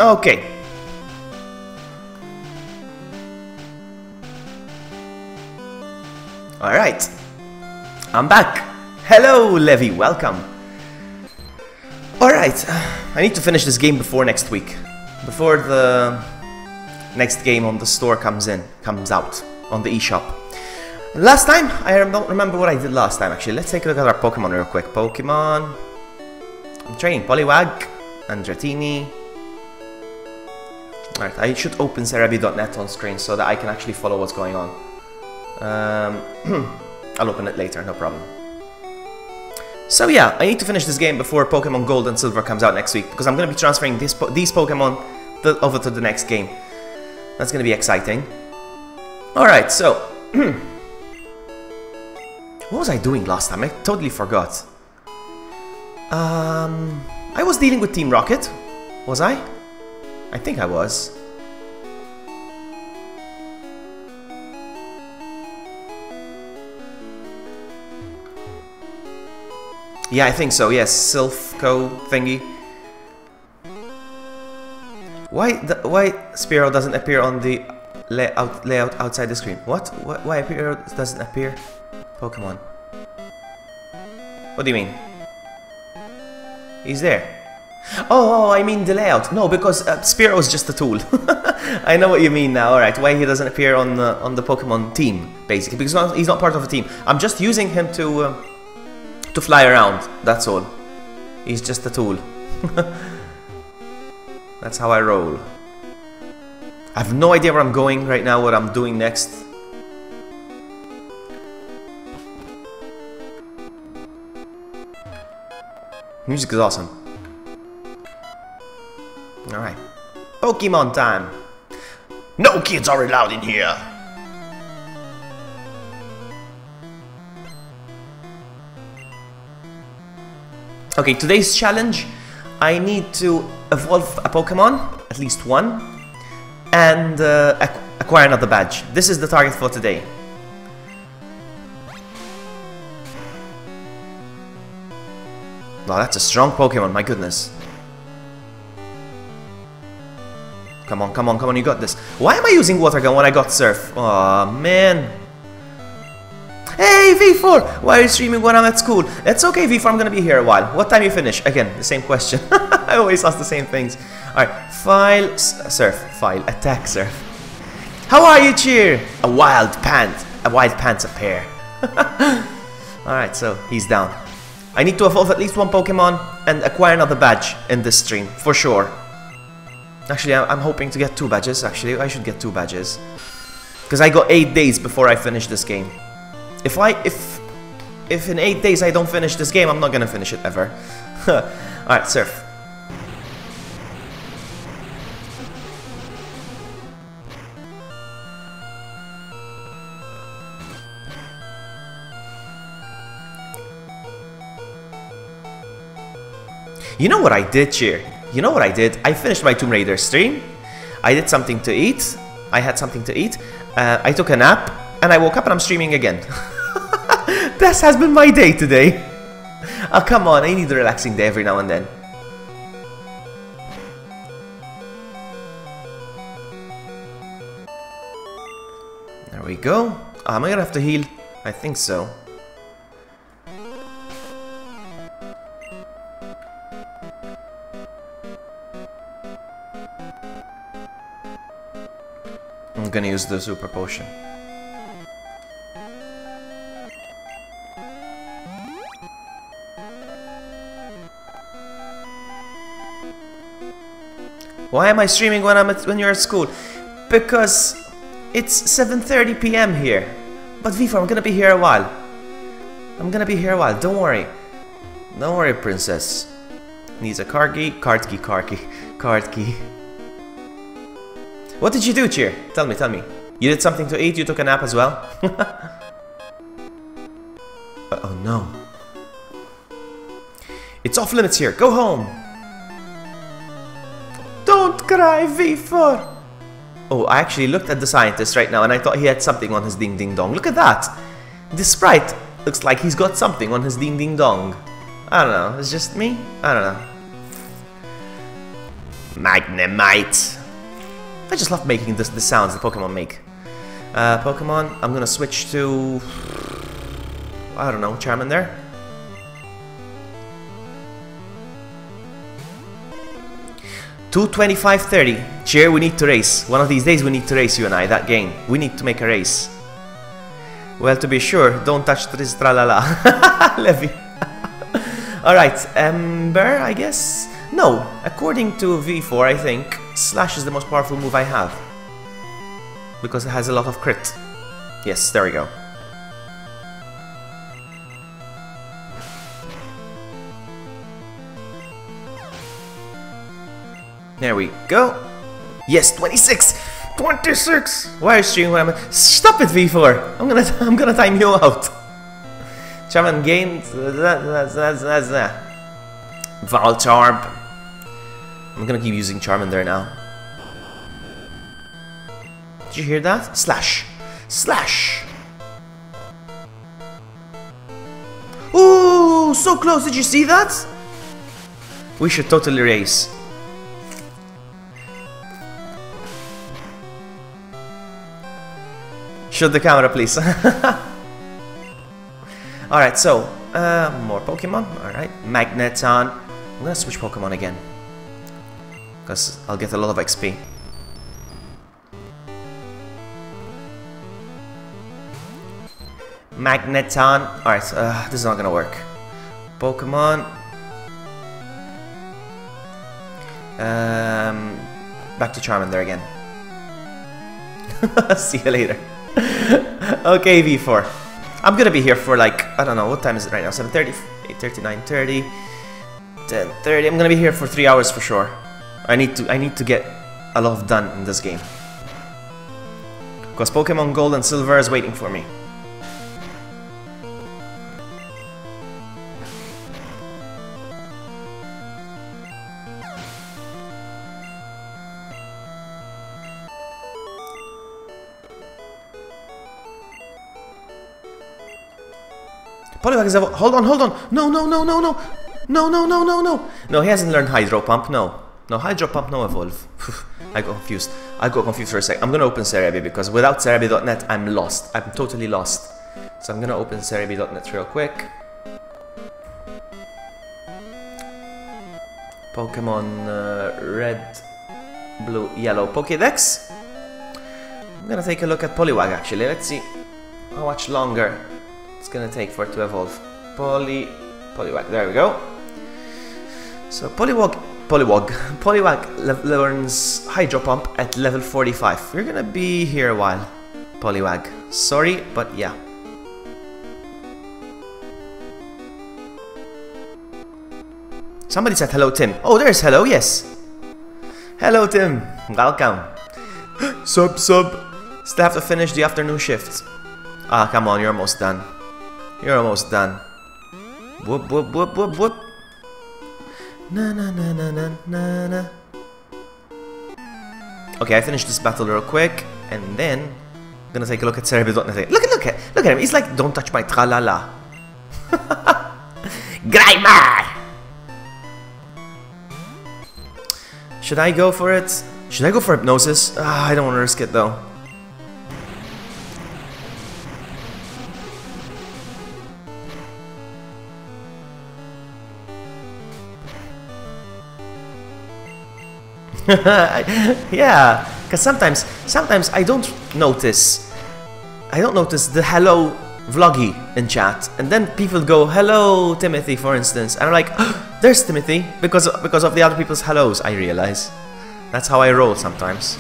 Okay. Alright. I'm back. Hello, Levy. Welcome. Alright. I need to finish this game before next week. Before the next game on the store comes out on the eShop. Last time, I don't remember what I did last time actually. Let's take a look at our Pokemon real quick. Pokemon. I'm training Poliwag and Dratini. Alright, I should open Cerebi.net on screen so that I can actually follow what's going on. I'll open it later, no problem. So yeah, I need to finish this game before Pokemon Gold and Silver comes out next week, because I'm going to be transferring these Pokemon over to the next game. That's going to be exciting. Alright, so... what was I doing last time? I totally forgot. I was dealing with Team Rocket. Was I? I think I was. Yeah, I think so, yes. Silphco thingy. Why Spearow doesn't appear on the layout outside the screen? What? Why Spearow doesn't appear? Pokemon. What do you mean? He's there. Oh, I mean the layout. No, because Spearow is just a tool. I know what you mean now. Alright, why he doesn't appear on the Pokemon team, basically. Because he's not part of a team. I'm just using him to fly around, that's all. He's just a tool. That's how I roll. I have no idea where I'm going right now, what I'm doing next. Music is awesome. Alright. Pokemon time! No kids are allowed in here! Okay, today's challenge, I need to evolve a Pokemon, at least one, and acquire another badge. This is the target for today. Wow, that's a strong Pokemon, my goodness. Come on, come on, come on, you got this. Why am I using Water Gun when I got Surf? Aw, man. Hey, V4! Why are you streaming when I'm at school? It's okay, V4, I'm gonna be here a while. What time you finish? Again, the same question. I always ask the same things. Alright, file, Surf, file, attack, Surf. How are you, Cheer? A wild pants appear. Alright, so, he's down. I need to evolve at least one Pokemon and acquire another badge in this stream, for sure. Actually, I'm hoping to get 2 badges, actually. I should get 2 badges. Because I got 8 days before I finish this game. If in 8 days I don't finish this game, I'm not gonna finish it ever. Alright, Surf. You know what I did, Cheer? You know what I did? I finished my Tomb Raider stream. I did something to eat. I had something to eat. I took a nap. And I woke up and I'm streaming again. This has been my day today. Oh, come on. I need a relaxing day every now and then. There we go. Oh, am I gonna have to heal? I think so. I'm gonna use the super potion. Why am I streaming when you're at school? Because it's 7:30 p.m. here. But V4, I'm gonna be here a while. I'm gonna be here a while. Don't worry. Don't worry, princess. Needs a card key. Card key. What did you do, Cheer? Tell me, tell me. You did something to eat? You took a nap as well? Oh no. It's off limits here. Go home. Don't cry, V4. Oh, I actually looked at the scientist right now and I thought he had something on his ding ding dong. Look at that. This sprite looks like he's got something on his ding ding dong. I don't know. It's just me? I don't know. Magnemite. I just love making the sounds the Pokemon make. Pokemon, I'm gonna switch to... I don't know, Charmander. $225.30. Cheer, we need to race. One of these days we need to race, you and I, that game. We need to make a race. Well, to be sure, don't touch this tralala. Levy. Alright, Ember, I guess? No, according to V4, I think Slash is the most powerful move I have. Because it has a lot of crit. Yes, there we go. There we go. Yes, 26! 26! Why are you streaming when I'm... Stop it, V4! I'm gonna time you out. Charman gained... Voltorb. I'm gonna keep using Charmander now. Did you hear that? Slash! Slash! Ooh, so close! Did you see that? We should totally race. Shoot the camera, please. Alright, so, more Pokemon. Alright, Magneton. I'm gonna switch Pokemon again. Because I'll get a lot of XP. Magneton. Alright, this is not gonna work. Pokemon. Back to Charmander again. See you later. Okay, V4. I'm gonna be here for like, I don't know, what time is it right now? 7:30, 8:30, 9:30, 10:30. I'm gonna be here for 3 hours for sure. I need to get a lot done in this game. Because Pokemon Gold and Silver is waiting for me. Poliwag is hold on. No. No, he hasn't learned Hydro Pump, no. No, Hydro Pump, no evolve. I got confused. I got confused for a sec. I'm gonna open Cerebi because without Cerebi.net I'm lost. I'm totally lost. So I'm gonna open Cerebi.net real quick. Pokemon Red, Blue, Yellow Pokédex. I'm gonna take a look at Poliwag actually. Let's see how much longer it's gonna take for it to evolve. Poliwag, there we go. So Poliwag learns Hydro Pump at level 45. You're gonna be here a while, Poliwag. Sorry, but yeah. Somebody said hello, Tim. Oh, there's hello, yes. Hello, Tim. Welcome. Sub. Still have to finish the afternoon shift. Ah, come on, you're almost done. You're almost done. Whoop. Na. Okay, I finished this battle real quick, and then I'm gonna take a look at Cerebi.net. Look at him. He's like, don't touch my tralala. Grimer! Should I go for it? Should I go for Hypnosis? I don't want to risk it though. Yeah, because sometimes I don't notice the hello vloggy in chat, and then people go hello Timothy, for instance, and I'm like, oh, there's Timothy, because of the other people's hellos. I realize that's how I roll sometimes.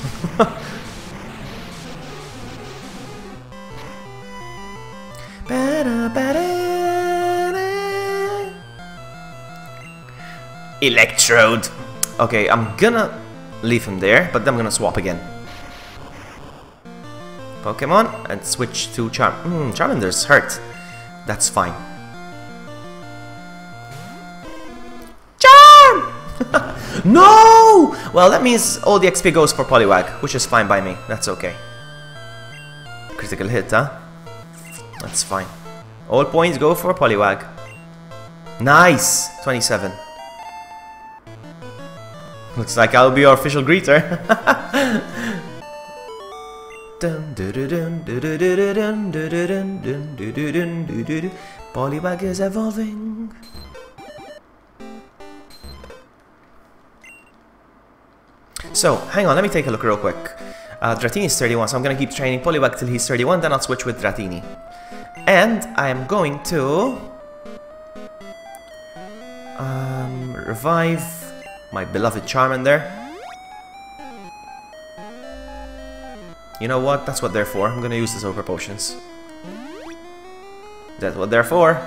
Electrode. Okay, I'm gonna leave him there, but then I'm gonna swap again. Pokemon and switch to Charmander's hurt. That's fine. Charm! No! Well, that means all the XP goes for Poliwag, which is fine by me. That's okay. Critical hit, huh? That's fine. All points go for Poliwag. Nice! 27. Looks like I'll be your official greeter. Poliwag is evolving. So, hang on, let me take a look real quick. Dratini is 31, so I'm gonna keep training Poliwag till he's 31, then I'll switch with Dratini. And I am going to revive my beloved Charmander. You know what? That's what they're for. I'm gonna use the Super Potions. That's what they're for.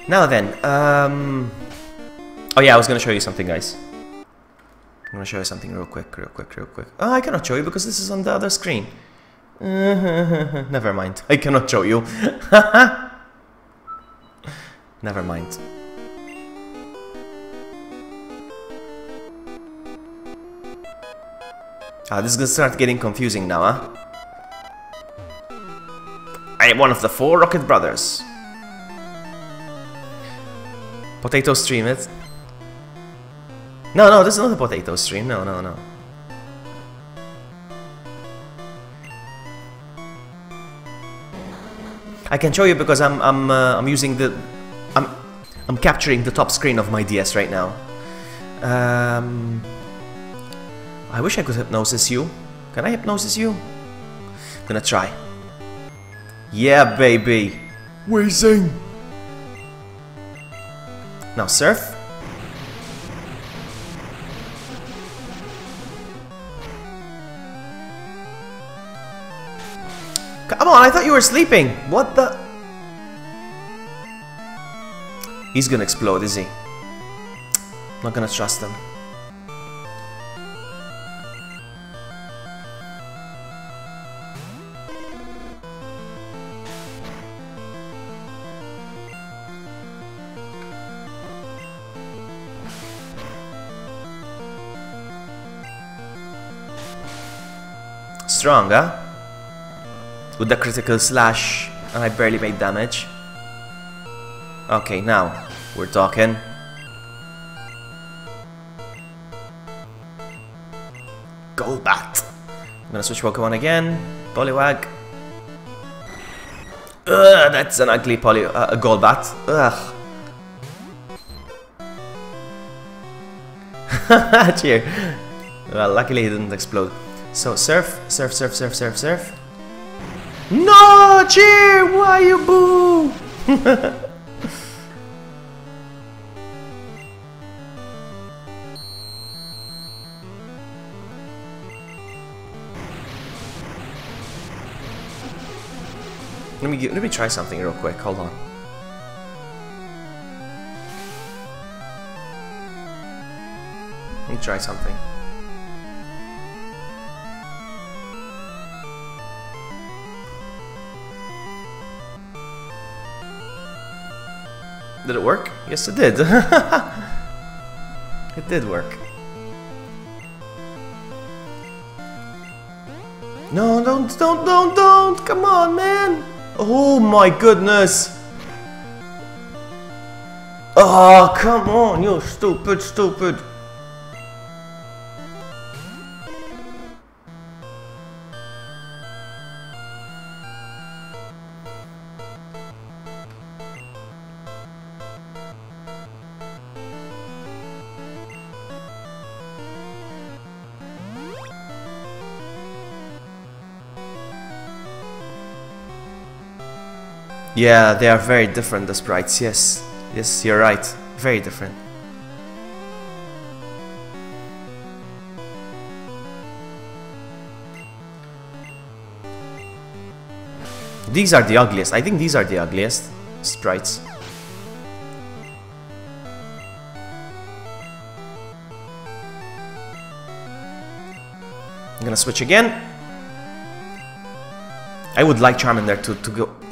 Now then, oh yeah, I was gonna show you something, guys. I'm gonna show you something real quick. Oh, I cannot show you because this is on the other screen. Never mind, I cannot show you. Never mind. This is gonna start getting confusing now, huh? I am one of the 4 Rocket Brothers. Potato stream it. No, this is not a potato stream. No. I can show you because I'm using the I'm capturing the top screen of my DS right now. I wish I could hypnosis you. Can I hypnosis you? I'm gonna try. Yeah, baby. Wheezing. Now surf. Come on, I thought you were sleeping. What the? He's gonna explode, is he? Not gonna trust him. Strong, huh? With the critical slash, and I barely made damage. Okay, now we're talking. Golbat. I'm gonna switch Pokemon again. Poliwag. Ugh, that's an ugly Golbat. Ugh. Cheer. Well, luckily he didn't explode. So surf. No, cheer! Why you boo? Let me try something real quick. Hold on. Let me try something. Did it work? Yes, it did. It did work. No, don't! Come on, man! Oh my goodness! Oh, come on, you stupid! Yeah, they are very different, the sprites, yes. Yes, you're right. Very different. These are the ugliest. I think these are the ugliest sprites. I'm gonna switch again. I would like Charmander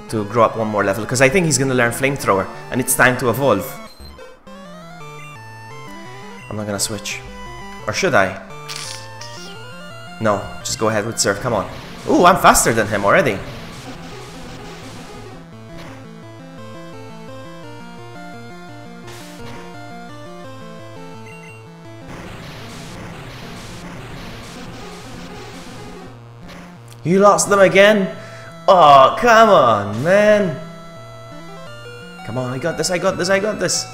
to grow up one more level, because I think he's gonna learn Flamethrower, and it's time to evolve. I'm not gonna switch. Or should I? No, just go ahead with Surf, come on. Ooh, I'm faster than him already. You lost them again? Oh, come on, man. Come on, I got this, I got this, I got this.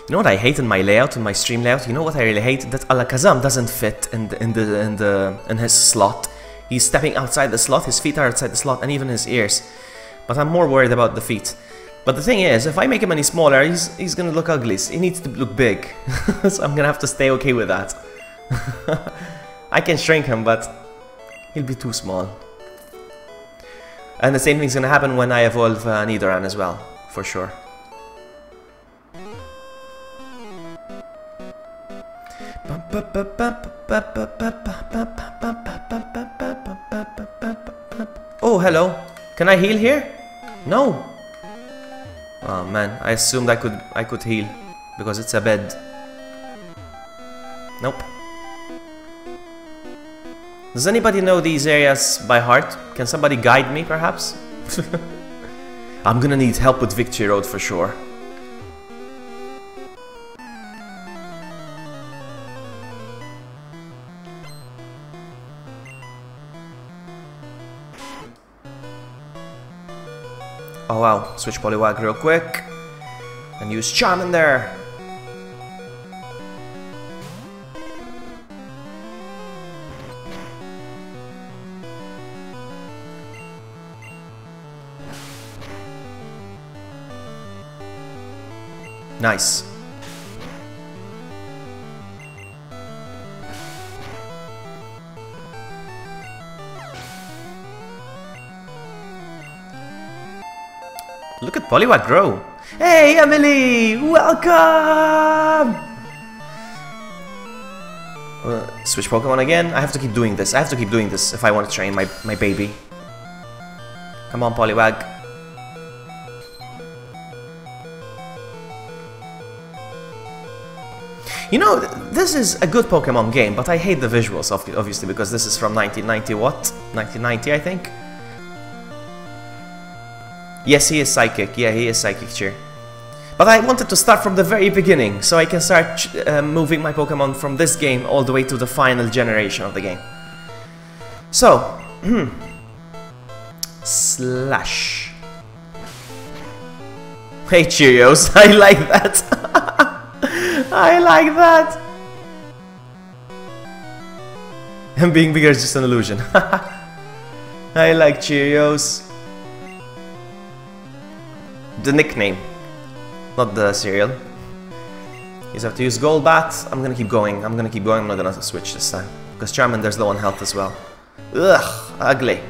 You know what I hate in my layout, in my stream layout? You know what I really hate? That Alakazam doesn't fit in his slot. He's stepping outside the slot, his feet are outside the slot, and even his ears. But I'm more worried about the feet. But the thing is, if I make him any smaller, he's gonna look ugly. He needs to look big. So I'm gonna have to stay okay with that. I can shrink him, but he'll be too small. And the same thing's gonna happen when I evolve Nidoran as well, for sure. Oh, hello. Can I heal here? No. Oh man, I assumed I could heal because it's a bed. Nope. Does anybody know these areas by heart? Can somebody guide me, perhaps? I'm gonna need help with Victory Road for sure. Oh wow, switch Poliwag real quick and use Charmander. Nice. Look at Poliwag grow. Hey, Emily! Welcome! Switch Pokemon again. I have to keep doing this. I have to keep doing this if I want to train my baby. Come on, Poliwag. You know, this is a good Pokemon game, but I hate the visuals, obviously, because this is from 1990 what? 1990, I think? Yes, he is Psychic. Yeah, he is Psychic, cheer. But I wanted to start from the very beginning, so I can start moving my Pokemon from this game all the way to the final generation of the game. So, Slash. Hey, Cheerios, I like that. I like that. And being bigger is just an illusion. I like Cheerios. The nickname, not the cereal. You just have to use Golbat. I'm gonna keep going. I'm not gonna switch this time because Charmander's low on health as well. Ugh, ugly.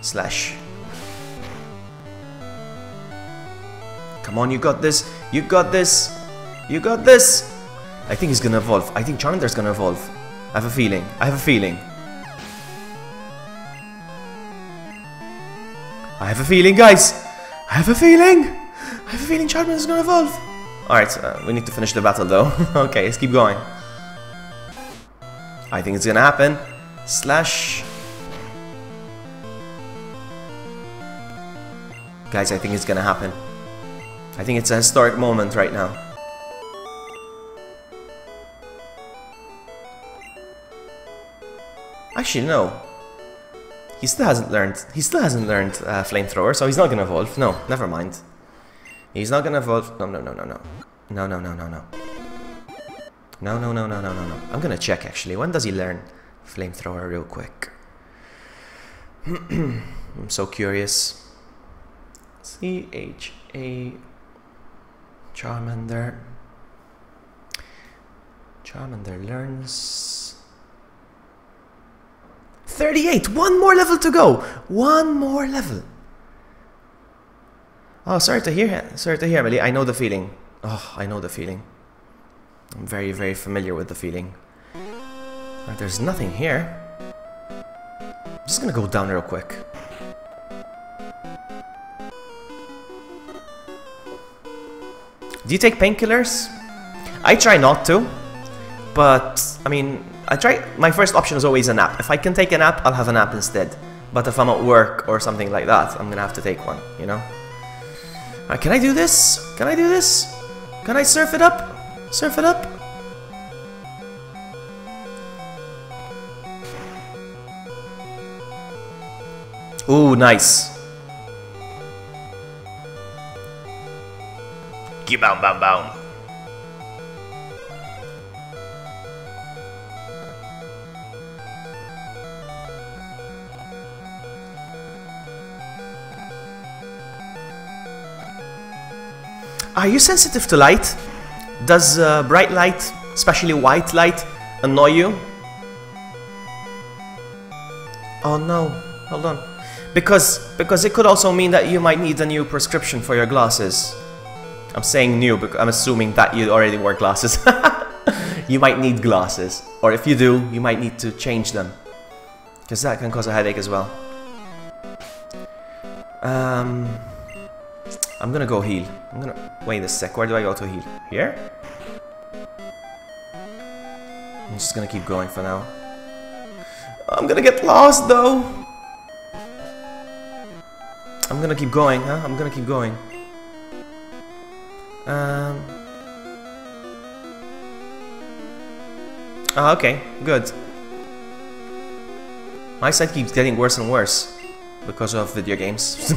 Slash. Come on, you got this. You got this. You got this. I think he's gonna evolve. I think Charmander's gonna evolve. I have a feeling. I have a feeling. I have a feeling, guys. I have a feeling! I have a feeling Charmander's gonna evolve! Alright, we need to finish the battle though. Okay, let's keep going. I think it's gonna happen. Slash. Guys, I think it's gonna happen. I think it's a historic moment right now. Actually, no. He still hasn't learned Flamethrower, so he's not gonna evolve. No, never mind. He's not gonna evolve. No. No. I'm gonna check actually. When does he learn Flamethrower real quick? I'm so curious. C-H-A Charmander. Charmander learns 38! One more level to go! One more level! Oh, sorry to hear. Sorry to hear, Emily. I know the feeling. Oh, I know the feeling. I'm very, very familiar with the feeling. Right, there's nothing here. I'm just gonna go down real quick. Do you take painkillers? I try not to, but I mean, my first option is always a nap. If I can take a nap, I'll have a nap instead. But if I'm at work or something like that, I'm gonna have to take one, you know? Alright, can I do this? Can I do this? Can I surf it up? Surf it up? Ooh, nice. Boom, boom, boom. Are you sensitive to light? Does bright light, especially white light, annoy you? Oh no, hold on. Because it could also mean that you might need a new prescription for your glasses. I'm saying new because I'm assuming that you already wear glasses. You might need glasses. Or if you do, you might need to change them. Because that can cause a headache as well. I'm gonna go heal. Wait a sec, where do I go to heal? Here? I'm just gonna keep going for now. I'm gonna get lost though. I'm gonna keep going, huh? I'm gonna keep going. Oh, okay, good. My side keeps getting worse and worse because of video games.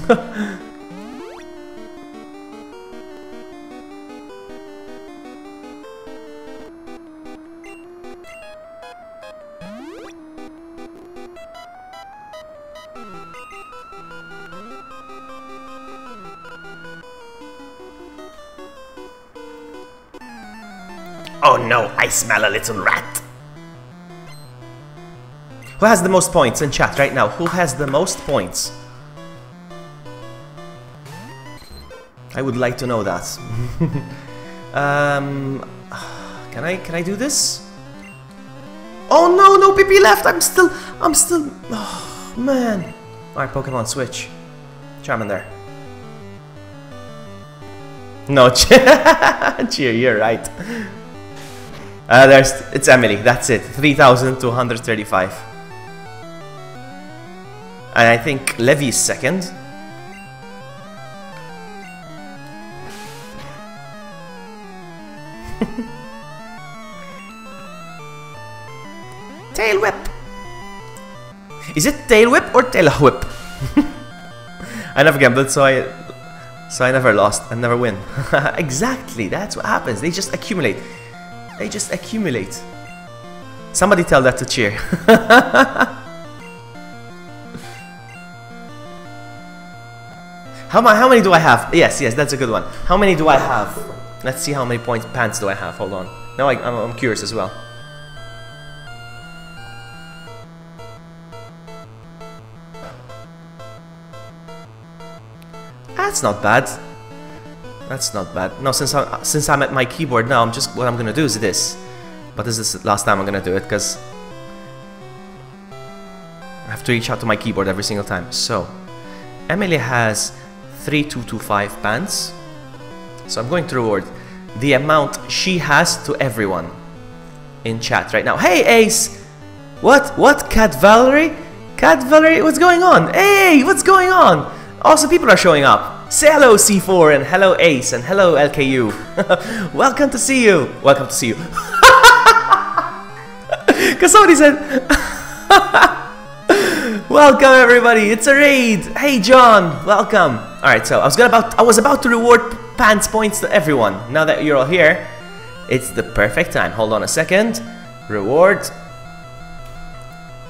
Oh no, I smell a little rat. Who has the most points in chat right now? Who has the most points? I would like to know that. Can I do this? Oh no, no PP left. I'm still. Oh man. Alright, Pokemon switch. Charmander. No, cheer. You're right. It's Emily, that's it, 3,235. And I think Levy's second. Tail whip. Is it tail whip or tail whip? I never gambled, so I never lost and never win. Exactly, that's what happens. They just accumulate. They just accumulate. Somebody tell that to cheer. How many do I have? Yes, that's a good one. How many do I have? Let's see how many pants do I have. Hold on. Now I'm curious as well. That's not bad. That's not bad. No, since I'm at my keyboard now, what I'm gonna do is this. But this is the last time I'm gonna do it because I have to reach out to my keyboard every single time. So Emily has 3,225 pants. So I'm going to reward the amount she has to everyone in chat right now. Hey Ace! What? Cat Valerie? Cat Valerie, what's going on? Hey, what's going on? Also, people are showing up. Say hello C4 and hello Ace and hello LKU. Welcome to see you. Welcome to see you. Because somebody said, welcome everybody. It's a raid. Hey John, welcome. All right, so I was about to reward pants points to everyone. Now that you're all here, it's the perfect time. Hold on a second. Reward.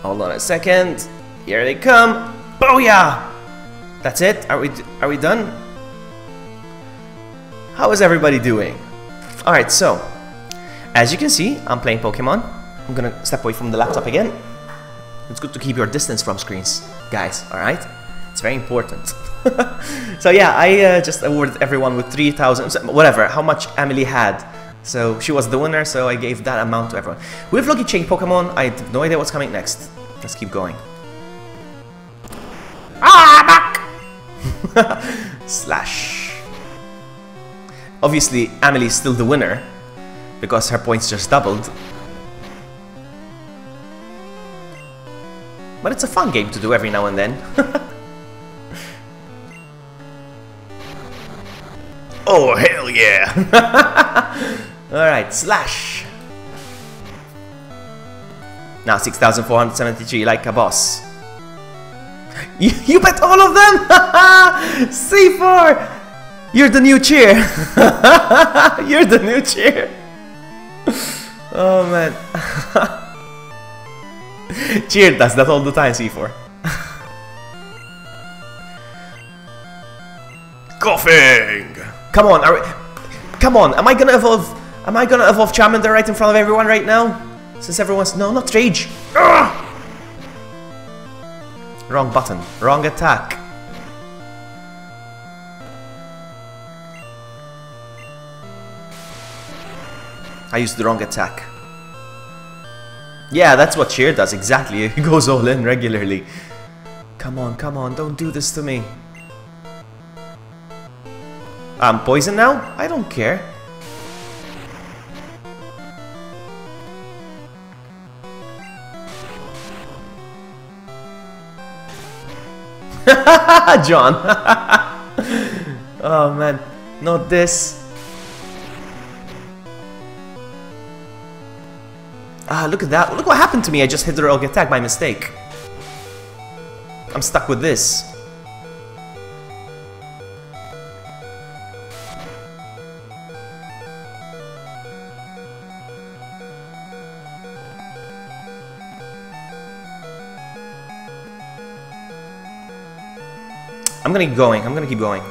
Hold on a second. Here they come. Booyah! That's it? Are we done? How is everybody doing? Alright, so as you can see, I'm playing Pokemon. I'm gonna step away from the laptop again. It's good to keep your distance from screens, guys, alright? It's very important. So yeah, I just awarded everyone with 3,000, whatever, how much Emily had. So she was the winner, so I gave that amount to everyone. With Vloggy change Pokemon, I have no idea what's coming next. Let's keep going. Ah, back! Slash. Obviously, Emily's still the winner, because her points just doubled. But it's a fun game to do every now and then. Oh, hell yeah! Alright, slash! Now 6,473, like a boss. You bet all of them? C4! You're the new cheer! You're the new cheer! Oh man. Cheer does that all the time, C4. Coughing! Come on, come on, am I gonna evolve Charmander right in front of everyone right now? Since everyone's... No, not Rage! Ugh! Wrong button, wrong attack. I used the wrong attack. Yeah, that's what Cheer does, exactly. He goes all in regularly. Come on, don't do this to me. I'm poisoned now? I don't care. John. Oh man, not this. Ah, look at that. Look what happened to me. I just hit the rogue attack by mistake. I'm stuck with this. I'm gonna keep going. I'm gonna keep going.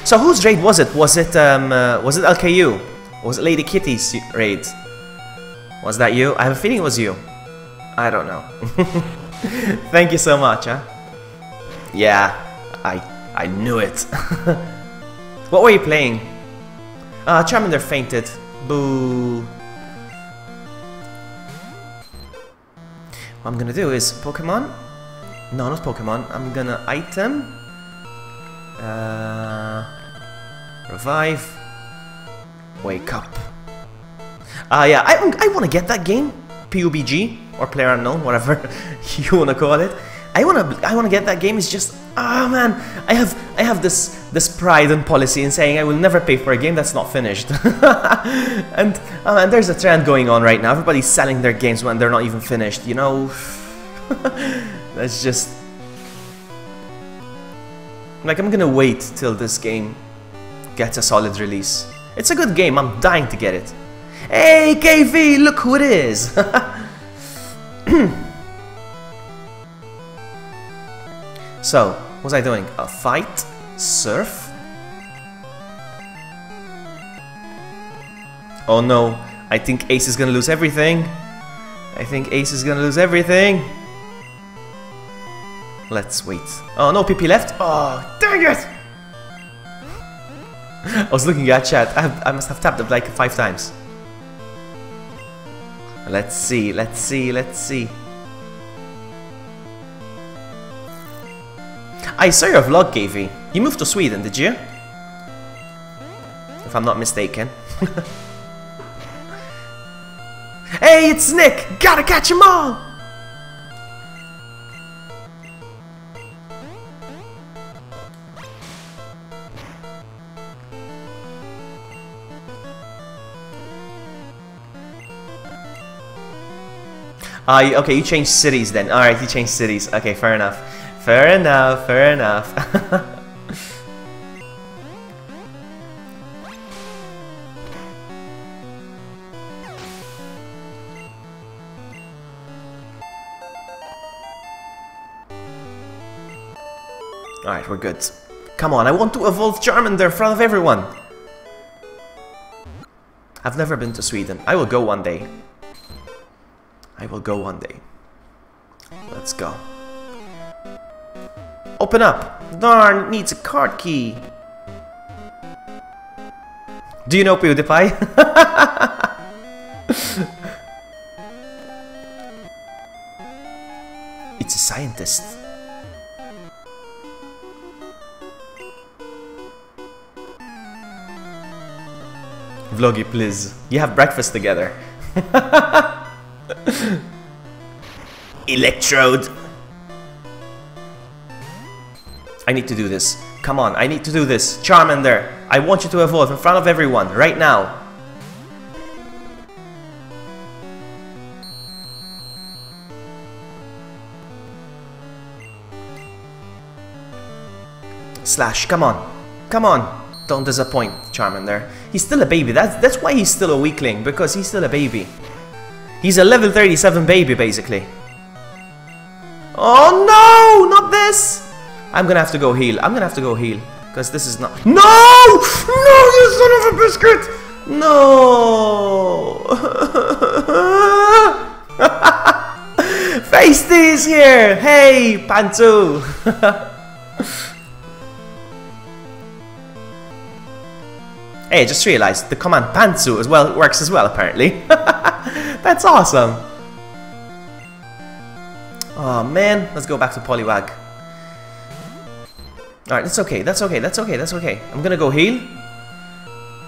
So whose raid was it? Was it LKU? Or was it Lady Kitty's raid? Was that you? I have a feeling it was you. I don't know. Thank you so much, huh? Yeah, I knew it. What were you playing? Charmander fainted. Boo. What I'm gonna do is Pokemon. No, not Pokemon. I'm gonna item. Revive. Wake up. Yeah, I want to get that game, PUBG or Player Unknown, whatever you want to call it. I want to get that game. It's just, oh man, I have this pride and policy in saying I will never pay for a game that's not finished. And there's a trend going on right now. Everybody's selling their games when they're not even finished. You know, that's just like, I'm gonna wait till this game gets a solid release. It's a good game. I'm dying to get it. Hey, KV, look who it is! So, what was I doing? A fight? Surf? Oh no, I think Ace is gonna lose everything. I think Ace is gonna lose everything. Let's wait. Oh no, PP left. Oh, dang it! I was looking at chat. I must have tapped it like 5 times. Let's see. I saw your vlog, KV. You moved to Sweden, did you? If I'm not mistaken. Hey, it's Nick! Gotta catch 'em all! Okay, you changed cities then. Alright, you changed cities. Okay, fair enough. Fair enough. Alright, we're good. Come on, I want to evolve Charmander in front of everyone. I've never been to Sweden. I will go one day. Let's go. Open up. Darn, needs a card key. Do you know PewDiePie? It's a scientist. Vloggy, please. You have breakfast together. Electrode. I need to do this. Come on, I need to do this. Charmander, I want you to evolve in front of everyone, right now. Slash, come on. Come on. Don't disappoint Charmander. He's still a baby. That's why he's still a weakling, because he's still a baby. He's a level 37 baby, basically. Oh no! Not this! I'm gonna have to go heal. I'm gonna have to go heal. Because this is not... No! No, you son of a biscuit! No! Feisty is here! Hey, Kanto! Hey, I just realized the command Pantsu as well works as well, apparently. That's awesome. Oh man, let's go back to Poliwag. Alright, that's okay, that's okay, that's okay, that's okay. I'm gonna go heal.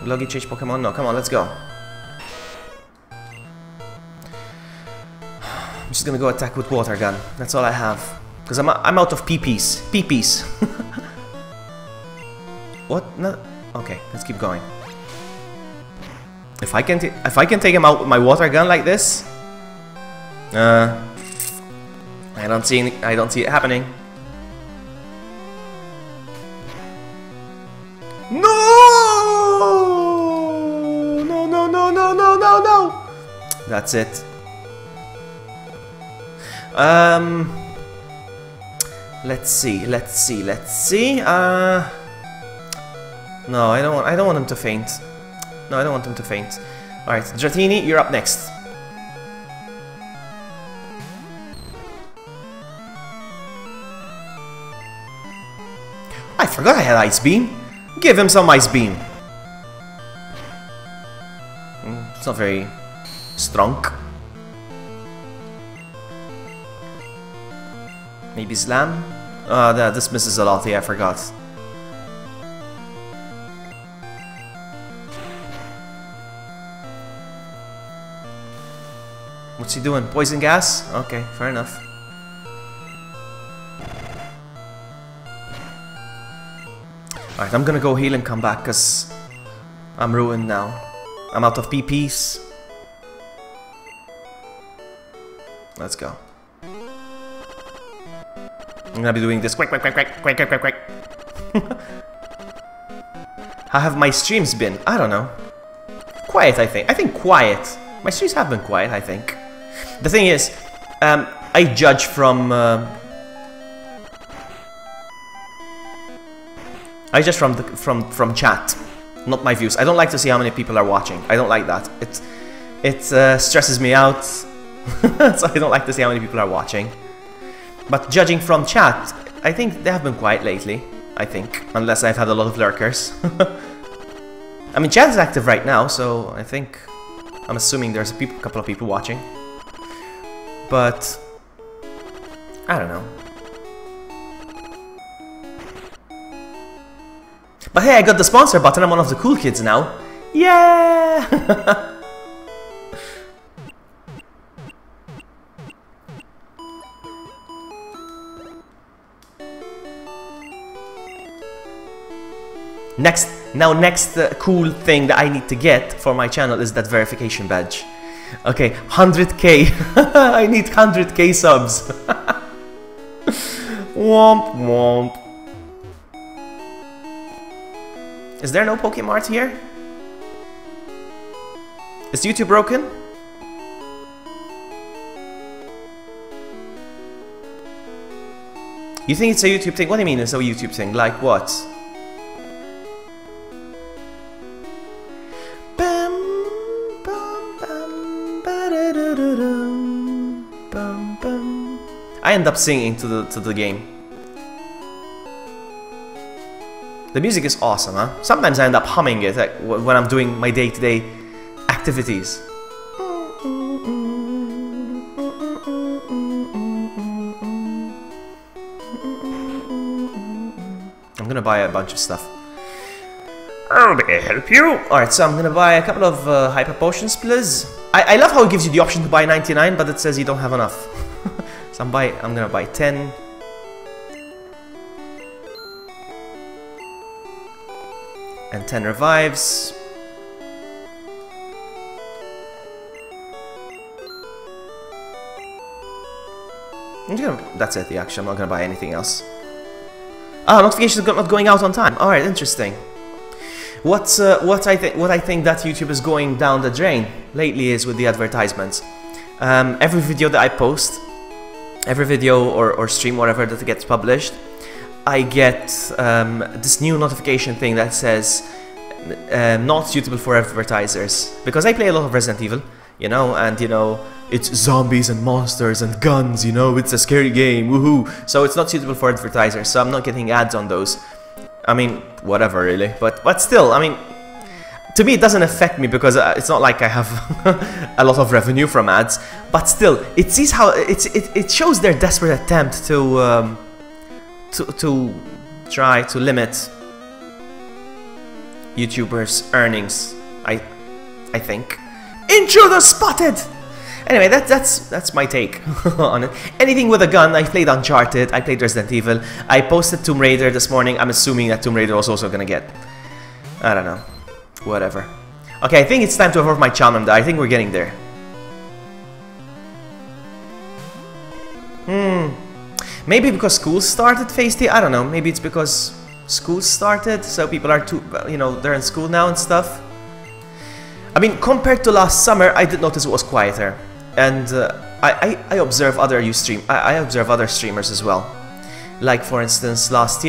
Vloggy change Pokemon? No, come on, let's go. I'm just gonna go attack with Water Gun. That's all I have. Because I'm out of PPs. PPs. What? No. Okay, let's keep going. If I can take him out with my Water Gun like this, I don't see it happening. No! No! No! No! No! No! No! No! That's it. Let's see. Let's see. Let's see. No, I don't want him to faint. No, I don't want him to faint. Alright, Dratini, you're up next. I forgot I had Ice Beam. Give him some Ice Beam. It's not very strong. Maybe Slam? This misses a lot, yeah, I forgot. What's he doing? Poison gas? Okay, fair enough. Alright, I'm gonna go heal and come back because I'm ruined now. I'm out of PPs. Let's go. I'm gonna be doing this quick. How have my streams been? I don't know. Quiet, I think. I think quiet. My streams have been quiet, I think. The thing is, I judge from chat, not my views. I don't like to see how many people are watching. I don't like that. It stresses me out, so I don't like to see how many people are watching. But judging from chat, I think they have been quiet lately. I think, unless I've had a lot of lurkers. I mean, chat is active right now, so I'm assuming there's a couple of people watching. But I don't know. But hey, I got the sponsor button. I'm one of the cool kids now. Yeah! Next cool thing that I need to get for my channel is that verification badge. Okay, 100k. I need 100k subs. Womp womp. Is there no Pokemart here? Is YouTube broken? You think it's a YouTube thing? What do you mean it's a YouTube thing? Like what? I end up singing to the game. The music is awesome, huh? Sometimes I end up humming it like, when I'm doing my day-to-day activities. I'm gonna buy a bunch of stuff. Oh, may I help you? Alright, so I'm gonna buy a couple of hyper potions, please. I love how it gives you the option to buy 99, but it says you don't have enough. So I'm gonna buy 10. And 10 revives. That's it, actually. I'm not gonna buy anything else. Ah, notifications not going out on time. Alright, interesting. What I think that YouTube is going down the drain lately is with the advertisements. Every video that I post, every video or stream, whatever that gets published, I get this new notification thing that says not suitable for advertisers, because I play a lot of Resident Evil, you know, and you know it's zombies and monsters and guns, you know, it's a scary game, woohoo! So it's not suitable for advertisers, so I'm not getting ads on those. I mean, whatever really, but still, I mean, to me it doesn't affect me because it's not like I have a lot of revenue from ads. But still, it sees how it shows their desperate attempt to try to limit YouTubers' earnings. I think. Intruder spotted. Anyway, that's my take on it. Anything with a gun. I played Uncharted, I played Resident Evil, I posted Tomb Raider this morning. I'm assuming that Tomb Raider was also gonna get, I don't know, whatever. Okay, I think it's time to evolve my Charmander. I think we're getting there. Maybe because school started, Feisty? I don't know, maybe it's because school started, so people are too, you know, they're in school now and stuff. I mean, compared to last summer, I did notice it was quieter. And I observe other I observe other streamers as well. Like for instance, last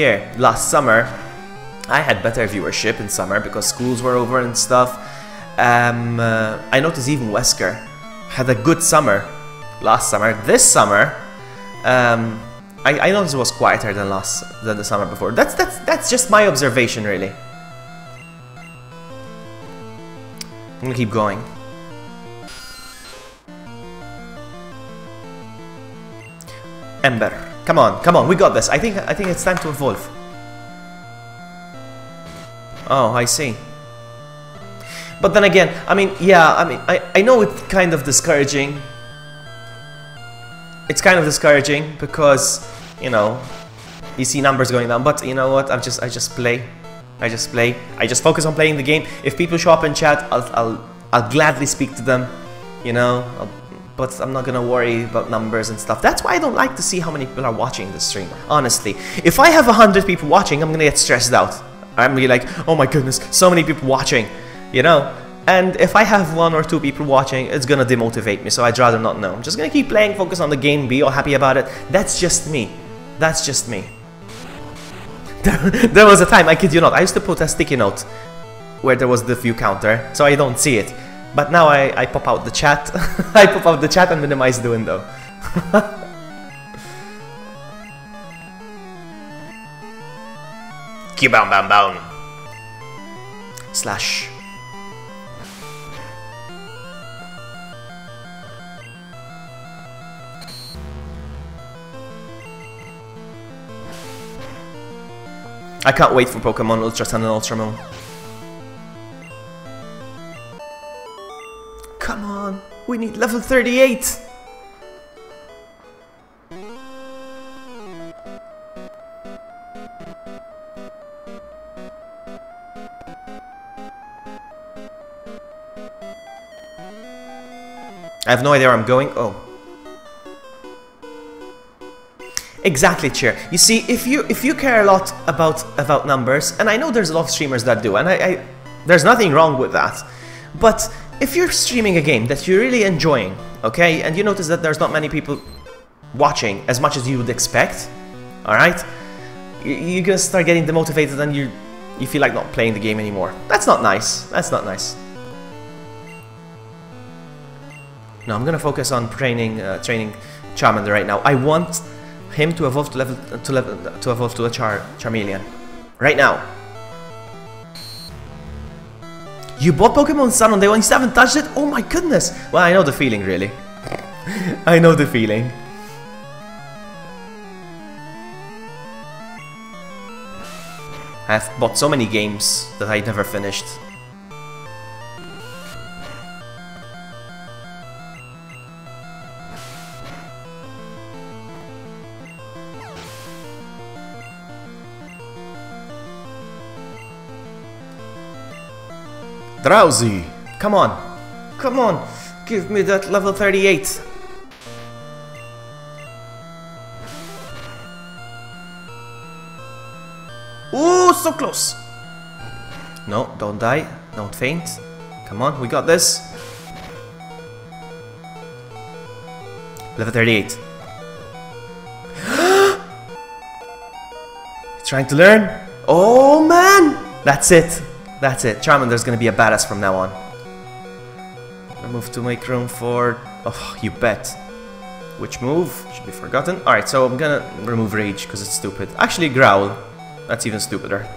summer, I had better viewership in summer because schools were over and stuff. I noticed even Wesker had a good summer last summer. This summer, I noticed it was quieter than the summer before. That's just my observation, really. I'm gonna keep going. Ember, come on, we got this. I think it's time to evolve. Oh, I see. But then again, I mean, yeah, I know it's kind of discouraging. It's kind of discouraging because, you know, you see numbers going down. But you know what? I just play. I just focus on playing the game. If people show up in chat, I'll gladly speak to them. You know. But I'm not gonna worry about numbers and stuff. That's why I don't like to see how many people are watching the stream, honestly. If I have 100 people watching, I'm gonna get stressed out. I'm really like, oh my goodness, so many people watching, you know? And if I have 1 or 2 people watching, it's gonna demotivate me, so I'd rather not know. I'm just gonna keep playing, focus on the game, be all happy about it. That's just me. That's just me. There was a time, I kid you not, I used to put a sticky note where there was the view counter, so I don't see it. But now I pop out the chat. I pop out the chat and minimize the window. Q-bound. Slash. I can't wait for Pokemon Ultra Sun and Ultra Moon. Come on, we need level 38! I have no idea where I'm going. Oh. Exactly, Chair. You see, if you care a lot about numbers, and I know there's a lot of streamers that do, and I there's nothing wrong with that, but if you're streaming a game that you're really enjoying, okay, and you notice that there's not many people watching as much as you would expect, alright, you're gonna start getting demotivated and you feel like not playing the game anymore. That's not nice. That's not nice. No, I'm gonna focus on training Charmander right now. I want him to evolve to a Charmeleon right now. You bought Pokemon Sun on day 1, you still haven't touched it? Oh my goodness! Well, I know the feeling, really. I know the feeling. I've bought so many games that I never finished. Drowsy! Come on! Come on! Give me that level 38! Ooh, so close! No, don't die. Don't faint. Come on, we got this. Level 38. Trying to learn? Oh man! That's it. That's it. Charmander's gonna be a badass from now on. I move to make room for... Oh, you bet. Which move? Should be forgotten. Alright, so I'm gonna remove Rage because it's stupid. Actually, Growl. That's even stupider.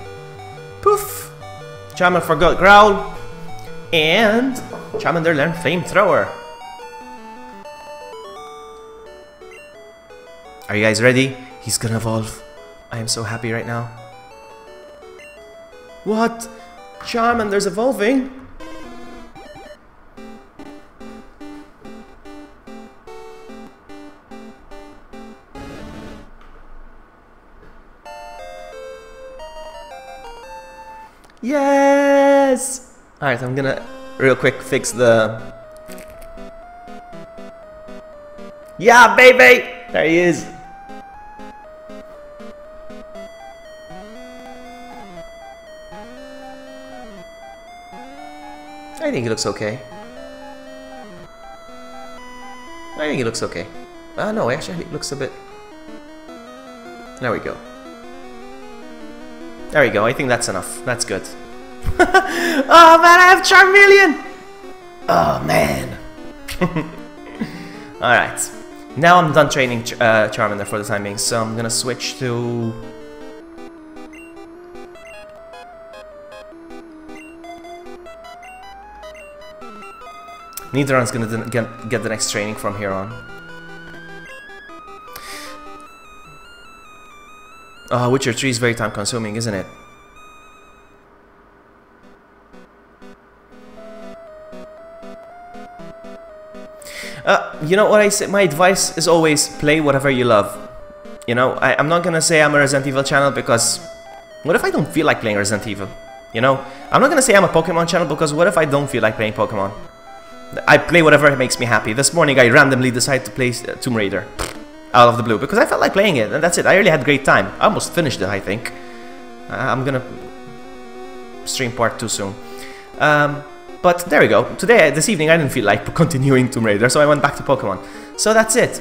Poof! Charmander forgot Growl. And Charmander learned Flamethrower. Are you guys ready? He's gonna evolve. I am so happy right now. What? Charmander's evolving? Yes! Alright, I'm gonna real quick fix the... Yeah, baby! There he is! I think he looks okay. I think he looks okay. No, actually he looks a bit... There we go. There we go, I think that's enough. That's good. Oh man, I have Charmeleon! Oh man. Alright. Now I'm done training Charmander for the time being, so I'm gonna switch to... Nidoran's gonna get the next training from here on. Witcher 3 is very time consuming, isn't it? You know what I say? My advice is always play whatever you love. You know, I'm not gonna say I'm a Resident Evil channel because what if I don't feel like playing Resident Evil? You know, I'm not gonna say I'm a Pokemon channel because what if I don't feel like playing Pokemon? I play whatever makes me happy. This morning I randomly decided to play Tomb Raider out of the blue because I felt like playing it, and that's it. I really had a great time. I almost finished it, I think. I'm gonna stream part 2 soon. But there we go. This evening I didn't feel like continuing Tomb Raider, so I went back to Pokemon. So that's it.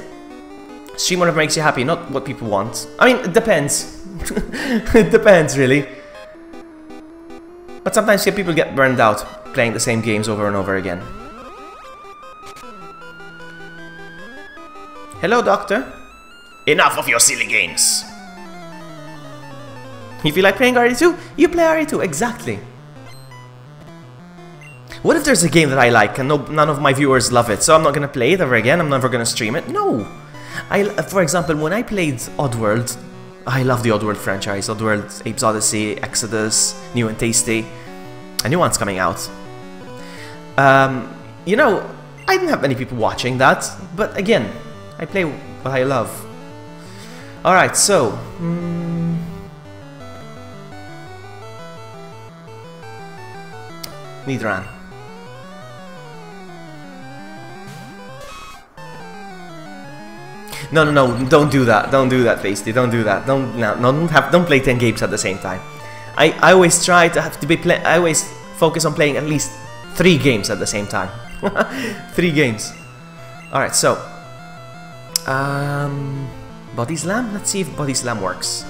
Stream whatever makes you happy, not what people want. I mean, it depends. It depends, really. But sometimes people get burned out playing the same games over and over again. Hello, Doctor. Enough of your silly games. If you like playing RE2, you play RE2, exactly. What if there's a game that I like and none of my viewers love it, so I'm not gonna play it ever again, I'm never gonna stream it? No! For example, when I played Oddworld, I love the Oddworld franchise. Oddworld, Apes Odyssey, Exodus, New and Tasty. A new one's coming out. You know, I didn't have many people watching that, but again, I play what I love. Alright, so... Nidoran. No, don't do that. Don't do that, Pasty. Don't do that. Don't play 10 games at the same time. I always try to I always focus on playing at least 3 games at the same time. 3 games. Alright, so Body Slam? Let's see if Body Slam works.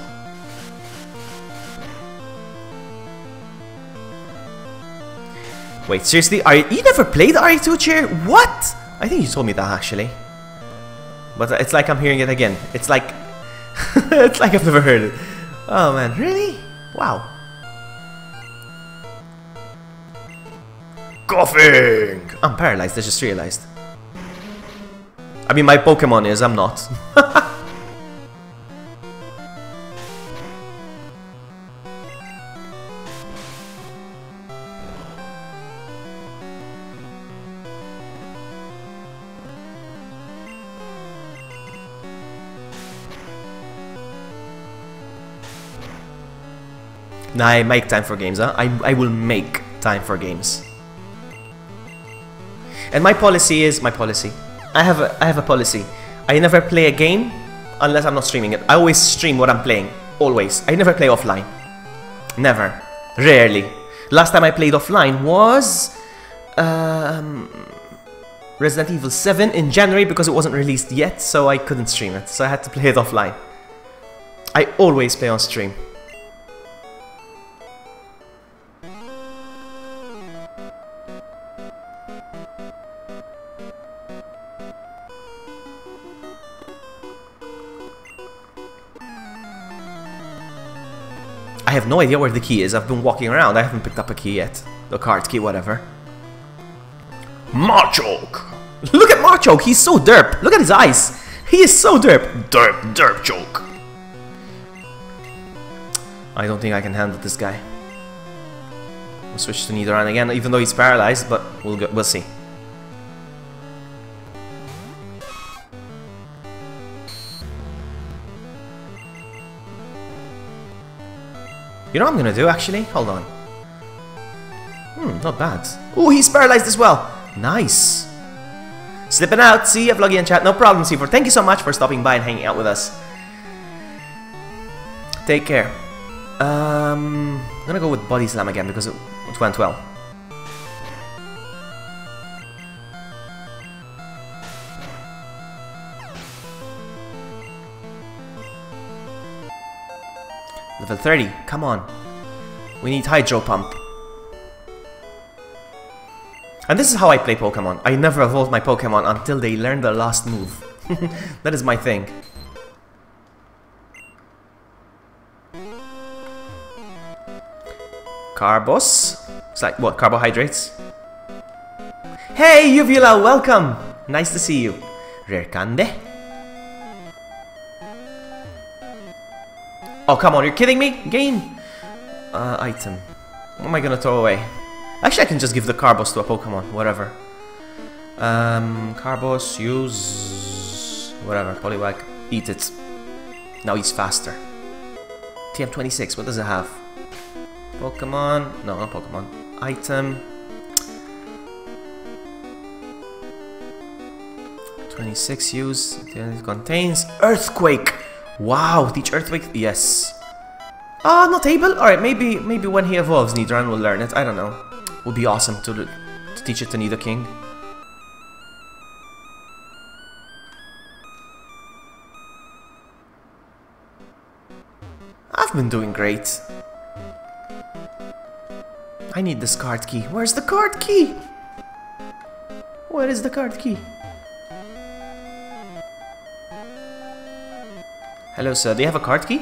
Wait, seriously? You never played RE2 Chair? What? I think you told me that actually. But it's like I'm hearing it again. It's like... it's like I've never heard it. Oh man, really? Wow. Coughing! I'm paralyzed, I just realized. I mean, my Pokemon is, I'm not. Nah, I make time for games, huh? I will make time for games. And my policy is I have a policy. I never play a game unless I'm not streaming it. I always stream what I'm playing. Always. I never play offline. Never. Rarely. Last time I played offline was Resident Evil 7 in January because it wasn't released yet, so I couldn't stream it. So I had to play it offline. I always play on stream. I have no idea where the key is. I've been walking around. I haven't picked up a key yet. The card key, whatever. Machoke! Look at Machoke! He's so derp! Look at his eyes! He is so derp! Derp, derp joke! I don't think I can handle this guy. We'll switch to Nidoran again, even though he's paralyzed, but we'll see. You know what I'm gonna do, actually? Hold on. Not bad. Oh, he's paralyzed as well. Nice. Slipping out. See ya, Vloggy and chat. No problem, C4. Thank you so much for stopping by and hanging out with us. Take care. I'm gonna go with Body Slam again because it went well. Level 30, come on. We need Hydro Pump. And this is how I play Pokemon. I never evolve my Pokemon until they learn the last move. That is my thing. Carbos? It's like, what, carbohydrates? Hey, Uvula, welcome! Nice to see you. Rare Candy. Oh, come on, you're kidding me? Game! Item. What am I gonna throw away? Actually, I can just give the Carbos to a Pokemon, whatever. Carbos, use... whatever, Poliwag. Eat it. Now he's faster. TM26, what does it have? Pokemon... no, not Pokemon. Item... 26 use. It contains Earthquake! Wow, teach Earthquake? Yes. Ah, not able? Alright, maybe when he evolves, Nidoran will learn it. I don't know. Would be awesome to teach it to Nidoking. I've been doing great. I need this card key. Where's the card key? Where is the card key? Hello, sir. Do you have a card key?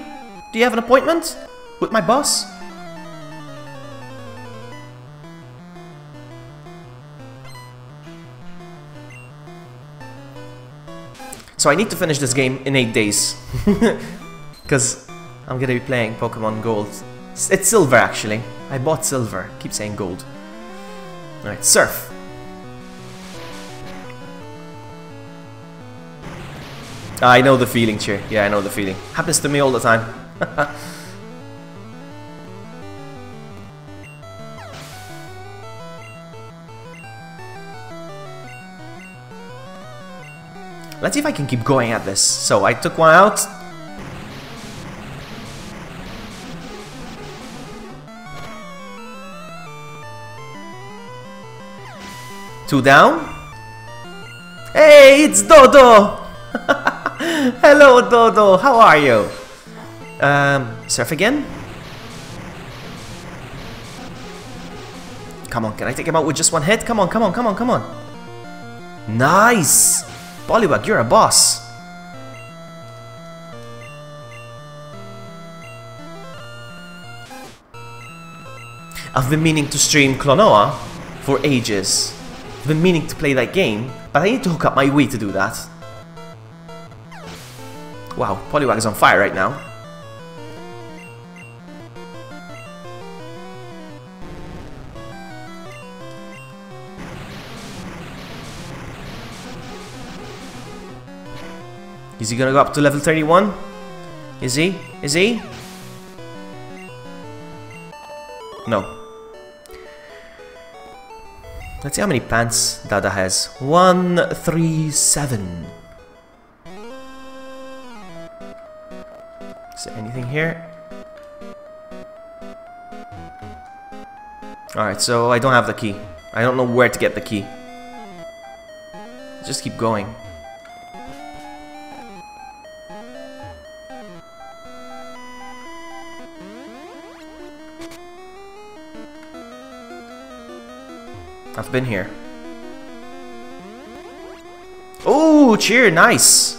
Do you have an appointment with my boss? So I need to finish this game in 8 days. Because I'm gonna be playing Pokemon Gold. It's silver, actually. I bought silver. Keep saying gold. Alright, Surf. I know the feeling, Cheer. Yeah, I know the feeling. Happens to me all the time. Let's see if I can keep going at this. So, I took one out. Two down. Hey, it's Dodo! Hello, Dodo. How are you? Surf again? Come on, can I take him out with just one hit? Come on, come on, come on, come on. Nice! Poliwag, you're a boss. I've been meaning to stream Klonoa for ages. I've been meaning to play that game, but I need to hook up my Wii to do that. Wow, Poliwag is on fire right now. Is he gonna go up to level 31? Is he? Is he? No. Let's see how many pants Dada has. 137. Is there anything here? Alright, so I don't have the key. I don't know where to get the key. Just keep going. I've been here. Oh, cheer, nice.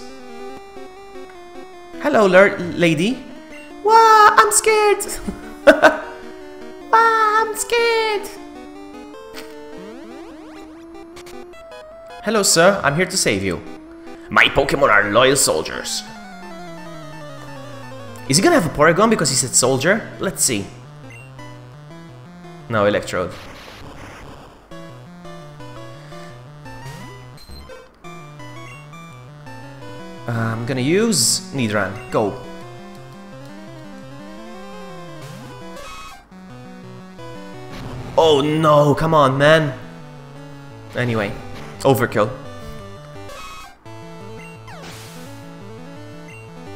Hello, lady. Wow, I'm scared. Wow, I'm scared. Hello, sir. I'm here to save you. My Pokemon are loyal soldiers. Is he gonna have a Porygon because he said soldier? Let's see. No, Electrode. I'm gonna use Nidoran. Go. Oh no, come on, man. Anyway, overkill.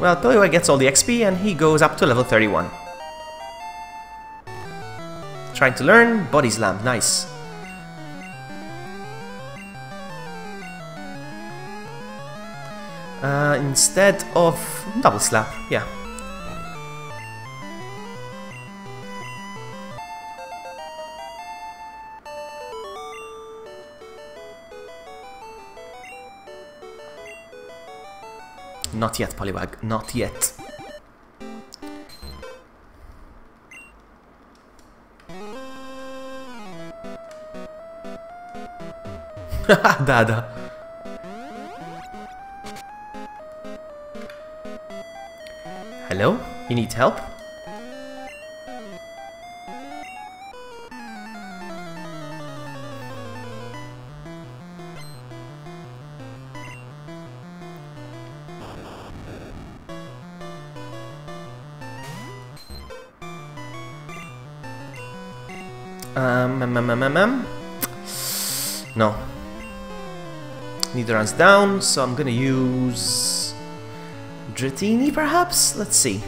Well, Poliwag gets all the XP and he goes up to level 31. Trying to learn Body Slam, nice. Instead of Double Slap, yeah. Not yet, Poliwag, not yet. Haha, Dada. Hello? You need help? No. Nidoran's down, so I'm gonna use Dratini, perhaps? Let's see.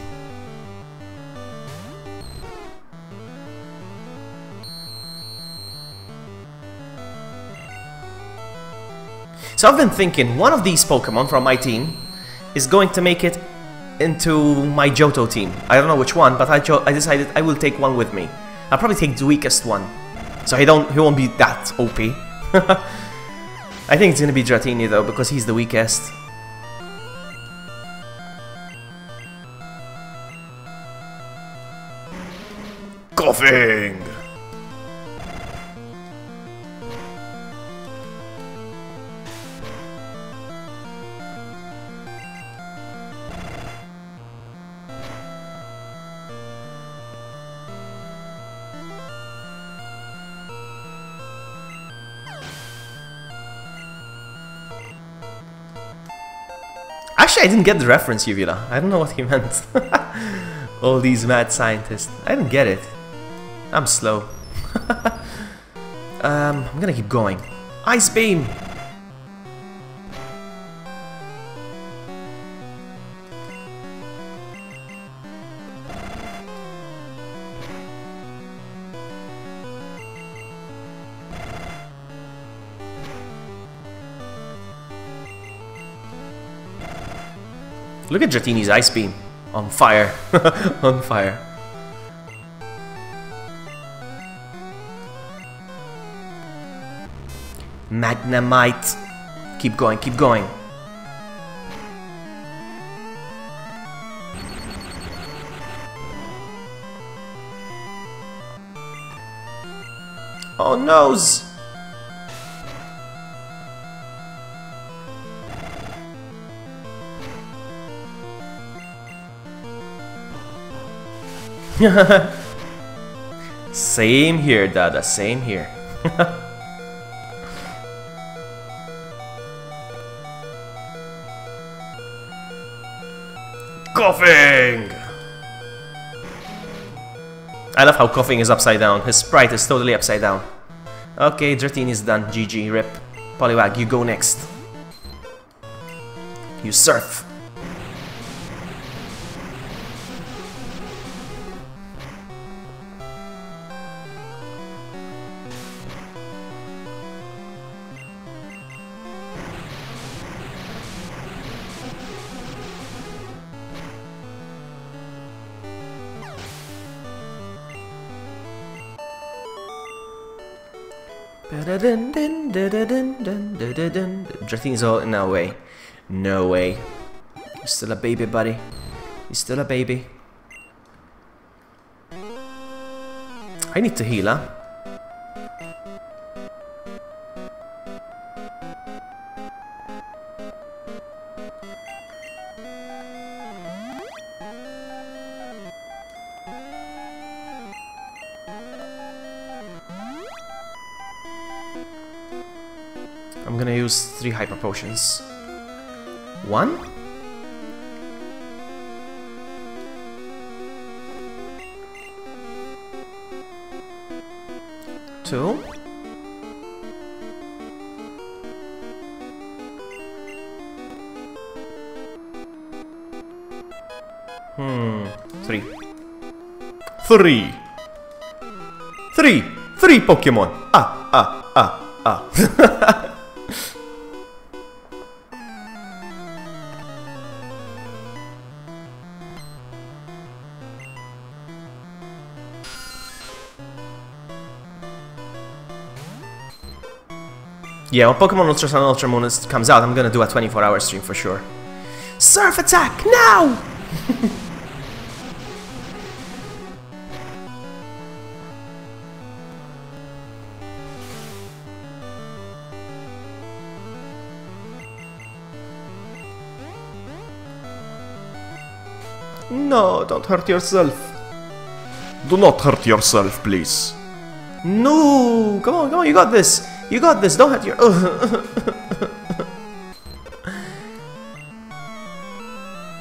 So I've been thinking one of these Pokemon from my team is going to make it into my Johto team. I don't know which one, but I decided I will take one with me. I'll probably take the weakest one, so he won't be that OP. I think it's gonna be Dratini though, because he's the weakest. Coughing! Actually, I didn't get the reference, Uvula. I don't know what he meant. All these mad scientists. I didn't get it. I'm slow. I'm gonna keep going. Ice Beam! Look at Dratini's Ice Beam. On fire. On fire. Magnemite. Keep going, keep going. Oh noes! Same here, Dada, same here. Coughing! I love how coughing is upside down. His sprite is totally upside down. Okay, Dratini is done. GG, rip. Poliwag, you go next. You surf. Dratini's all no way. No way. You're still a baby, buddy. You're still a baby. I need to heal, huh? I'm gonna use 3 hyper potions. 1. 2. 3. 3 Pokemon. Yeah, when Pokemon Ultra Sun and Ultra Moon comes out, I'm gonna do a 24-hour stream for sure. Surf attack, now! No, don't hurt yourself. Do not hurt yourself, please. No, come on, you got this. You got this, don't hurt your...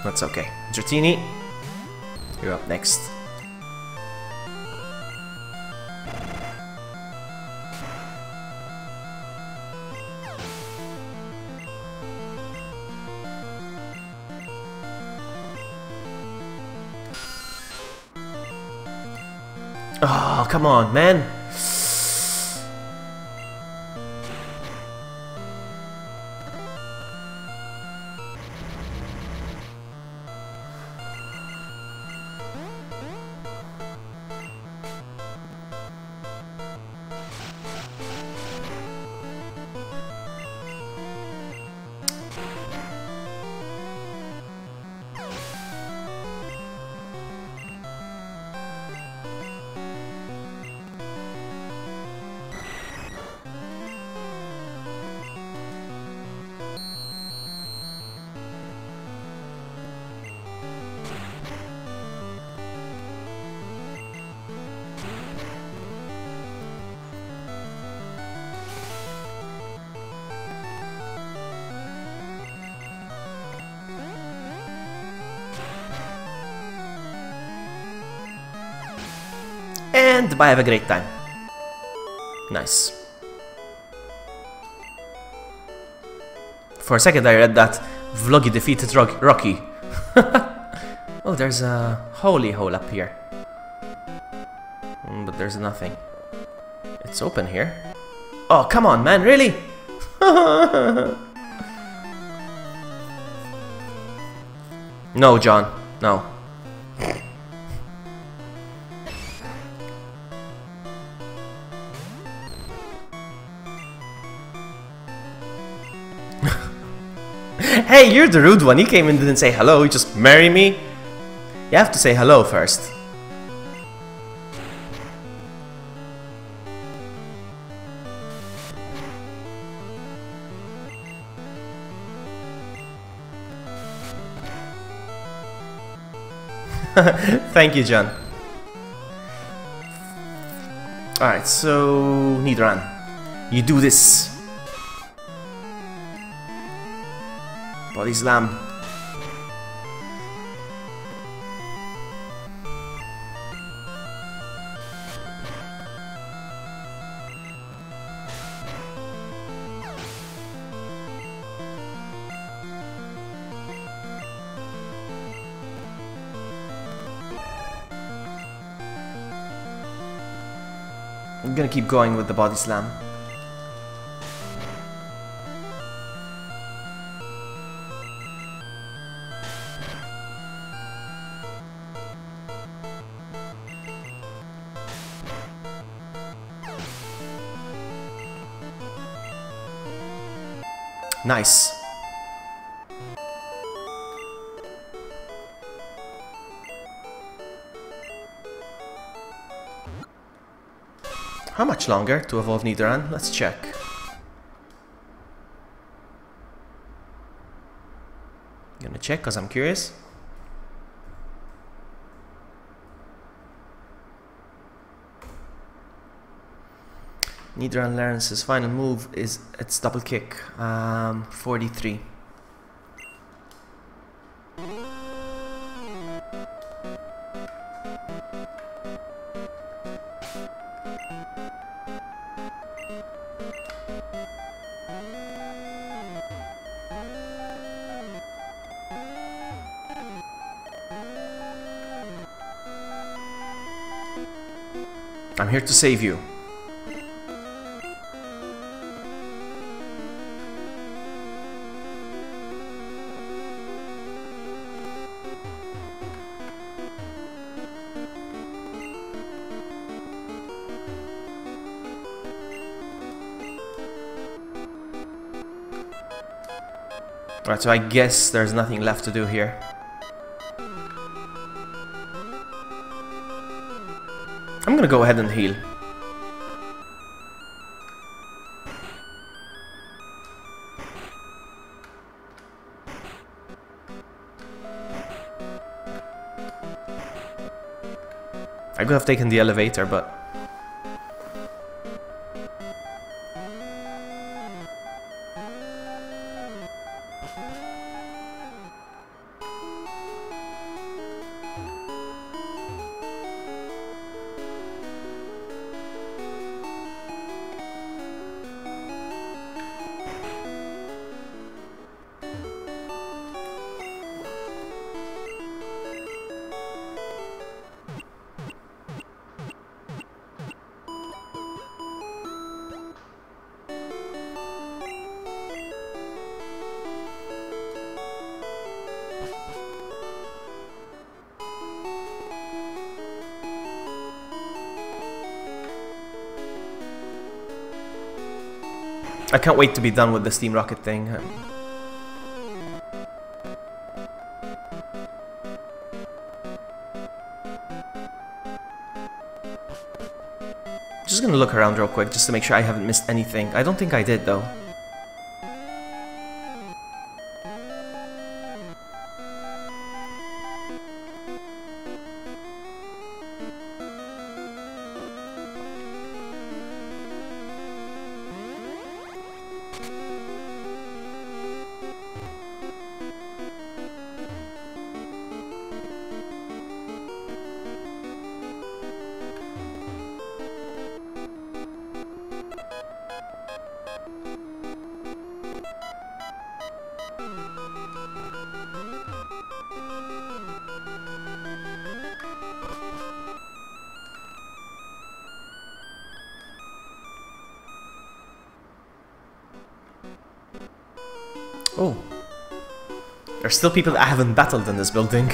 That's okay. Dratini, you're up next. Oh, come on, man. And bye, have a great time. Nice. For a second I read that Vloggy defeated Rocky. Oh, there's a holy hole up here. But there's nothing. It's open here. Oh, come on, man, really? No, John, no. Hey, you're the rude one. You came in and didn't say hello. You just marry me. You have to say hello first. Thank you, John. Alright, so Nidran, you do this. Body slam. I'm gonna keep going with the body slam. Nice. How much longer to evolve Nidoran? Let's check. Gonna check because I'm curious. Nidoran learns his final move is its double kick. 43. I'm here to save you. Alright, so I guess there's nothing left to do here. I'm gonna go ahead and heal. I could have taken the elevator, but... I can't wait to be done with the steam rocket thing. Just gonna look around real quick just to make sure I haven't missed anything. I don't think I did though. Oh. There's still people that I haven't battled in this building.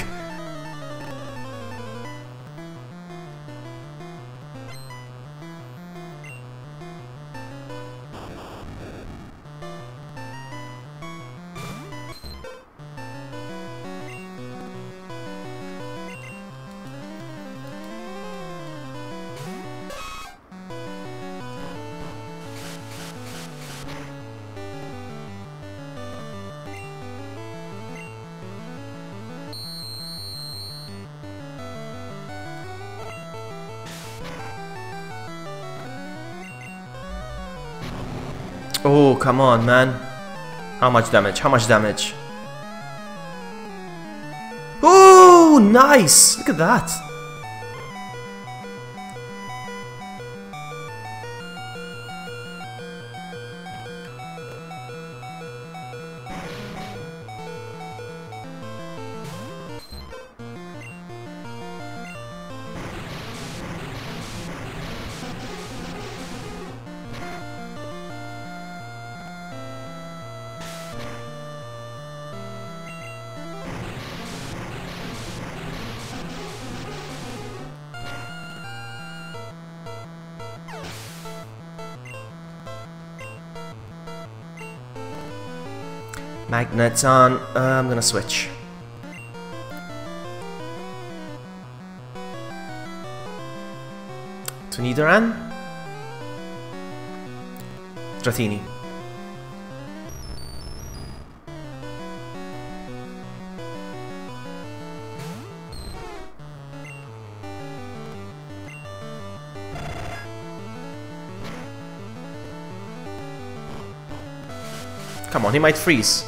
Oh, come on, man. How much damage? How much damage? Oh, nice! Look at that. Magnets on. I'm gonna switch. To Nidoran. Dratini. Come on, he might freeze.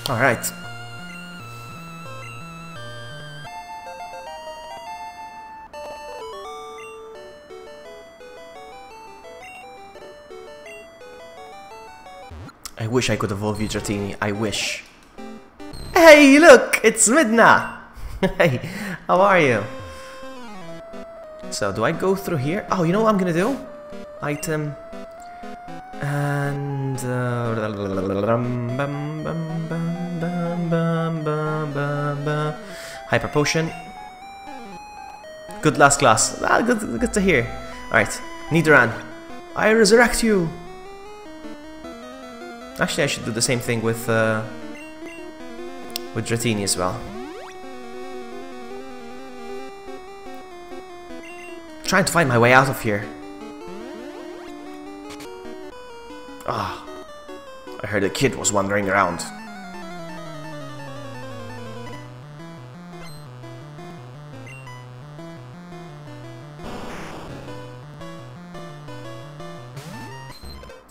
All right. I wish I could evolve you, Dratini. I wish. Hey, look! It's Midna! Hey, how are you? So, do I go through here? Oh, you know what I'm gonna do? Item... And... Hyper Potion. Good last class. Ah, good to hear. Alright, Nidoran. I resurrect you! Actually, I should do the same thing with Dratini as well. Trying to find my way out of here. Ah, I heard a kid was wandering around.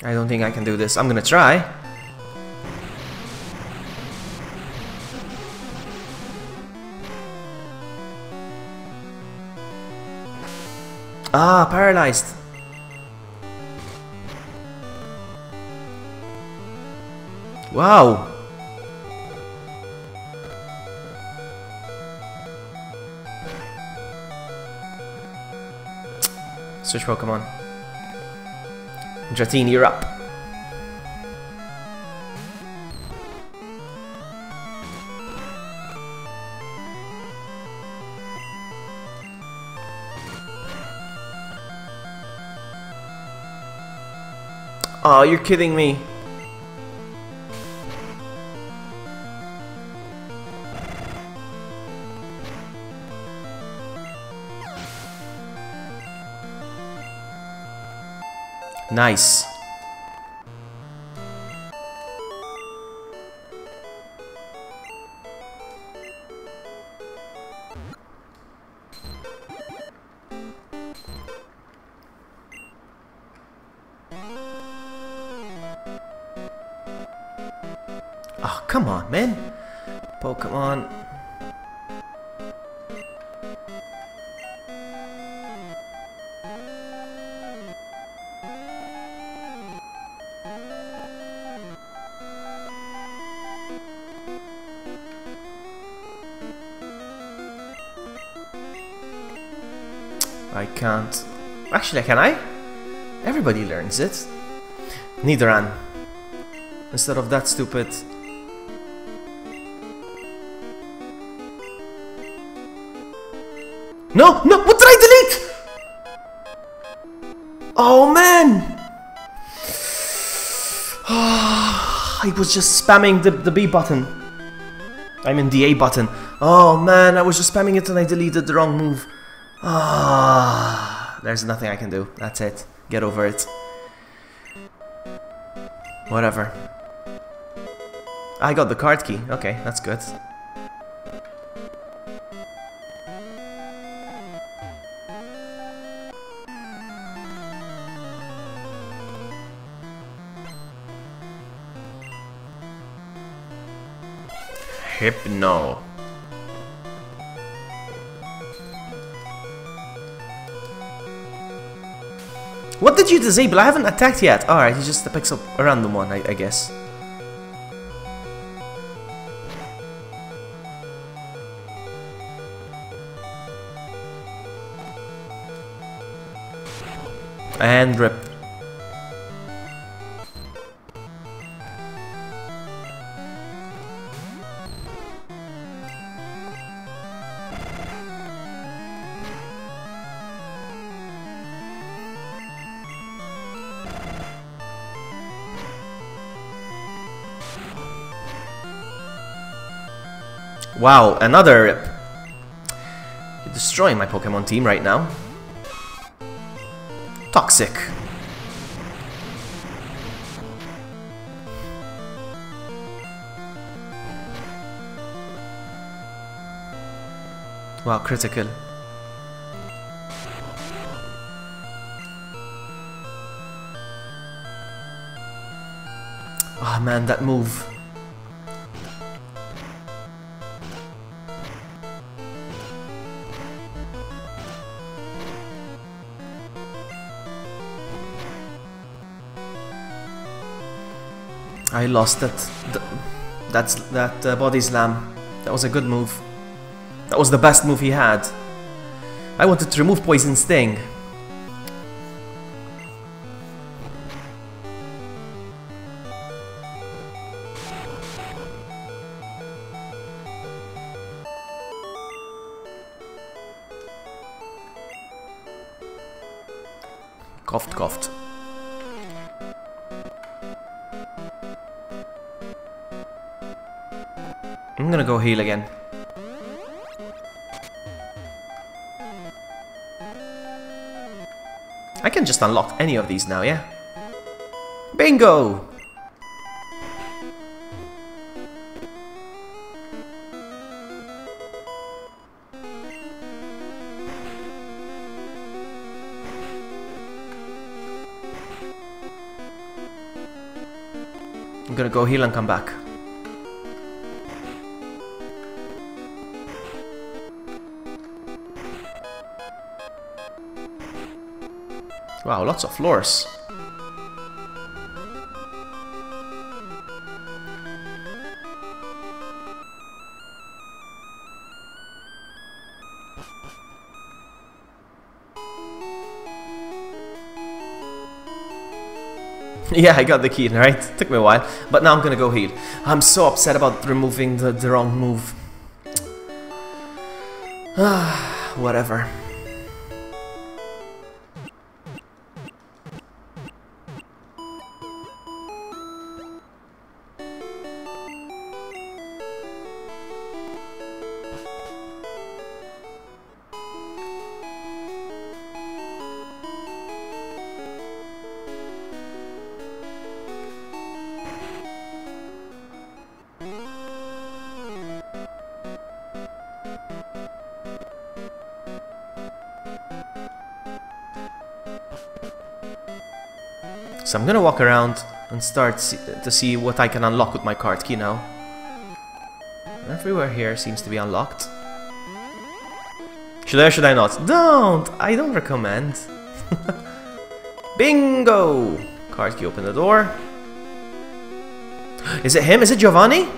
I don't think I can do this. I'm gonna try. Ah, paralyzed. Wow. Switch Pokemon. Dratini, you're up. Oh, you're kidding me. Nice. Oh, come on, man. Pokemon. I can't. Actually, can I? Everybody learns it. Nidoran. Instead of that stupid... No, no, what did I delete? Oh man! I was just spamming the B button. I mean the A button. Oh man, I was just spamming it and I deleted the wrong move. There's nothing I can do. That's it. Get over it. Whatever. I got the card key. Okay, that's good. Hypno. What did you disable? I haven't attacked yet. Alright, he just picks up a random one, I guess. And rip. Wow, another rip. You're destroying my Pokemon team right now. Toxic. Wow, critical. Oh man, that move. I lost that body slam. That was a good move. That was the best move he had. I wanted to remove Poison Sting. Coughed, coughed. I'm gonna go heal again. I can just unlock any of these now, yeah? Bingo! I'm gonna go heal and come back. Wow, lots of floors. Yeah, I got the key, right? Took me a while, but now I'm gonna go heal. I'm so upset about removing the wrong move. Whatever. So I'm gonna walk around and start to see what I can unlock with my card key now. Everywhere here seems to be unlocked. Should I or should I not? Don't! I don't recommend. Bingo! Card key, open the door. Is it him? Is it Giovanni?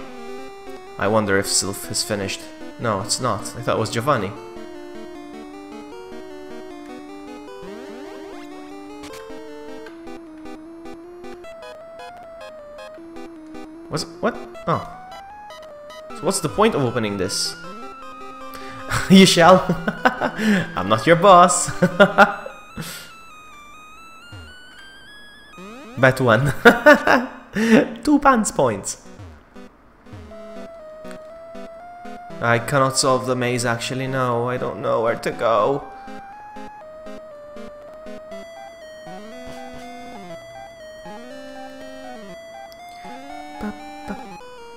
I wonder if Sylph is finished. No, it's not. I thought it was Giovanni. What? Oh. So what's the point of opening this? You shall? I'm not your boss. Bet 1. 2 pants points. I cannot solve the maze actually, no, I don't know where to go.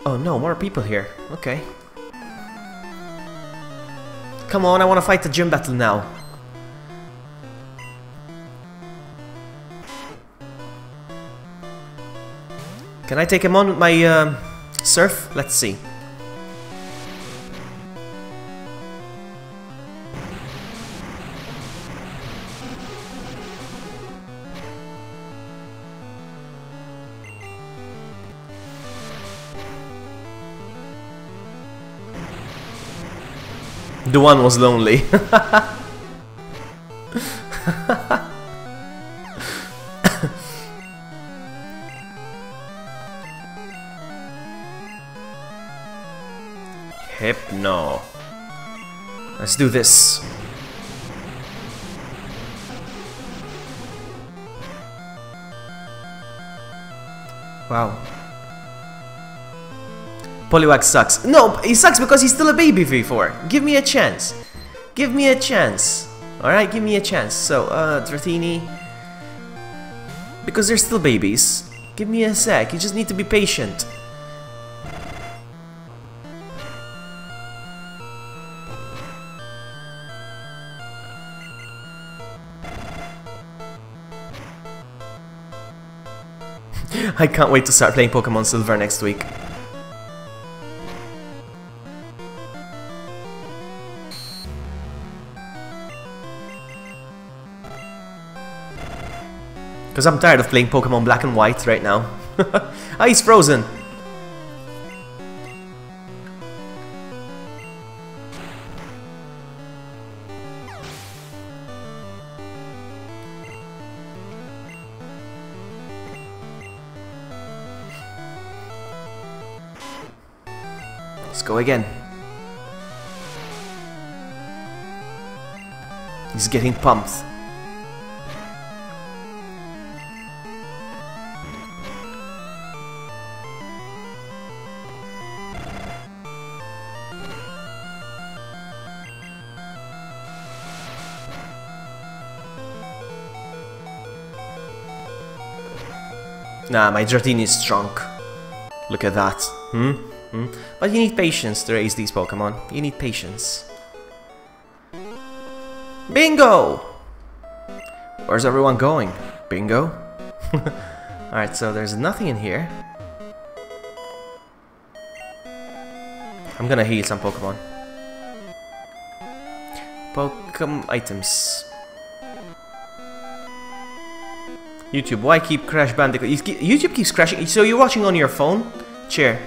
Oh no, more people here, okay. Come on, I want to fight the gym battle now. Can I take him on with my surf? Let's see. The one was lonely. Hypno. Let's do this. Wow. Poliwag sucks. No, he sucks because he's still a baby, V4. Give me a chance. Give me a chance. Alright, give me a chance. So, Dratini. Because they're still babies. Give me a sec. You just need to be patient. I can't wait to start playing Pokemon Silver next week. Because I'm tired of playing Pokemon Black and White right now. Ah, he's frozen! Let's go again. He's getting pumped. Nah, my Dratini is strong. Look at that. But you need patience to raise these Pokemon. You need patience. Bingo! Where's everyone going? Bingo? Alright, so there's nothing in here. I'm gonna heal some Pokemon. Pokemon items. YouTube, why keep Crash Bandicoot? YouTube keeps crashing. So you're watching on your phone? Chair.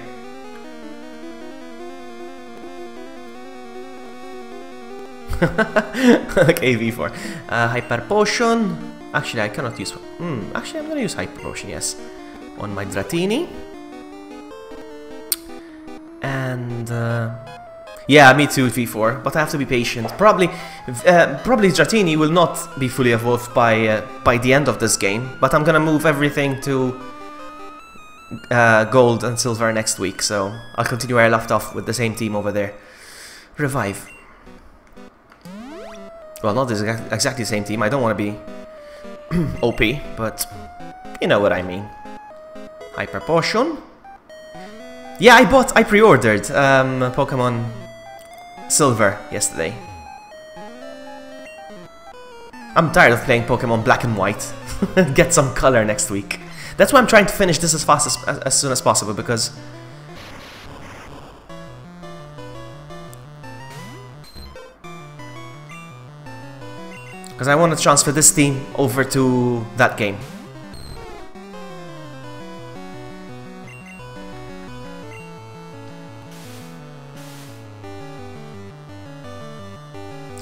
Okay, V4. Hyper Potion. Actually, I cannot use... actually, I'm gonna use Hyper Potion, yes. On my Dratini. And... yeah, me too, V4. But I have to be patient. Probably Dratini will not be fully evolved by the end of this game. But I'm gonna move everything to Gold and Silver next week. So I'll continue where I left off with the same team over there. Revive. Well, not exactly the same team. I don't want to be OP, but you know what I mean. Hyper Potion. Yeah, I pre-ordered Pokemon Silver yesterday. I'm tired of playing Pokemon Black and White. Get some color next week. That's why I'm trying to finish this as soon as possible, because I want to transfer this team over to that game.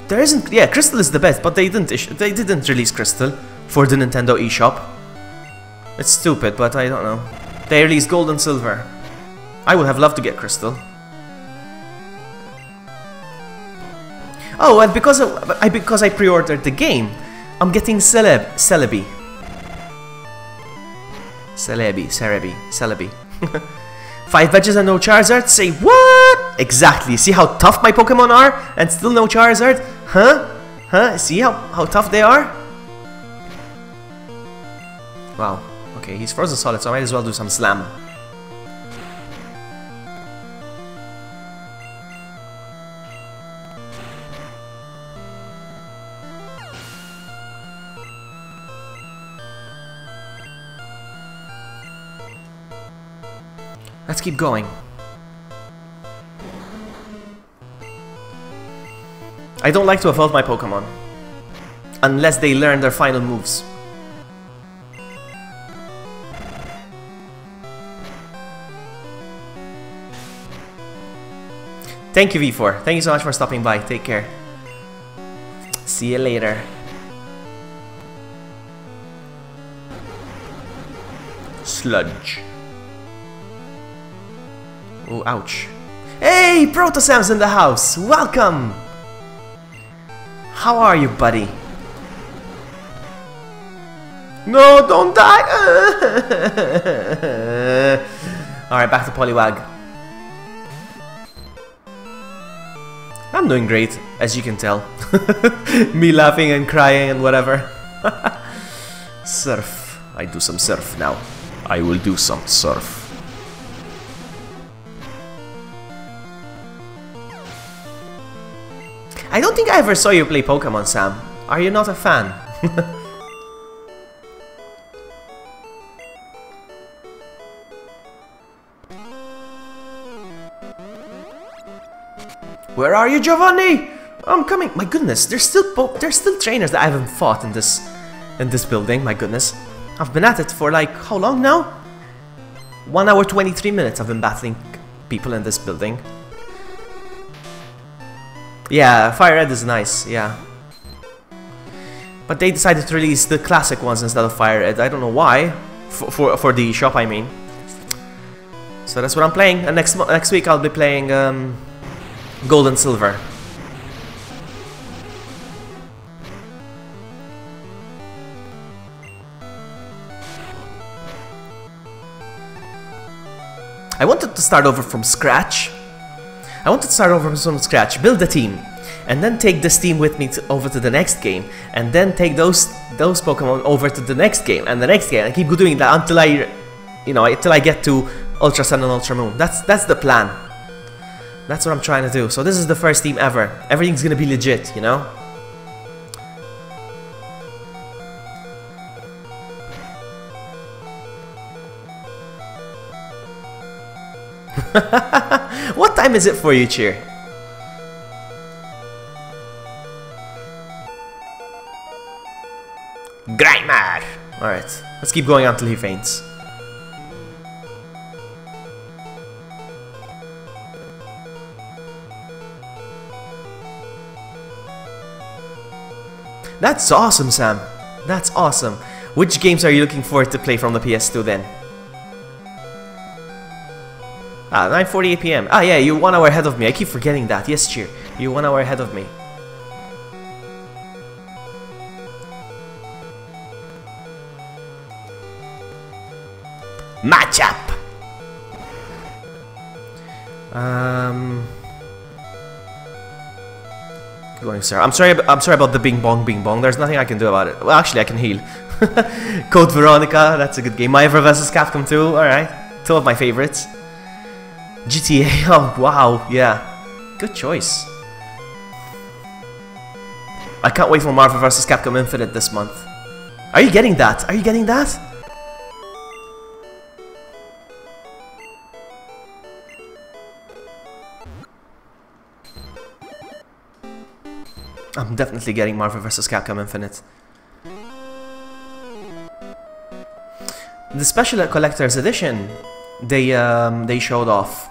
There isn't... yeah, Crystal is the best, but they didn't release Crystal for the Nintendo eShop. It's stupid, but I don't know. They released Gold and Silver. I would have loved to get Crystal. Oh, and because I pre-ordered the game, I'm getting Celebi. 5 badges and no Charizard? Say what? Exactly. See how tough my Pokemon are? And still no Charizard? Huh? Huh? See how tough they are? Wow. Okay, he's frozen solid, so I might as well do some slam. Let's keep going. I don't like to evolve my Pokemon unless they learn their final moves. Thank you, V4. Thank you so much for stopping by. Take care. See you later. Sludge. Oh, ouch. Hey, Protosam's in the house! Welcome! How are you, buddy? No, don't die! Alright, back to Poliwag. I'm doing great, as you can tell. Me laughing and crying and whatever. Surf. I do some surf now. I will do some surf. I don't think I ever saw you play Pokemon, Sam. Are you not a fan? Where are you, Giovanni? I'm coming. My goodness, there's still trainers that I haven't fought in this building. My goodness, I've been at it for like how long now? 1 hour 23 minutes. I've been battling people in this building. Yeah, Fire Red is nice, yeah. But they decided to release the classic ones instead of Fire Red. I don't know why. For the shop, I mean. So that's what I'm playing. And next week I'll be playing Gold and Silver. I wanted to start over from scratch. Build a team, and then take this team with me over to the next game, and then take those Pokemon over to the next game and the next game, and keep doing that until I get to Ultra Sun and Ultra Moon. That's the plan. That's what I'm trying to do. So this is the first team ever. Everything's gonna be legit, you know. What time is it for you, Cheer? Grimer! Alright, let's keep going until he faints. That's awesome, Sam. That's awesome. Which games are you looking forward to play from the PS2 then? 9:48 PM. Ah, yeah, you're 1 hour ahead of me. I keep forgetting that. Yes, Cheer. You're 1 hour ahead of me. Matchup! Going, sir. I'm sorry about the bing bong. There's nothing I can do about it. Well, actually, I can heal. Code Veronica. That's a good game. My Ever vs. Capcom 2. Alright. 2 of my favorites. GTA, oh wow, yeah. Good choice. I can't wait for Marvel vs. Capcom Infinite this month. Are you getting that? Are you getting that? I'm definitely getting Marvel vs. Capcom Infinite. The special collector's edition, they showed off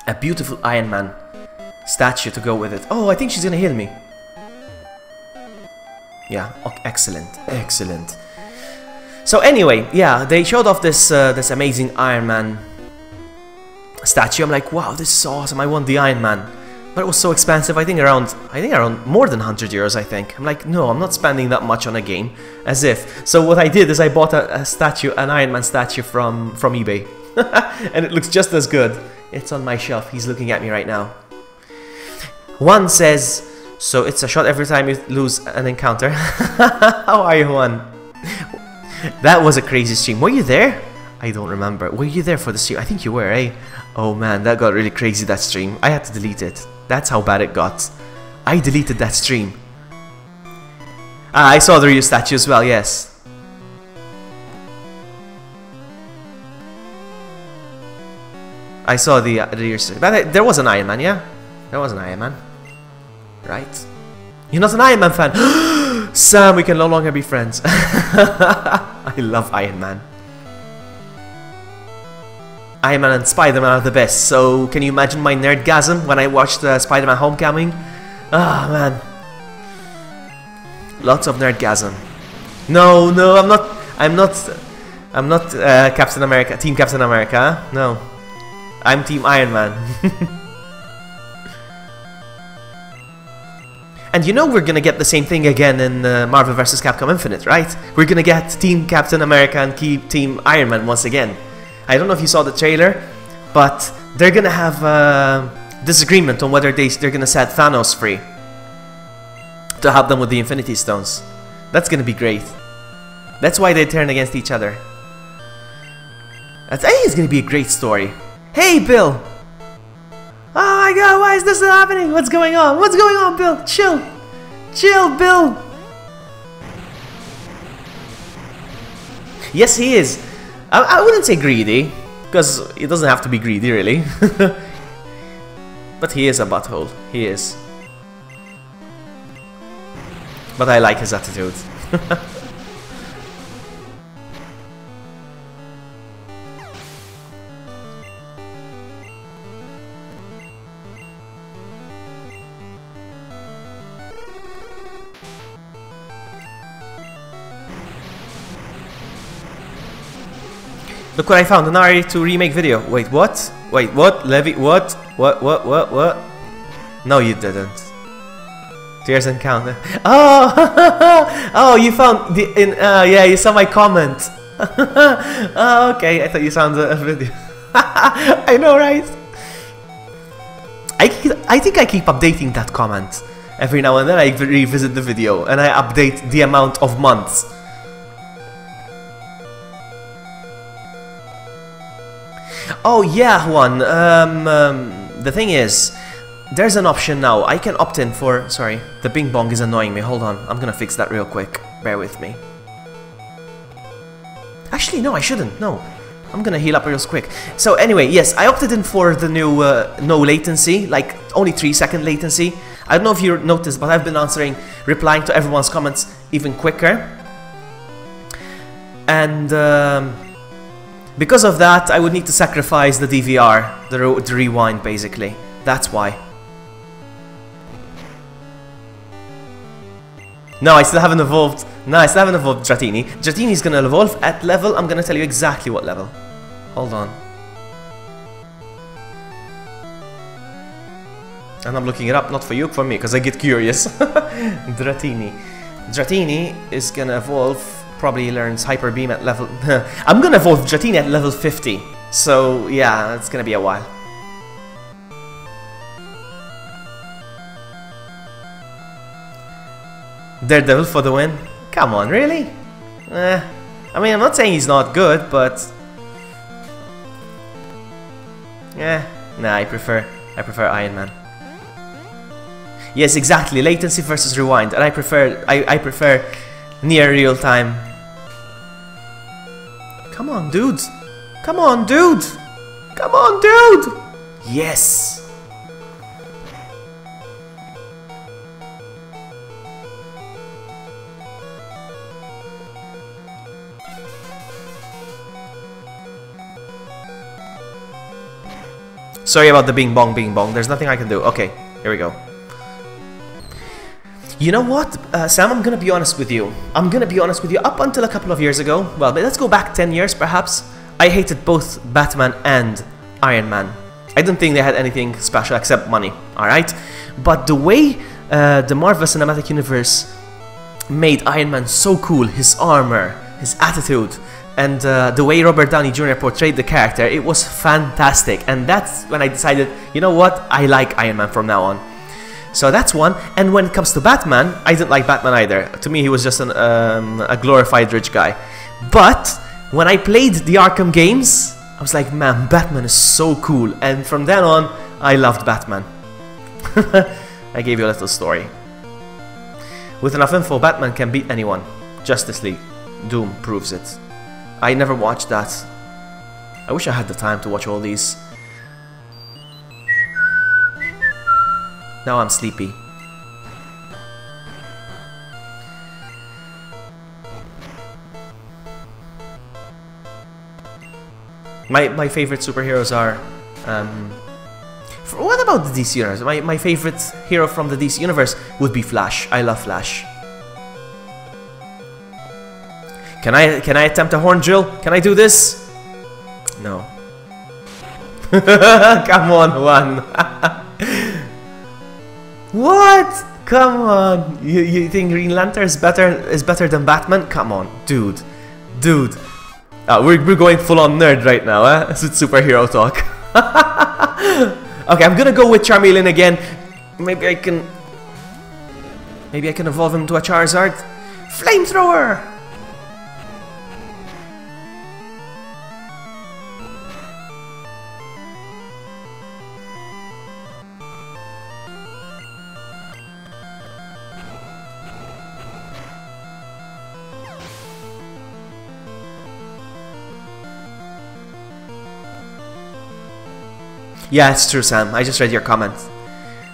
a beautiful Iron Man statue to go with it. Oh, I think she's gonna heal me. Yeah, okay, excellent, excellent. So anyway, yeah, they showed off this this amazing Iron Man statue. I'm like, wow, this is awesome. I want the Iron Man. But it was so expensive. I think around more than 100 euros. I think. I'm like, no, I'm not spending that much on a game. As if. So what I did is I bought a statue, an Iron Man statue from eBay, and it looks just as good. It's on my shelf. He's looking at me right now. Juan says, so it's a shot every time you lose an encounter. How are you, Juan? That was a crazy stream. Were you there? I don't remember. Were you there for the stream? I think you were, eh? Oh man, that got really crazy, that stream. I had to delete it. That's how bad it got. I deleted that stream. Ah, I saw the Ryu statue as well, yes. I saw the Ryu statue. But there was an Iron Man, yeah? There was an Iron Man. Right? You're not an Iron Man fan. Sam, we can no longer be friends. I love Iron Man. Iron Man and Spider-Man are the best. So, can you imagine my nerdgasm when I watched Spider-Man Homecoming? Ah, man. Lots of nerdgasm. No, no, I'm not Captain America, Team Captain America. No. I'm Team Iron Man. And you know we're gonna get the same thing again in Marvel vs. Capcom Infinite, right? We're gonna get Team Captain America and Team Iron Man once again. I don't know if you saw the trailer, but they're gonna have a disagreement on whether they're gonna set Thanos free to help them with the Infinity Stones. That's gonna be great. That's why they turn against each other. I think it's gonna be a great story. Hey, Bill! Oh my god, why is this happening? What's going on? What's going on, Bill? Chill! Chill, Bill! Yes, he is. I wouldn't say greedy, because it doesn't have to be greedy, really. But he is a butthole. He is. But I like his attitude. Look what I found, an RE2 remake video. Wait, what? Wait, what? Levy, what? What? No, you didn't. Tears and count. Oh! Oh, you found the, yeah, you saw my comment. Oh, okay, I thought you found a video. I know, right? I think I keep updating that comment. Every now and then I revisit the video and I update the amount of months. Oh yeah, Juan, the thing is, there's an option now. I can opt in for... Sorry, the bing bong is annoying me. Hold on, I'm gonna fix that real quick. Bear with me. Actually, no, I shouldn't. No, I'm gonna heal up real quick. So anyway, yes, I opted in for the new no latency, like only 3-second latency. I don't know if you noticed, but I've been replying to everyone's comments even quicker. And because of that, I would need to sacrifice the DVR, the rewind, basically. That's why. No, I still haven't evolved. No, I still haven't evolved Dratini. Dratini's gonna evolve at level. I'm gonna tell you exactly what level. Hold on. And I'm looking it up, not for you, for me, because I get curious. Dratini. Dratini is gonna evolve. Probably learns Hyper Beam at level... I'm gonna evolve Dratini at level 50. So, yeah, it's gonna be a while. Daredevil for the win? Come on, really? I mean, I'm not saying he's not good, but... Nah, I prefer Iron Man. Yes, exactly, latency versus rewind, and I prefer near real time. Come on, dude! Come on, dude! Come on, dude! Yes! Sorry about the bing bong. There's nothing I can do. Okay, here we go. You know what, Sam, I'm gonna be honest with you. Up until a couple of years ago, well, let's go back 10 years perhaps, I hated both Batman and Iron Man. I didn't think they had anything special except money. alright? But the way the Marvel Cinematic Universe made Iron Man so cool, his armor, his attitude, and the way Robert Downey Jr. portrayed the character, it was fantastic. And that's when I decided, you know what, I like Iron Man from now on. So that's one. And when it comes to Batman, I didn't like Batman either. To me, he was just a glorified rich guy. But when I played the Arkham games, I was like, man, Batman is so cool. And from then on, I loved Batman. I gave you a little story. With enough info, Batman can beat anyone. Justice League. Doom proves it. I never watched that. I wish I had the time to watch all these. Now I'm sleepy. My favorite superheroes are... what about the DC Universe? My favorite hero from the DC Universe would be Flash. I love Flash. Can I attempt a horn drill? Can I do this? No. Come on, one. What? Come on. You think Green Lantern is better than Batman? Come on, dude. We're going full on nerd right now, eh? It's superhero talk. Okay, I'm gonna go with Charmeleon again. Maybe I can evolve him to a Charizard. Flamethrower! Yeah, it's true, Sam. I just read your comment.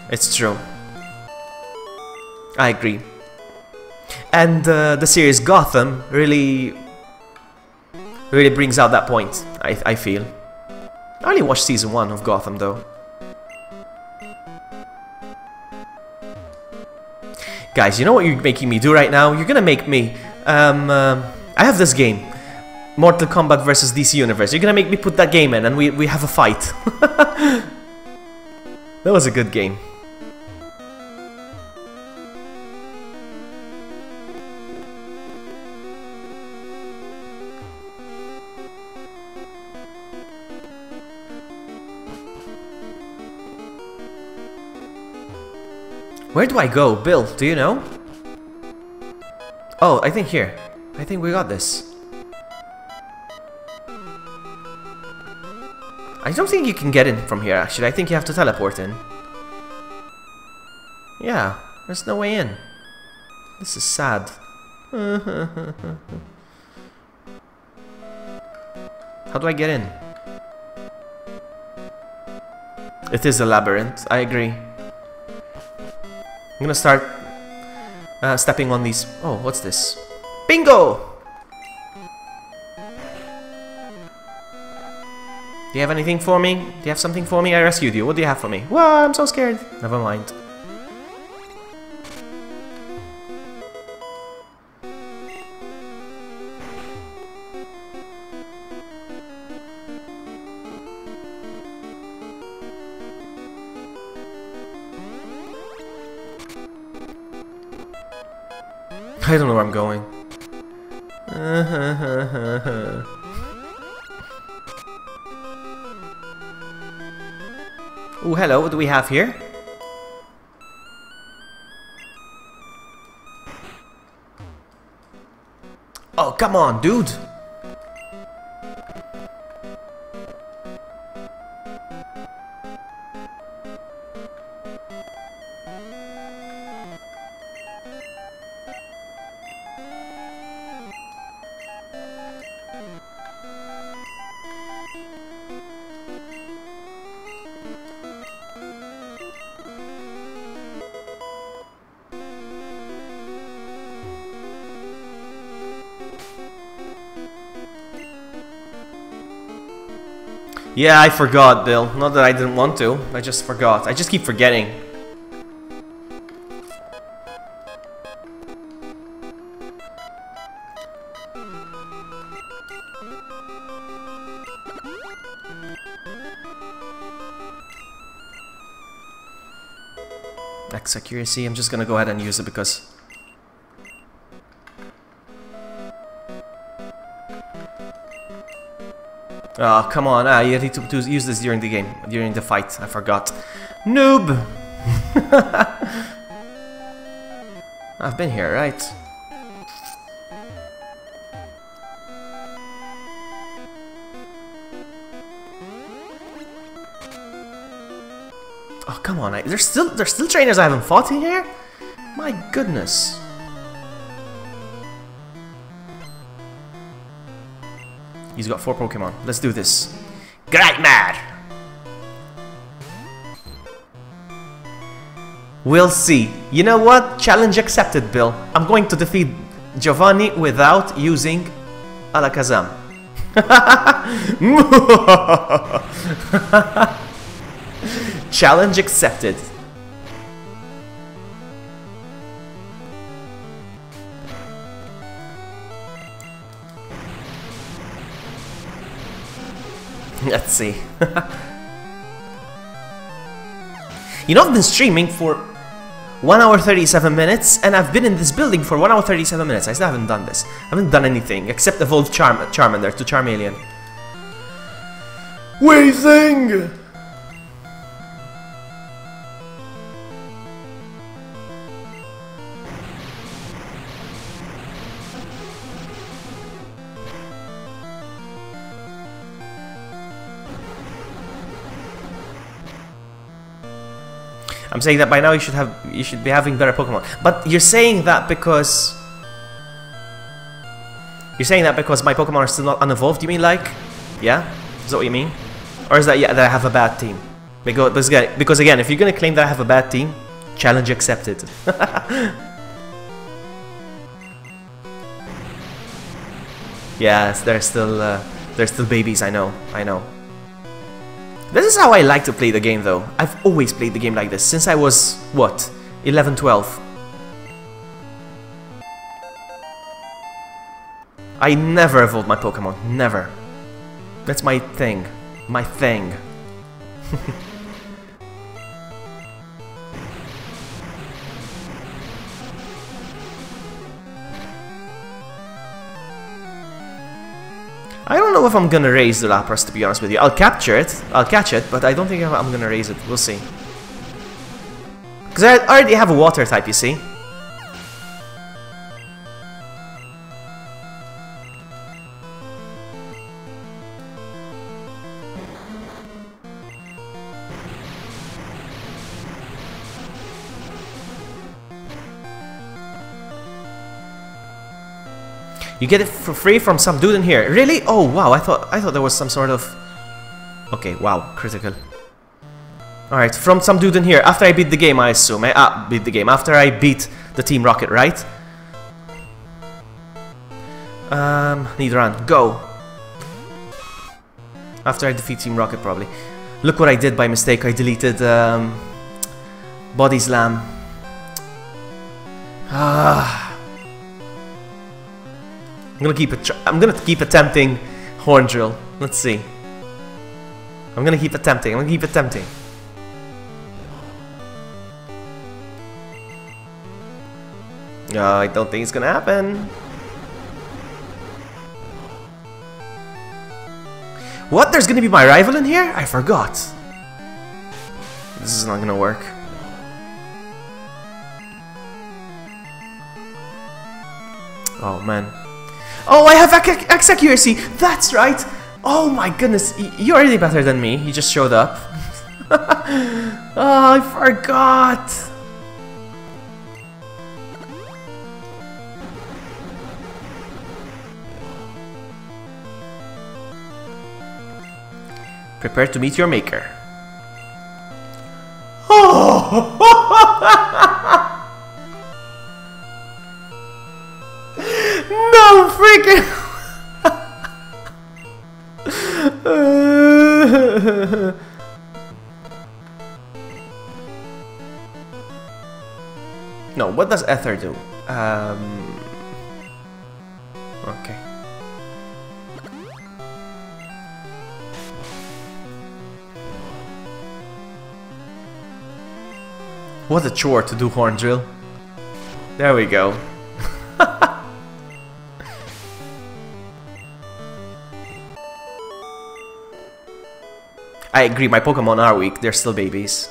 It's true. I agree. And the series Gotham really brings out that point, I feel. I only watched season 1 of Gotham, though. Guys, you know what you're making me do right now? You're gonna make me... I have this game. Mortal Kombat versus DC Universe. You're gonna make me put that game in and we have a fight. That was a good game. Where do I go? Bill, do you know? Oh, I think here. I think we got this. I don't think you can get in from here, actually. I think you have to teleport in. Yeah, there's no way in. This is sad. How do I get in? It is a labyrinth, I agree. I'm gonna start stepping on these... Oh, what's this? Bingo! Do you have anything for me? Do you have something for me? I rescued you. What do you have for me? Whoa, I'm so scared. Never mind. I don't know where I'm going. Oh, hello, what do we have here? Oh, come on, dude! Yeah, I forgot, Bill. Not that I didn't want to, I just forgot. I just keep forgetting. Max accuracy. I'm just gonna go ahead and use it because... Oh, come on. You need to use this during the game, during the fight. I forgot. Noob! I've been here, right? Oh, come on. There's still trainers I haven't fought in here? My goodness. He's got 4 Pokemon. Let's do this. Great mad! We'll see. You know what? Challenge accepted, Bill. I'm going to defeat Giovanni without using Alakazam. Challenge accepted. Let's see. You know, I've been streaming for 1 hour 37 minutes, and I've been in this building for 1 hour 37 minutes. I still haven't done this. I haven't done anything except evolve Charmander to Charmeleon. Waiting! I'm saying that by now you should be having better Pokemon. But you're saying that because my Pokemon are still not unevolved, you mean, like? Yeah? Is that what you mean? Or is that, yeah, that I have a bad team? Because again, if you're gonna claim that I have a bad team, challenge accepted. Yes, they're still babies, I know. This is how I like to play the game, though. I've always played the game like this, since I was, what, 11, 12. I never evolved my Pokemon, never. That's my thing. My thing. I don't know if I'm gonna raise the Lapras, to be honest with you. I'll catch it, but I don't think I'm gonna raise it. We'll see. Because I already have a water type, you see. You get it for free from some dude in here. Really? Oh wow, I thought there was some sort of... Okay, wow, critical. Alright, from some dude in here. After I beat the game, I assume. Beat the game. After I beat the Team Rocket, right? Need run. Go. After I defeat Team Rocket, probably. Look what I did by mistake. I deleted Body Slam. I'm gonna keep attempting Horn Drill. Let's see. I'm gonna keep attempting. No, I don't think it's gonna happen. What? There's gonna be my rival in here? I forgot. This is not gonna work. Oh man. Oh, I have X accuracy! That's right! Oh my goodness, you're already better than me. You just showed up. Oh, I forgot! Prepare to meet your maker. Oh! No freaking! No, what does Ether do? Okay. What a chore to do horn drill. There we go. I agree, my Pokemon are weak, they're still babies.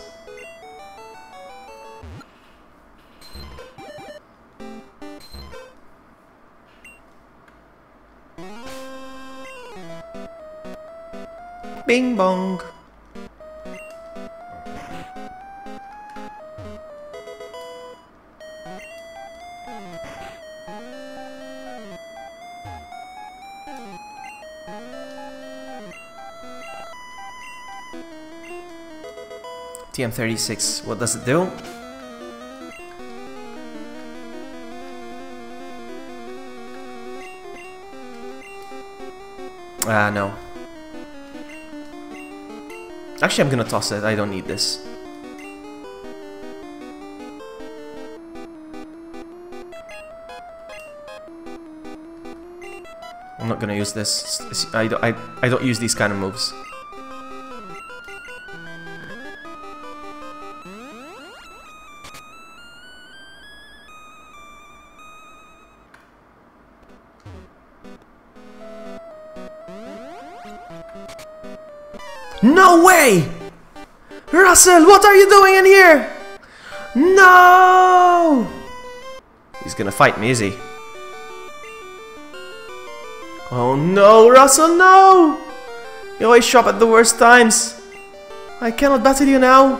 Bing bong. TM36, what does it do? No. Actually, I'm gonna toss it, I don't need this. I'm not gonna use this. I don't use these kind of moves. No way! Russell, what are you doing in here? No! He's gonna fight me, is he? Oh no, Russell, no! You always shop at the worst times. I cannot battle you now.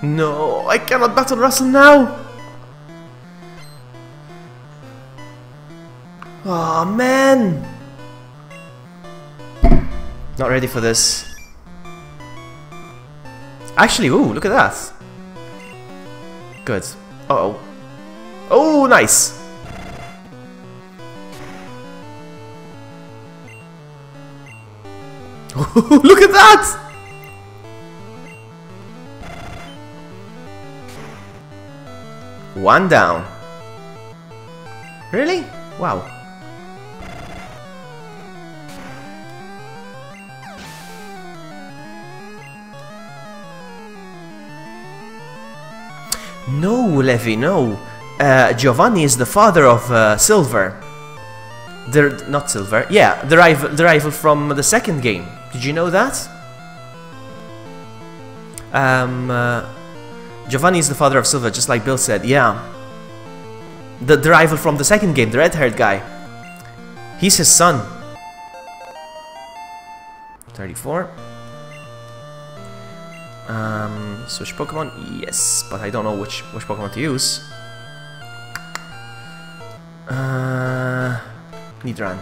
No, I cannot battle Russell now. Oh man! Not ready for this. Actually, ooh, look at that. Good. Uh-oh. Oh, nice! Look at that! One down. Really? Wow. No, Levi, no. Giovanni is the father of Silver. Not Silver. Yeah, the rival from the second game. Did you know that? Giovanni is the father of Silver, just like Bill said. Yeah. The rival from the second game, the red-haired guy. He's his son. 34. Switch Pokemon? Yes, but I don't know which Pokemon to use. Nidran.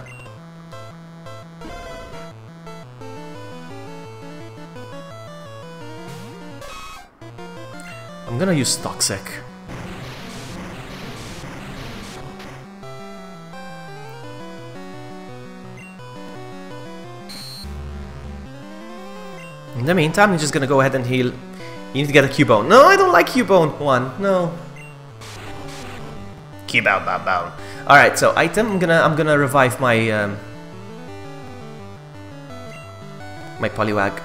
I'm gonna use Toxic. In the meantime, I'm just gonna go ahead and heal. You need to get a Cubone. No, I don't like Cubone. One, no. Cubone, bound. All right, so item. I'm gonna revive my my Poliwag.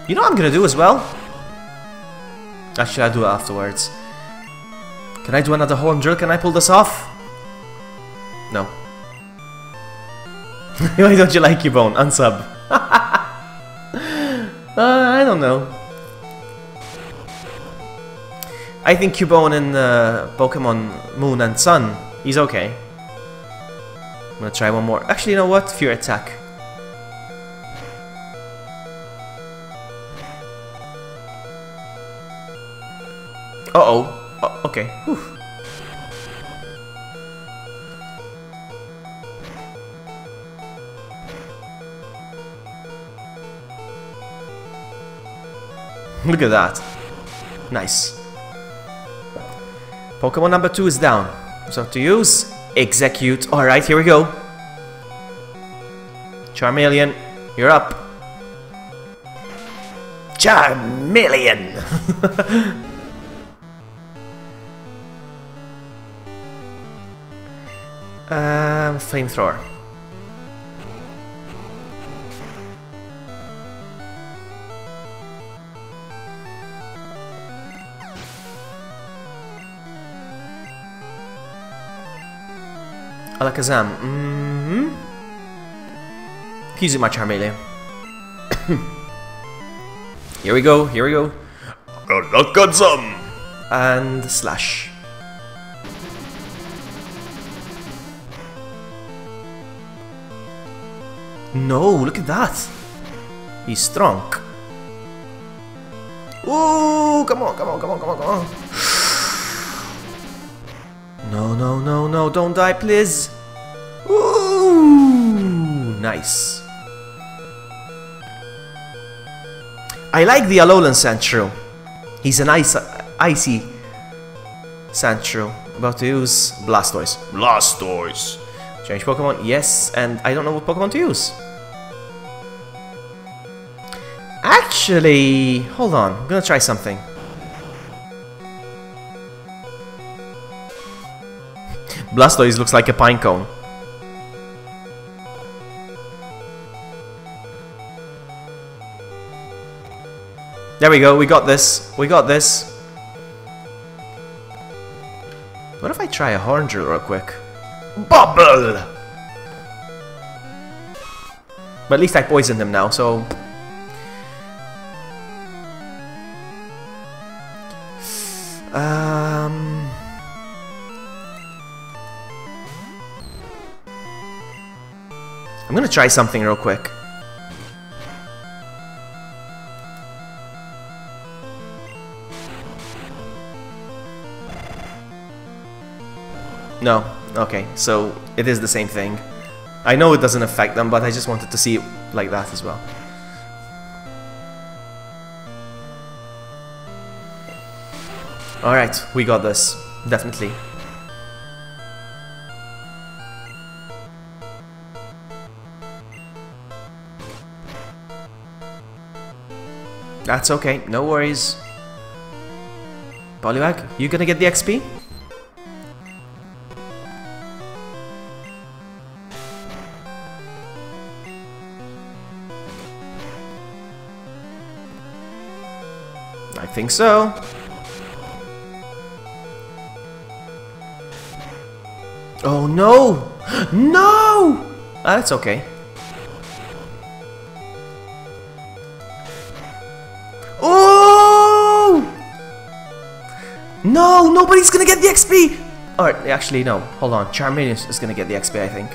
You know what I'm gonna do as well? Actually, I'll do it afterwards. Can I do another horn drill? Can I pull this off? No. Why don't you like Cubone? Unsub. I don't know. I think Cubone in Pokemon Moon and Sun, he's okay. I'm gonna try one more. Actually, you know what? Fury Attack. Uh-oh. Oh, okay. Whew. Look at that. Nice. Pokemon number 2 is down. So to use, execute. Alright, here we go. Charmeleon, you're up. Charmeleon! Flamethrower. Alakazam. He's my Charmeleon. Here we go, here we go. Alakazam! And slash. No, look at that. He's strong. Ooh, come on, come on, come on, come on, come on. No, no, no, no, don't die, please. Ooh, nice. I like the Alolan Sandshrew. He's an icy Sandshrew. About to use Blastoise. Blastoise. Change Pokemon, yes, and I don't know what Pokemon to use. Actually, hold on, I'm gonna try something. Blastoise looks like a pine cone. There we go, we got this. We got this. What if I try a horn drill real quick? Bubble! But at least I poisoned him now, so... I'm gonna try something real quick. No, okay, so it is the same thing. I know it doesn't affect them, but I just wanted to see it like that as well. Alright, we got this, definitely. That's okay, no worries. Poliwag, you gonna get the XP? I think so. Oh no! No! Ah, that's okay. Oh! No! Nobody's gonna get the XP! Or actually, no. Hold on. Charmeleon is gonna get the XP, I think.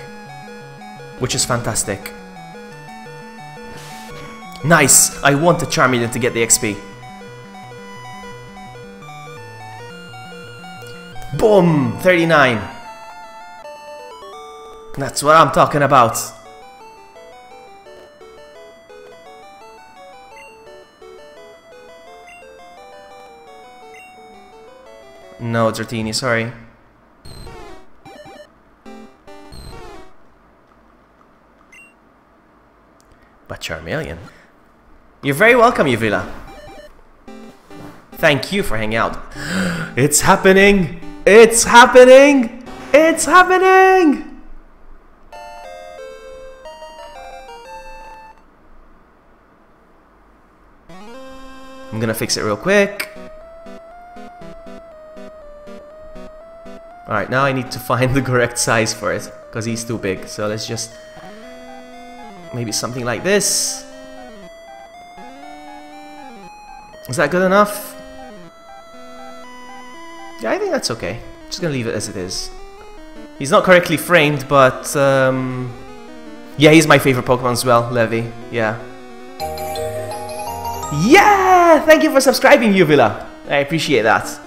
Which is fantastic. Nice! I wanted Charmeleon to get the XP. Boom! 39. That's what I'm talking about. No, Dratini, sorry. But Charmeleon. You're very welcome, Uvila. Thank you for hanging out. It's happening! It's happening! It's happening! I'm gonna fix it real quick. Alright, now I need to find the correct size for it, because he's too big. So let's just... maybe something like this. Is that good enough? Yeah, I think that's okay. Just gonna leave it as it is. He's not correctly framed, but... yeah, he's my favorite Pokemon as well, Levi. Yeah. Yeah! Thank you for subscribing, Uvila. I appreciate that.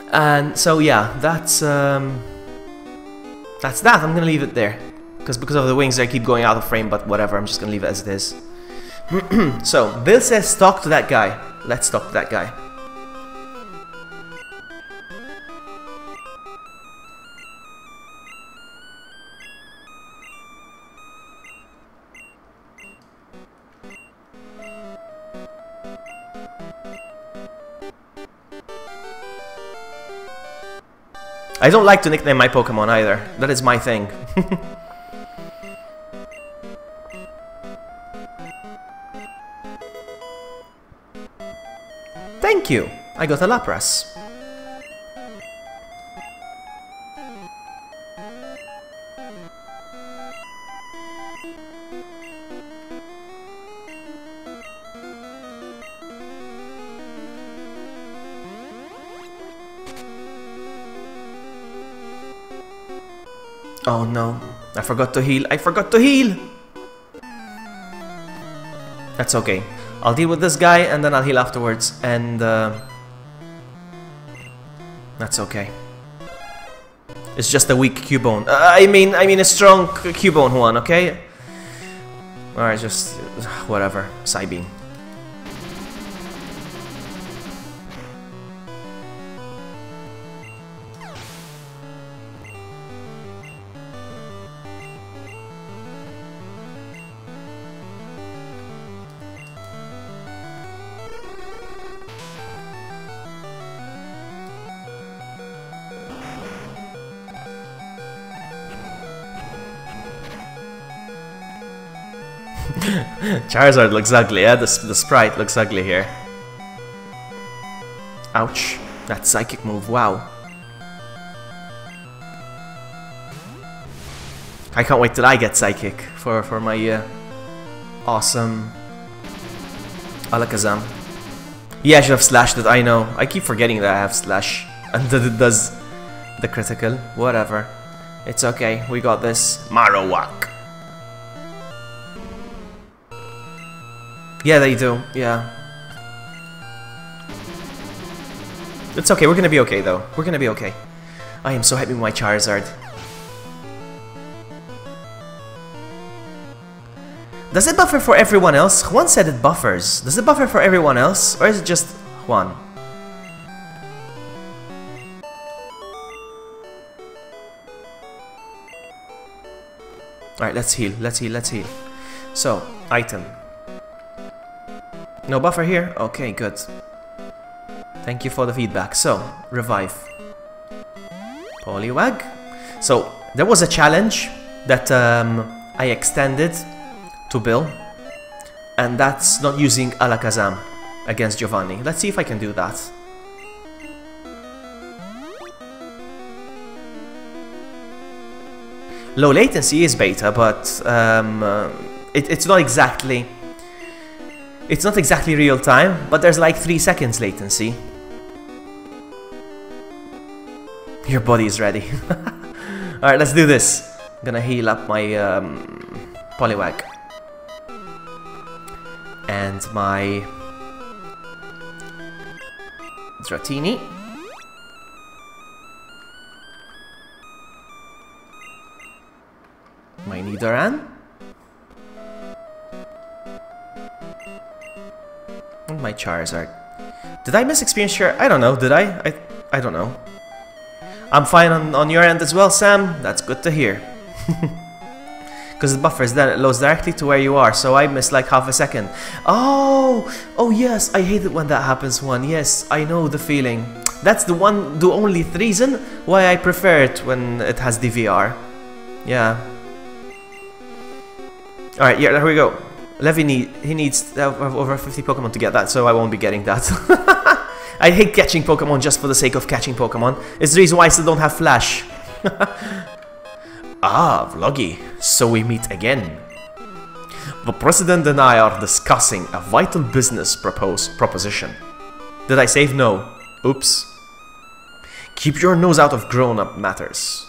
And so yeah, that's that. I'm gonna leave it there. Because of the wings I keep going out of frame, but whatever, I'm just gonna leave it as it is. So, Bill says talk to that guy. Let's talk to that guy. I don't like to nickname my Pokemon either. That is my thing. Thank you! I got a Lapras. Oh no, I forgot to heal. I forgot to heal! That's okay. I'll deal with this guy and then I'll heal afterwards. And that's okay. It's just a weak Cubone. I mean a strong Cubone one, okay? Alright, just whatever. Psybeam. Charizard looks ugly, yeah? The sprite looks ugly here. Ouch. That psychic move, wow. I can't wait till I get psychic for my awesome Alakazam. Yeah, I should have slashed it, I know. I keep forgetting that I have slash and that it does the critical. Whatever. It's okay, we got this. Marowak. Yeah, they do, yeah. It's okay, we're gonna be okay though. We're gonna be okay. I am so happy with my Charizard. Does it buffer for everyone else? Juan said it buffers. Does it buffer for everyone else? Or is it just Juan? Alright, let's heal, let's heal, let's heal. So, item. No buffer here? Okay, good. Thank you for the feedback. So, revive. Poliwag. So, there was a challenge that I extended to Bill. And that's not using Alakazam against Giovanni. Let's see if I can do that. Low latency is beta, but it's not exactly... It's not exactly real time, but there's like 3 seconds latency. Your body is ready. Alright, let's do this. I'm gonna heal up my Poliwag. And my Dratini. My Nidoran. And my Charizard. Did I miss experience share? I don't know, did I? I don't know. I'm fine on your end as well, Sam. That's good to hear. Because the buffers, then it loads directly to where you are, so I missed like half a second. Oh yes, I hate it when that happens, Juan. Yes, I know the feeling. That's the only reason why I prefer it when it has DVR. Yeah. Alright, yeah, there we go. Levi he needs over 50 Pokemon to get that, so I won't be getting that. I hate catching Pokemon just for the sake of catching Pokemon. It's the reason why I still don't have Flash. Ah, Vloggy, so we meet again. The President and I are discussing a vital business proposition. Did I save? No. Oops. Keep your nose out of grown-up matters,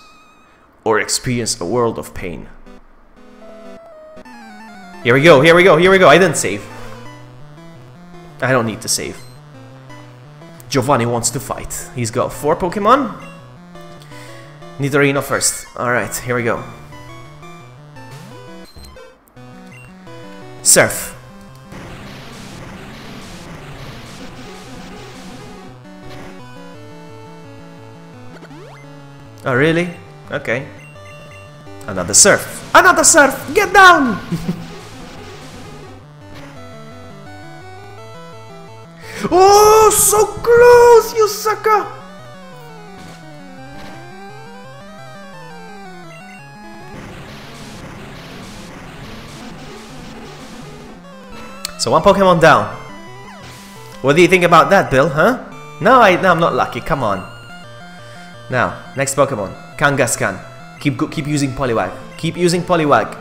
or experience a world of pain. Here we go, here we go, here we go. I didn't save. I don't need to save. Giovanni wants to fight. He's got 4 Pokemon. Nidorino first. Alright, here we go. Surf. Oh, really? Okay. Another surf. Another surf! Get down! Oh, so close, you sucker! So 1 Pokemon down. What do you think about that, Bill, huh? No, I'm not lucky, come on. Now, next Pokemon. Kangaskhan. Keep using Poliwag. Keep using Poliwag.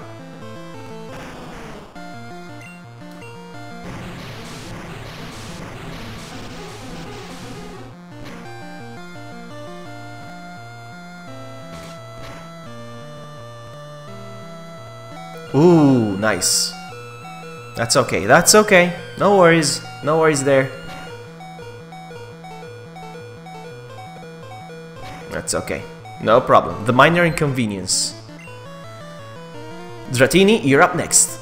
Ooh, nice. That's okay, that's okay. No worries there. That's okay. No problem. The minor inconvenience. Dratini, you're up next.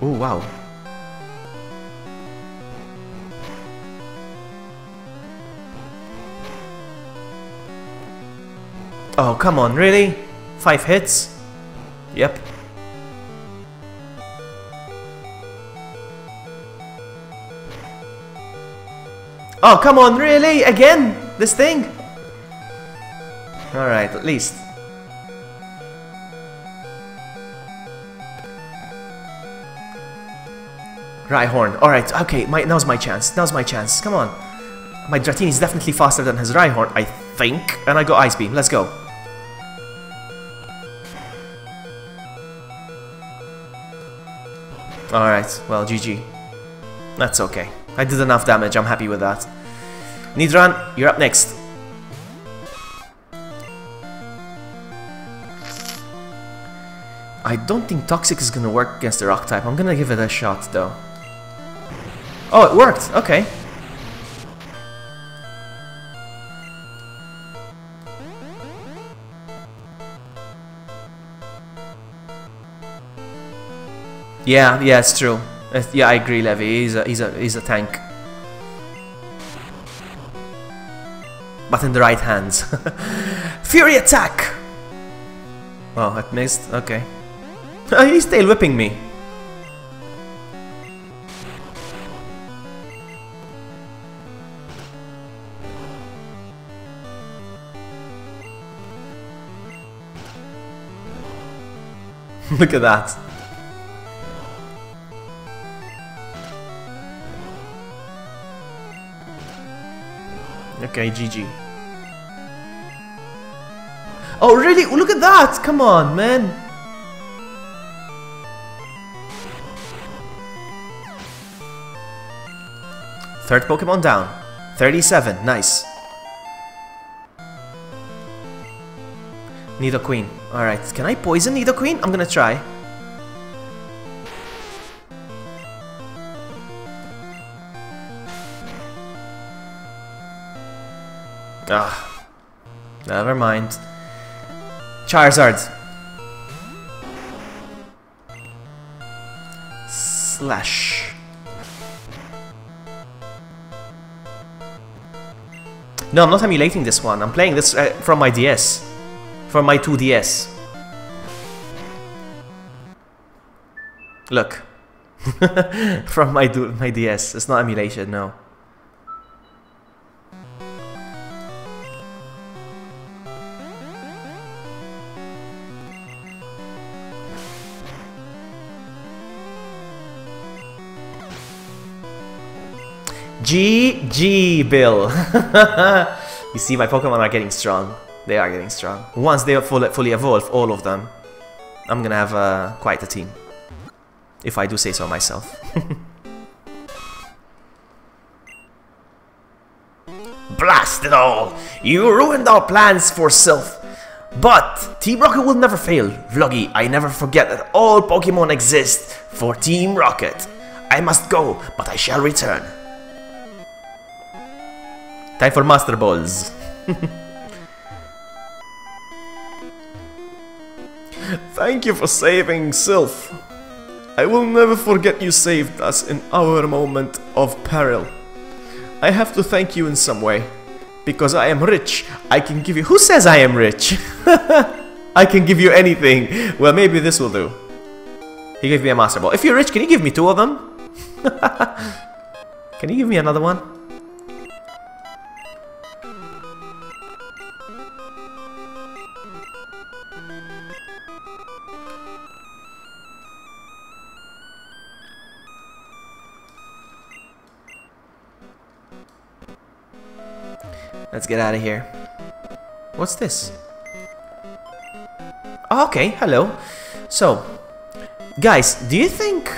Oh, wow. Oh, come on, really? 5 hits? Yep. Oh, come on, really? Again? This thing? Alright, at least. Rhyhorn. Alright, okay, now's my chance. Now's my chance. Come on. My Dratini is definitely faster than his Rhyhorn, I think. And I got Ice Beam. Let's go. Alright, well, GG. That's okay. I did enough damage, I'm happy with that. Nidran, you're up next. I don't think Toxic is gonna work against the Rock type. I'm gonna give it a shot, though. Oh, it worked! Okay. Yeah, it's true. Yeah, I agree, Levi. He's a tank. But in the right hands. Fury attack! Oh, it missed. Okay. He's tail whipping me. Look at that. Okay, GG. Oh, really? Look at that! Come on, man! Third Pokemon down. 37, nice. Nidoqueen. Alright, can I poison Nidoqueen? I'm gonna try. Ah, never mind. Charizard. Slash. No, I'm not emulating this one. I'm playing this from my DS. From my 2DS. Look. From my DS. It's not emulation, no. GG, Bill. You see, my Pokemon are getting strong. They are getting strong. Once they are fully evolved, all of them, I'm gonna have quite a team. If I do say so myself. Blast it all! You ruined our plans for Sylph. But Team Rocket will never fail. Vloggy, I never forget that all Pokemon exist for Team Rocket. I must go, but I shall return. Time for Master Balls. Thank you for saving Sylph. I will never forget you saved us in our moment of peril. I have to thank you in some way. Because I am rich, I can give you... Who says I am rich? I can give you anything. Well, maybe this will do. He gave me a Master Ball. If you're rich, can you give me 2 of them? Can you give me another one? Let's get out of here. What's this? Oh, okay, hello. So, guys, do you think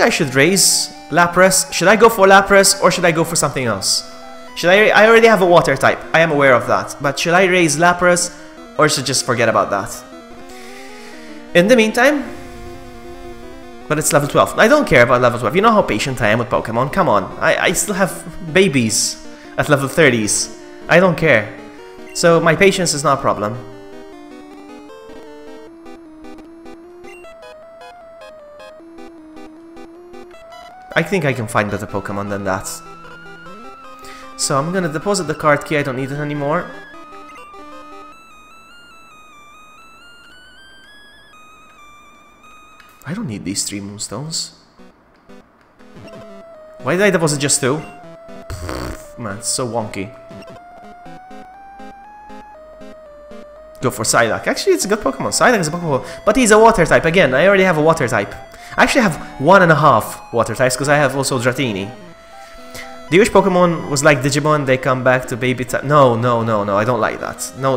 I should raise Lapras? Should I go for Lapras or should I go for something else? Should I already have a water type. I am aware of that. But should I raise Lapras or should I just forget about that? In the meantime, but it's level 12. I don't care about level 12. You know how patient I am with Pokemon. Come on. I still have babies at level 30s. I don't care. So my patience is not a problem. I think I can find better Pokemon than that. So I'm gonna deposit the card key. I don't need it anymore. I don't need these 3 Moonstones. Why did I deposit just 2? Man, it's so wonky. Go for Psyduck. Actually, it's a good Pokemon. Psyduck is a Pokemon, but he's a water type. Again, I already have a water type. I actually have 1.5 water types because I have also Dratini. Do you wish Pokemon was like Digimon? They come back to baby type. No, I don't like that. No.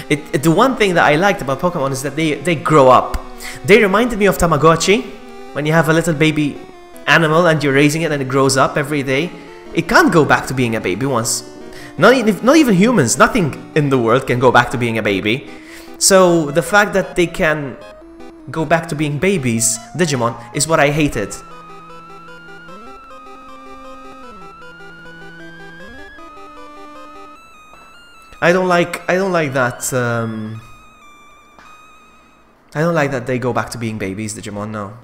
The one thing that I liked about Pokemon is that they grow up. They reminded me of Tamagotchi. When you have a little baby animal and you're raising it and it grows up every day. It can't go back to being a baby once. Not even humans. Nothing in the world can go back to being a baby. So the fact that they can go back to being babies, Digimon, is what I hated. I don't like that. I don't like that they go back to being babies, Digimon. No.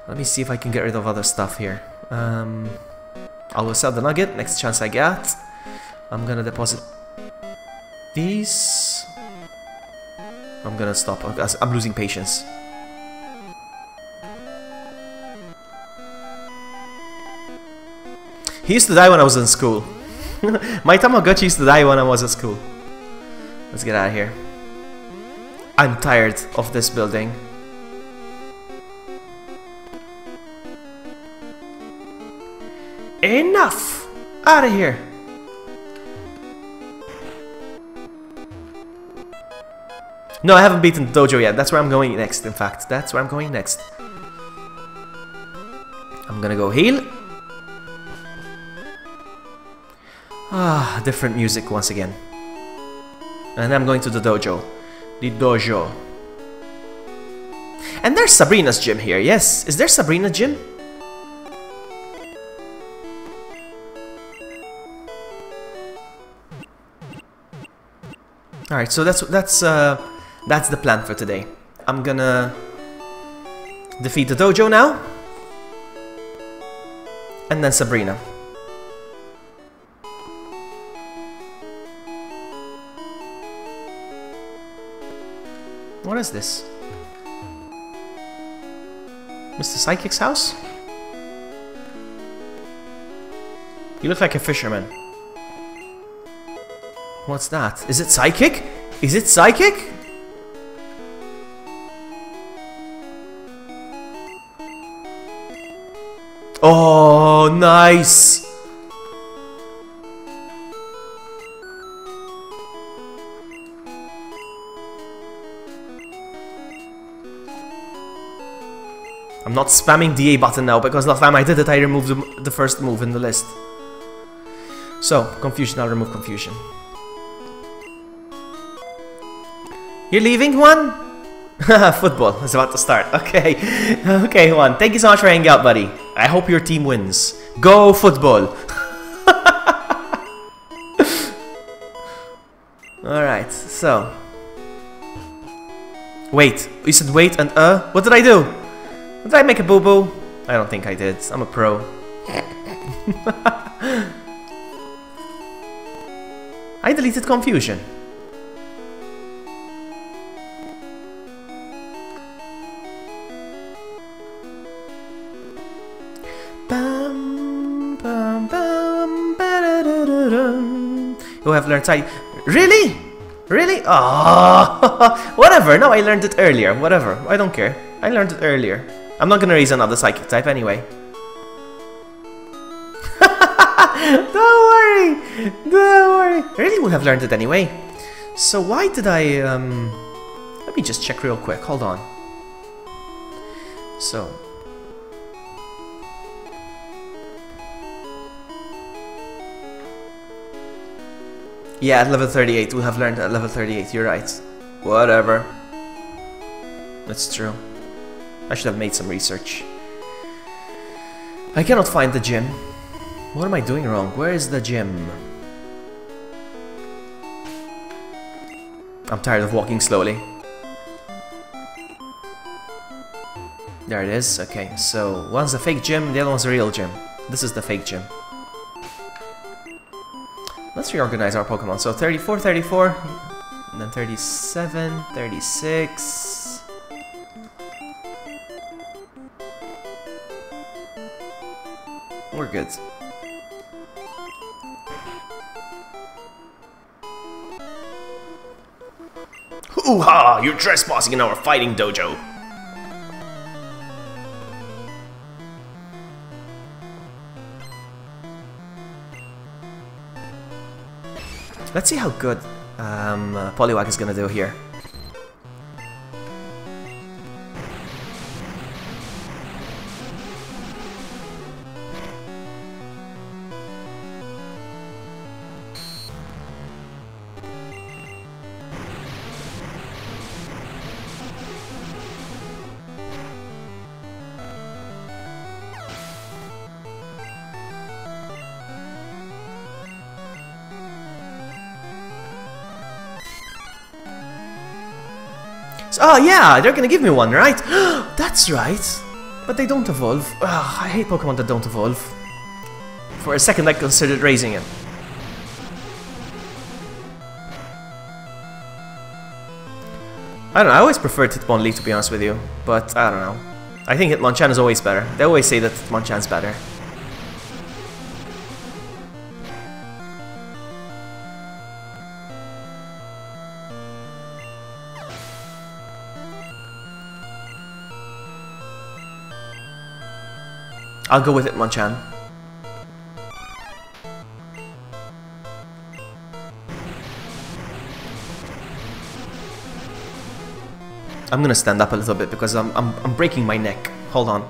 Let me see if I can get rid of other stuff here. I will sell the nugget next chance I get. I'm gonna deposit these. I'm gonna stop. I'm losing patience. He used to die when I was in school. My Tamagotchi used to die when I was at school. Let's get out of here. I'm tired of this building. Enough! Out of here! No, I haven't beaten the dojo yet. That's where I'm going next, in fact. That's where I'm going next. I'm gonna go heal. Ah, different music once again. And I'm going to the dojo. The dojo. And there's Sabrina's gym here, yes. Is there Sabrina's gym? Alright, so that's the plan for today. I'm gonna defeat the dojo now. And then Sabrina. What is this? Mr. Psychic's house? You look like a fisherman. What's that? Is it Psychic? Is it Psychic? Oh, nice! I'm not spamming the A button now because last time I did it I removed the first move in the list. So, confusion, I'll remove confusion. You're leaving, Juan? Football is about to start. Okay. Okay, Juan. Thank you so much for hanging out, buddy. I hope your team wins. Go football! Alright, so. Wait. You said wait and what did I do? Did I make a boo-boo? I don't think I did. I'm a pro. I deleted confusion. You have learned Psychic. Really? Really? Oh, whatever. No, I learned it earlier. Whatever. I don't care. I learned it earlier. I'm not gonna raise another Psychic type anyway. Don't worry. Don't worry. I really would have learned it anyway. So why did I let me just check real quick. Hold on. So Yeah, at level 38. We'll have learned at level 38. You're right. Whatever. That's true. I should have made some research. I cannot find the gym. What am I doing wrong? Where is the gym? I'm tired of walking slowly. There it is. Okay, so one's a fake gym, the other one's a real gym. This is the fake gym. Let's reorganize our Pokemon. So 34, 34, and then 37, 36. We're good. Hoo-ha! You're trespassing in our fighting dojo! Let's see how good Poliwag is gonna do here. Oh yeah, they're gonna give me one, right? That's right. But they don't evolve. Ugh, I hate Pokemon that don't evolve. For a second I considered raising it. I don't know, I always preferred Hitmonlee to be honest with you. But I don't know. I think Hitmonchan is always better. They always say that Hitmonchan's better. I'll go with Hitmonchan. I'm gonna stand up a little bit because I'm breaking my neck. Hold on.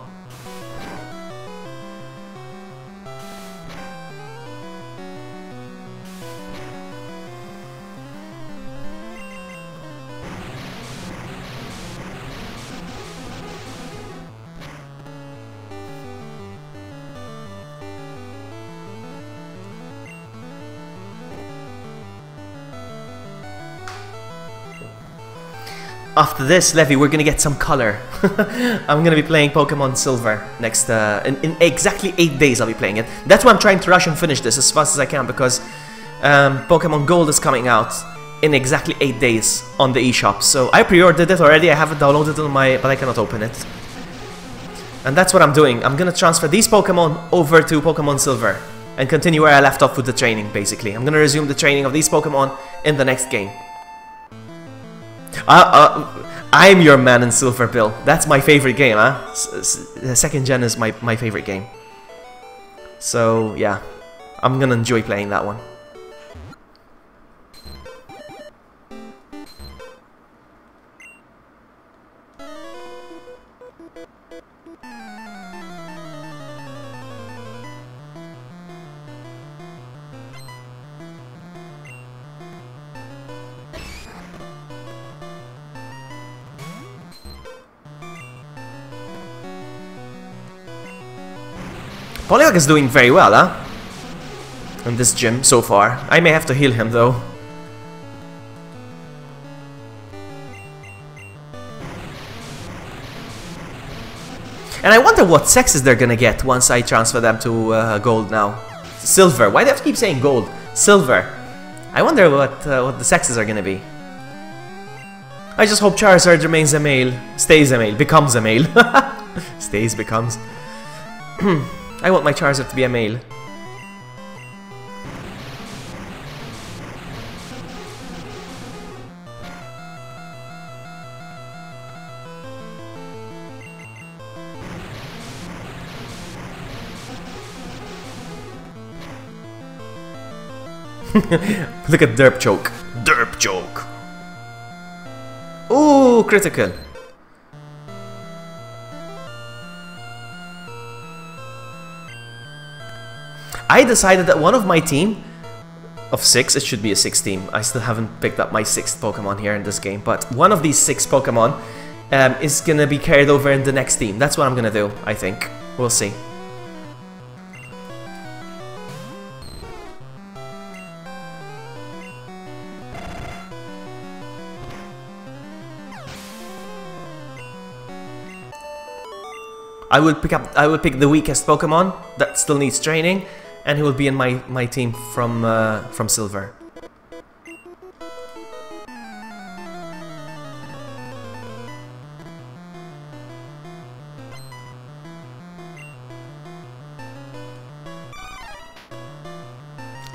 After this, Levy, we're gonna get some color. I'm gonna be playing Pokemon Silver next, in exactly 8 days I'll be playing it. That's why I'm trying to rush and finish this as fast as I can, because Pokemon Gold is coming out in exactly 8 days on the eShop. So I pre-ordered it already, I haven't downloaded it on my, but I cannot open it. And that's what I'm doing. I'm gonna transfer these Pokemon over to Pokemon Silver and continue where I left off with the training, basically. I'm gonna resume the training of these Pokemon in the next game. I'm your man in Silver, Bill. That's my favorite game, huh? Second gen is my favorite game. So, yeah. I'm gonna enjoy playing that one. Poliwag is doing very well, huh? In this gym so far. I may have to heal him though. And I wonder what sexes they're gonna get once I transfer them to gold now. Silver. Why do I have to keep saying gold? Silver. I wonder what the sexes are gonna be. I just hope Charizard remains a male. Stays a male. Becomes a male. Stays, becomes. I want my Charizard to be a male. Look at Derp Choke. Derp Choke. Ooh, critical. I decided that one of my team, of 6, it should be a 6 team. I still haven't picked up my 6th Pokemon here in this game, but one of these 6 Pokemon is gonna be carried over in the next team. That's what I'm gonna do, I think. We'll see. I will pick the weakest Pokemon that still needs training, and he will be in my team from Silver.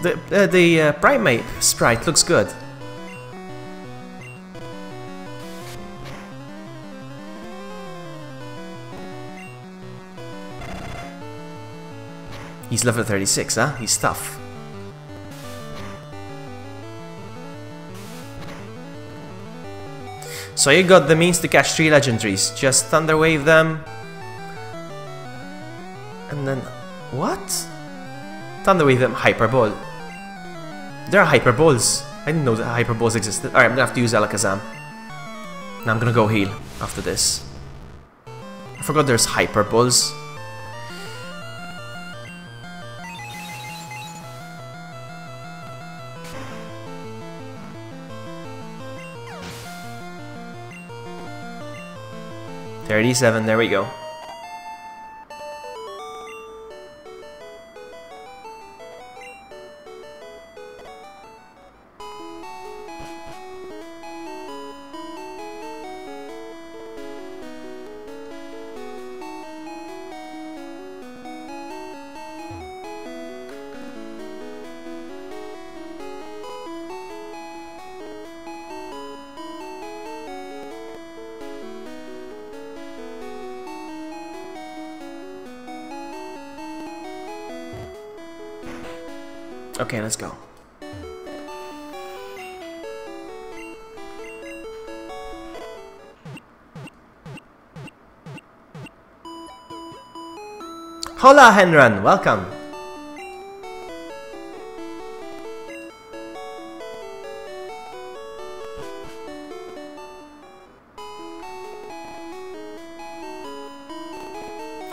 The Primate sprite looks good. He's level 36, huh? He's tough. So you got the means to catch 3 legendaries. Just Thunder Wave them. And then... what? Thunder Wave them, Hyper Ball. There are Hyper Balls. I didn't know that Hyper Balls existed. Alright, I'm gonna have to use Alakazam. Now I'm gonna go heal after this. I forgot there's Hyper Balls. $37, there we go. Okay, let's go. Hola, Henran, welcome.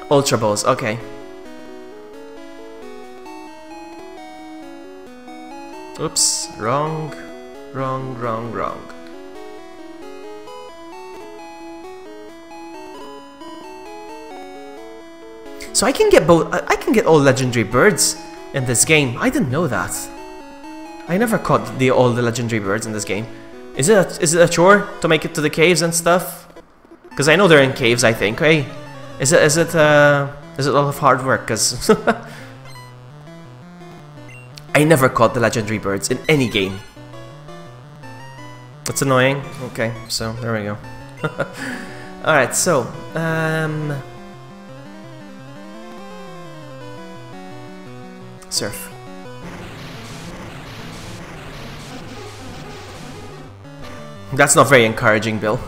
Ultra Balls, okay. Oops, wrong. So I can get both. I can get all legendary birds in this game. I didn't know that. I never caught all the legendary birds in this game. Is it a chore to make it to the caves and stuff? Because I know they're in caves. I think. Hey, is it a lot of hard work? Because I never caught the legendary birds in any game. That's annoying. Okay, so there we go. Alright, so Surf. That's not very encouraging, Bill.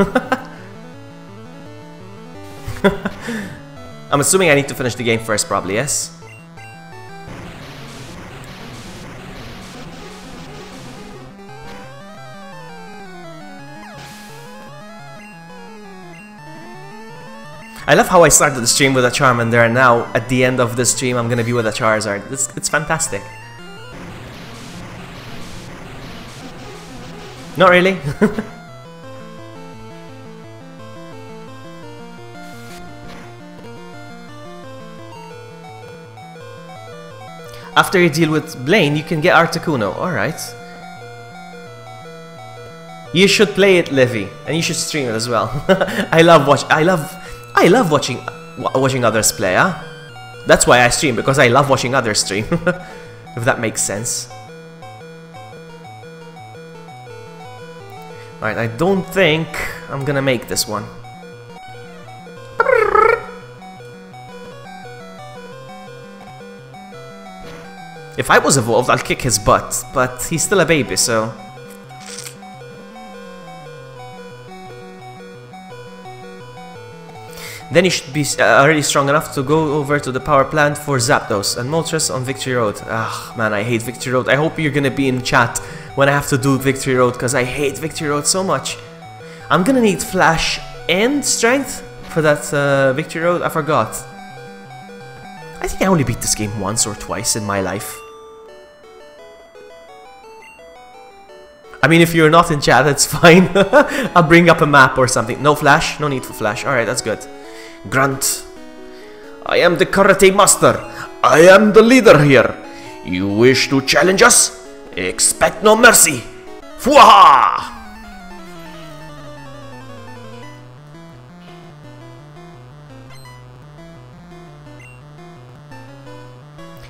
I'm assuming I need to finish the game first, probably, yes? I love how I started the stream with a Charmander, and now at the end of the stream I'm gonna be with a Charizard. It's fantastic. Not really. After you deal with Blaine, you can get Articuno. Alright. You should play it, Livy, and you should stream it as well. I love watching others play, huh? That's why I stream, because I love watching others stream. If that makes sense. Alright, I don't think I'm gonna make this one. If I was evolved, I'll kick his butt, but he's still a baby, so... Then you should be already strong enough to go over to the power plant for Zapdos and Moltres on Victory Road. Ah, man, I hate Victory Road. I hope you're gonna be in chat when I have to do Victory Road, because I hate Victory Road so much. I'm gonna need Flash and Strength for that Victory Road. I forgot. I think I only beat this game once or twice in my life. I mean, if you're not in chat, it's fine. I'll bring up a map or something. No Flash? No need for Flash. Alright, that's good. Grunt. I am the karate master. I am the leader here. You wish to challenge us? Expect no mercy. Fwaha!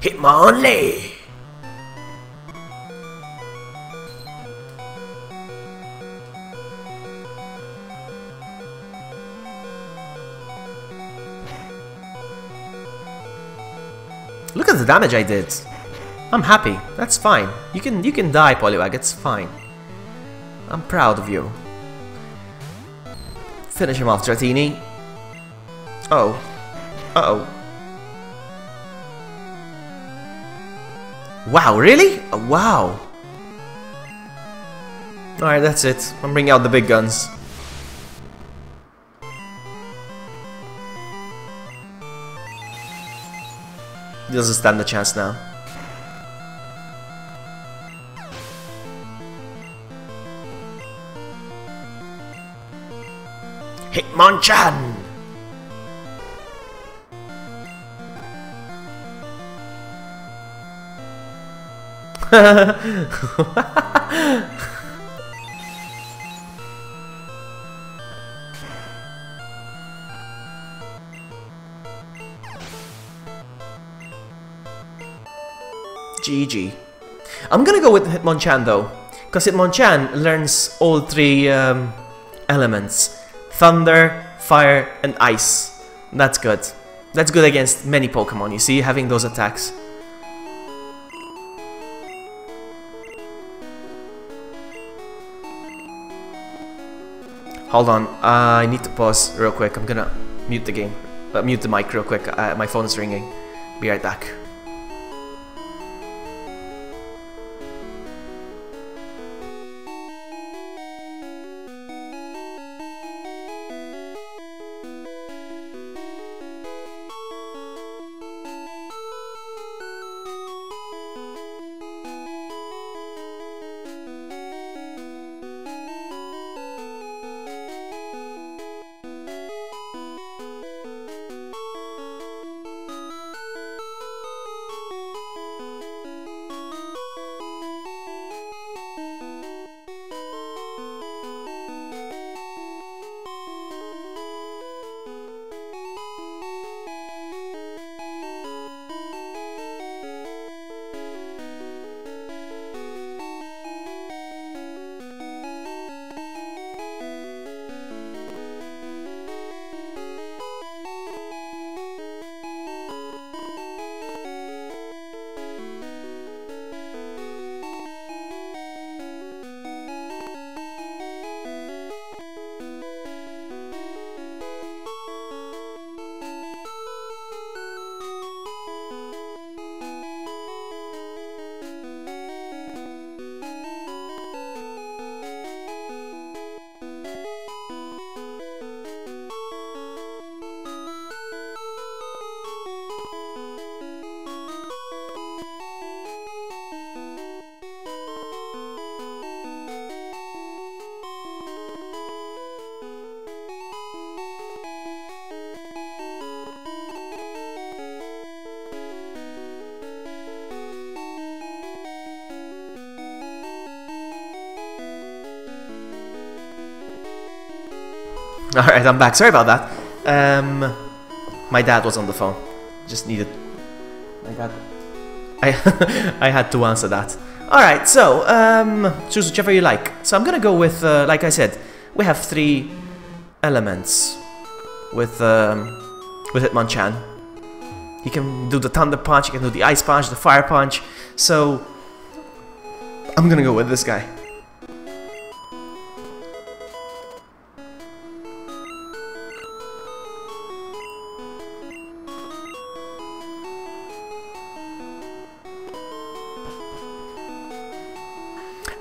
Hitmonlee! Look at the damage I did. I'm happy. That's fine. You can die, Poliwag. It's fine. I'm proud of you. Finish him off, Dratini. Uh-oh. Uh-oh. Wow, really? Wow. Alright, that's it. I'm bringing out the big guns. He doesn't stand a chance now. Hitmonchan! GG. I'm gonna go with Hitmonchan though, because Hitmonchan learns all three elements: thunder, fire, and ice. That's good. That's good against many Pokemon, you see, having those attacks. Hold on, I need to pause real quick. I'm gonna mute the game, mute the mic real quick. My phone is ringing. Be right back. Alright, I'm back. Sorry about that. My dad was on the phone. Just needed... My dad... I had to answer that. Alright, so, choose whichever you like. So I'm gonna go with, like I said, we have 3 elements with Hitmonchan. He can do the Thunder Punch, he can do the Ice Punch, the Fire Punch. So, I'm gonna go with this guy.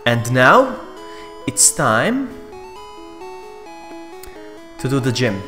And now, it's time to do the gym.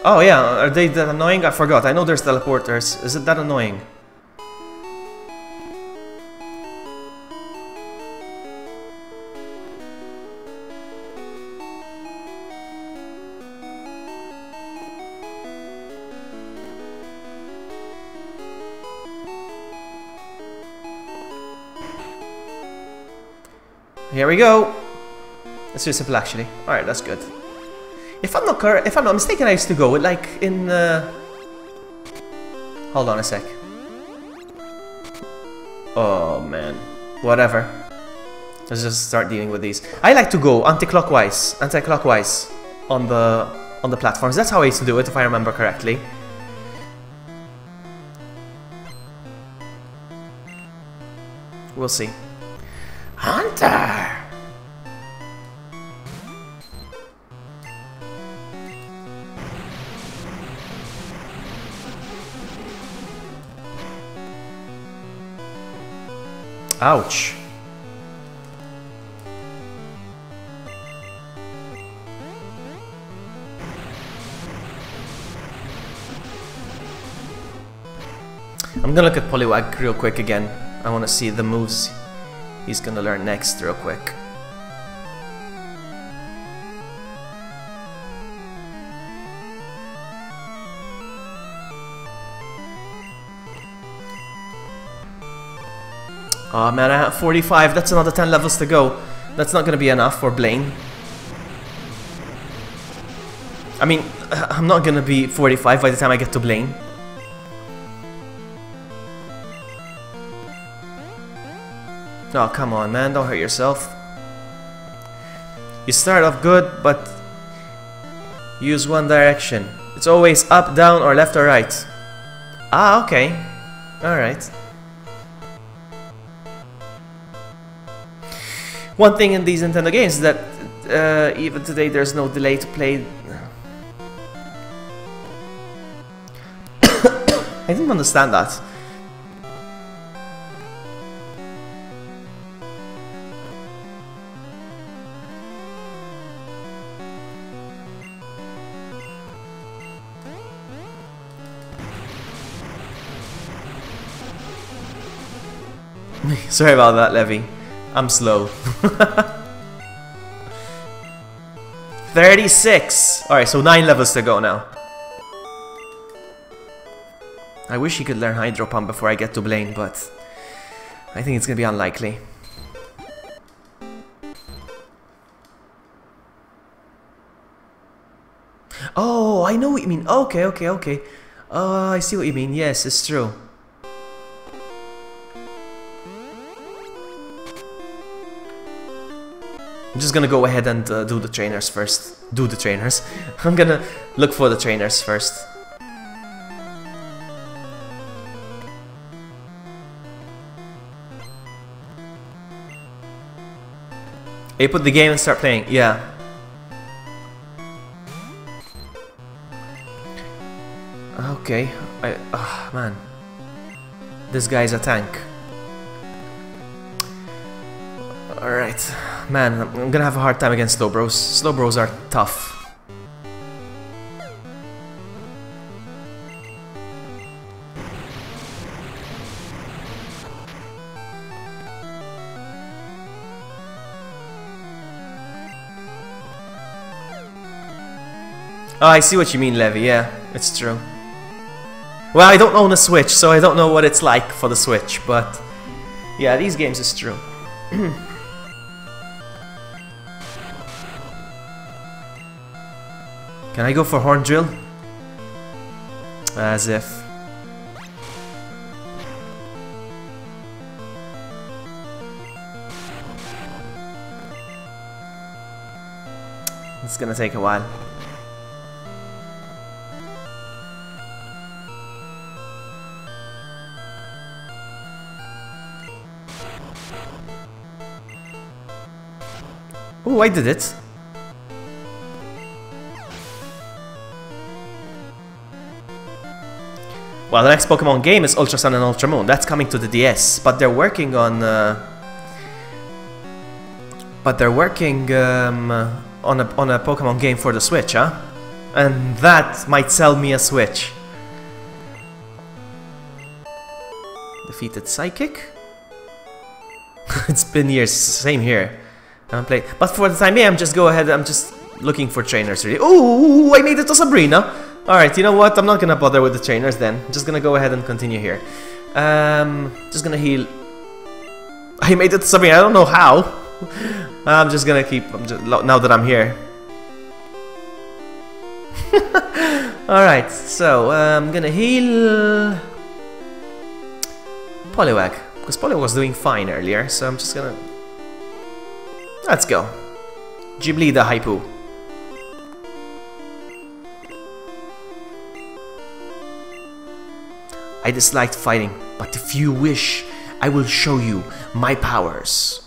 Oh yeah, are they that annoying? I forgot. I know there's teleporters. Is it that annoying? Here we go. It's too simple actually. Alright, that's good. If I'm not mistaken, I used to go like in hold on a sec. Oh man. Whatever. Let's just start dealing with these. I like to go anti-clockwise on the platforms. That's how I used to do it, if I remember correctly. We'll see. Hunter! Ouch. I'm gonna look at Poliwag real quick again. I wanna see the moves he's gonna learn next real quick. Oh man, I have 45, that's another 10 levels to go. That's not gonna be enough for Blaine. I mean, I'm not gonna be 45 by the time I get to Blaine. Oh, come on man, don't hurt yourself. You start off good, but use one direction. It's always up, down, or left or right. Ah, okay. Alright. One thing in these Nintendo games is that even today there's no delay to play. I didn't understand that. Sorry about that, Levy. I'm slow. 36! Alright, so 9 levels to go now. I wish he could learn Hydro Pump before I get to Blaine, but I think it's gonna be unlikely. Oh, I know what you mean. Okay, okay, okay. I see what you mean. Yes, it's true. I'm just gonna go ahead and do the trainers first. Do the trainers. I'm gonna look for the trainers first. Hey, put the game and start playing. Yeah. Okay. Man. This guy's a tank. Alright. Man, I'm gonna have a hard time against slow bros. Slow bros are tough. Oh, I see what you mean, Levy. Yeah, it's true. Well, I don't own a Switch, so I don't know what it's like for the Switch, but yeah, these games is true. Can I go for Horn Drill? As if. It's gonna take a while. Oh, I did it. Well, the next Pokemon game is Ultra Sun and Ultra Moon. That's coming to the DS, but they're working on a Pokemon game for the Switch, huh? And that might sell me a Switch. Defeated Psychic? It's been years, same here. I haven't played. But for the time being, I'm just looking for trainers really. Oh, I made it to Sabrina! Alright, you know what? I'm not gonna bother with the trainers then. I'm just gonna go ahead and continue here. Just gonna heal. I made it to Sabrina, I don't know how. I'm just gonna keep, now that I'm here. Alright, so I'm gonna heal Poliwag, because Poliwag was doing fine earlier, so I'm just gonna... Let's go. Ghibli the Haipu. I disliked fighting, but if you wish, I will show you my powers.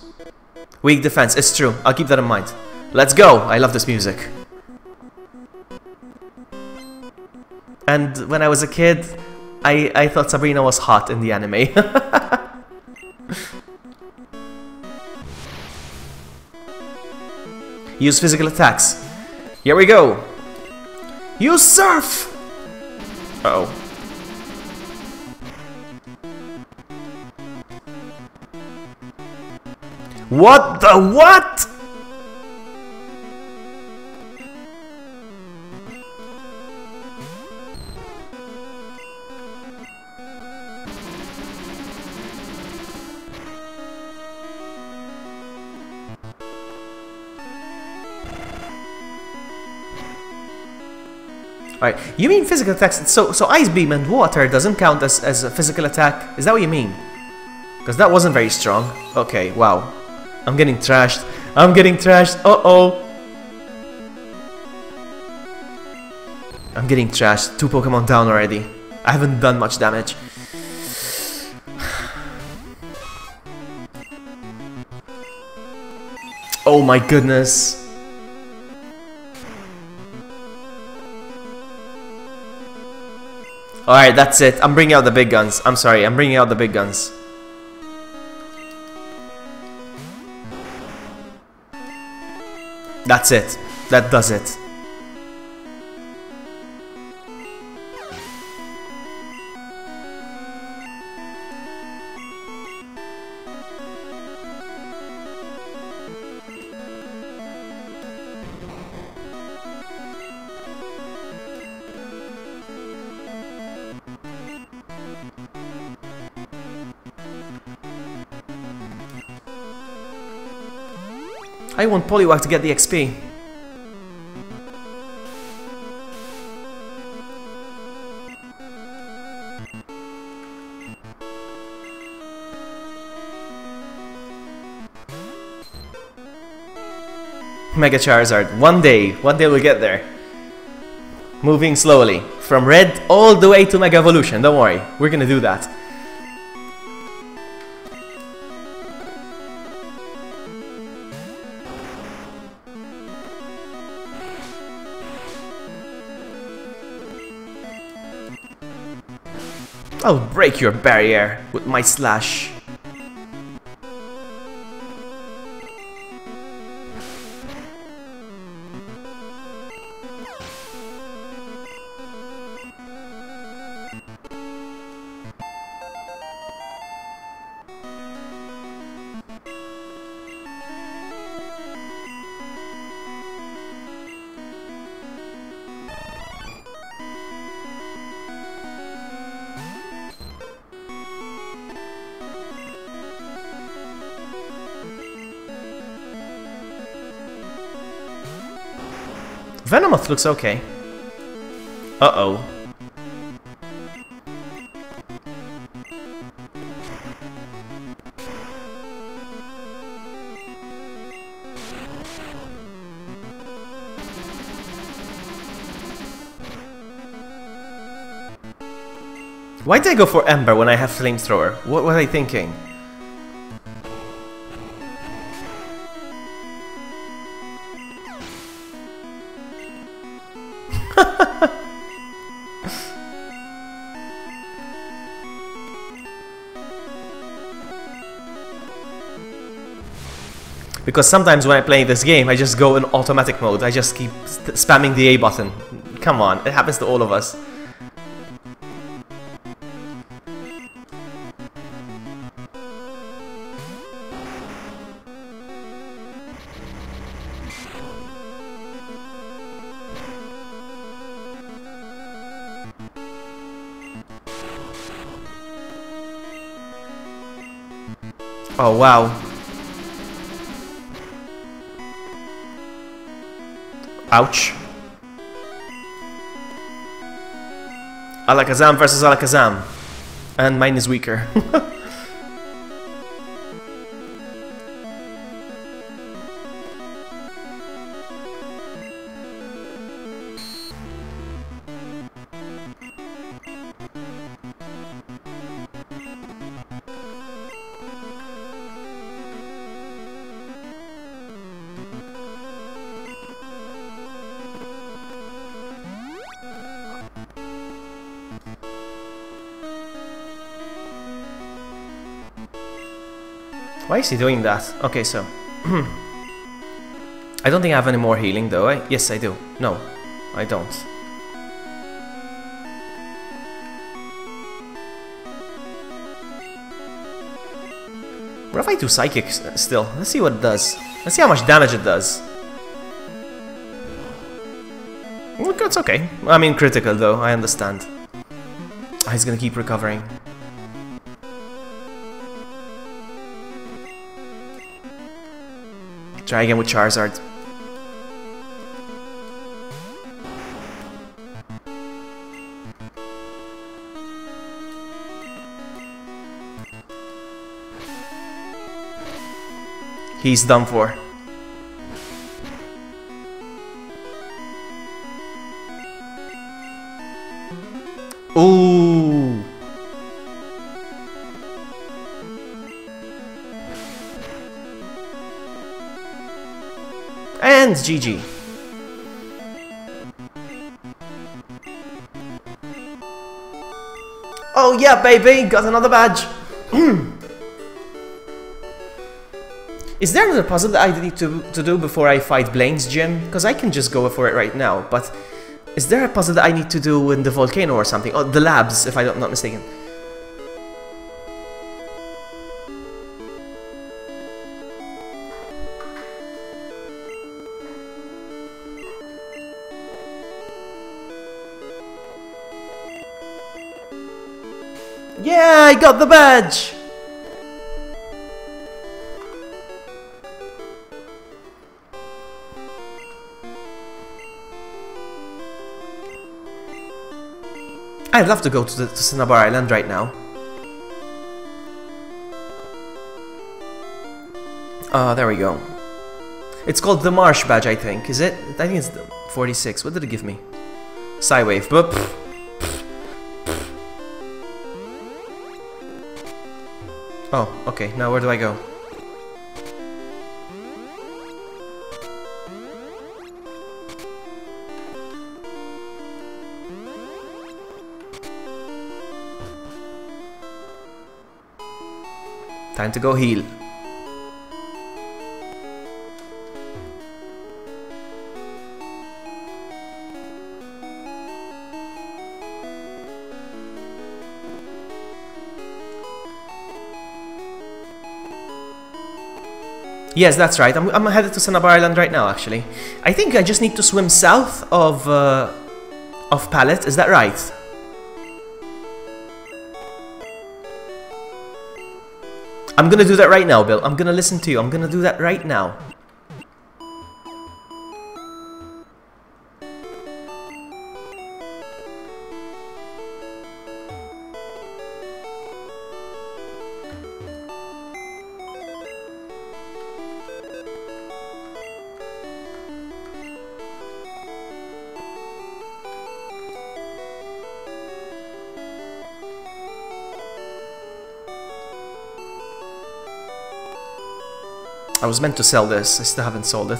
Weak defense, it's true, I'll keep that in mind. Let's go! I love this music. And when I was a kid, I thought Sabrina was hot in the anime. Use physical attacks. Here we go! Use Surf! Uh-oh. What the what? Alright, you mean physical attacks, so Ice Beam and Water doesn't count as a physical attack? Is that what you mean? Because that wasn't very strong. Okay, wow. I'm getting trashed. I'm getting trashed. Uh-oh. I'm getting trashed. 2 Pokemon down already. I haven't done much damage. Oh my goodness. Alright, that's it. I'm bringing out the big guns. I'm sorry, I'm bringing out the big guns. That's it. That does it. I want Poliwag to get the XP. Mega Charizard. One day we'll get there. Moving slowly. From red all the way to Mega Evolution. Don't worry, we're gonna do that. I'll break your barrier with my slash. Venomoth looks okay. Uh-oh. Why did I go for Ember when I have Flamethrower? What was I thinking? Because sometimes when I play this game, I just go in automatic mode. I just keep spamming the A button. Come on, it happens to all of us. Oh wow. Ouch. Alakazam versus Alakazam. And mine is weaker. Why is he doing that? Okay, so... I don't think I have any more healing, though. Yes, I do. No, I don't. What if I do Psychic still? Let's see what it does. Let's see how much damage it does. It's okay. I mean, critical, though. I understand. Oh, he's gonna keep recovering. Try again with Charizard. He's done for. Ooh. And GG. Oh yeah, baby, got another badge. Is there another puzzle that I need to do before I fight Blaine's gym? Because I can just go for it right now, but is there a puzzle that I need to do in the volcano or something? Oh, the labs, if I'm not mistaken. Yeah, I got the badge! I'd love to go to Cinnabar Island right now. There we go. It's called the Marsh badge, I think. Is it? I think it's 46. What did it give me? Psywave, but... Oh, okay. Now where do I go? Time to go heal. Yes, that's right. I'm headed to Cinnabar Island right now, actually. I think I just need to swim south of Pallet. Is that right? I'm gonna do that right now, Bill. I'm gonna listen to you. I'm gonna do that right now. I was meant to sell this, I still haven't sold it.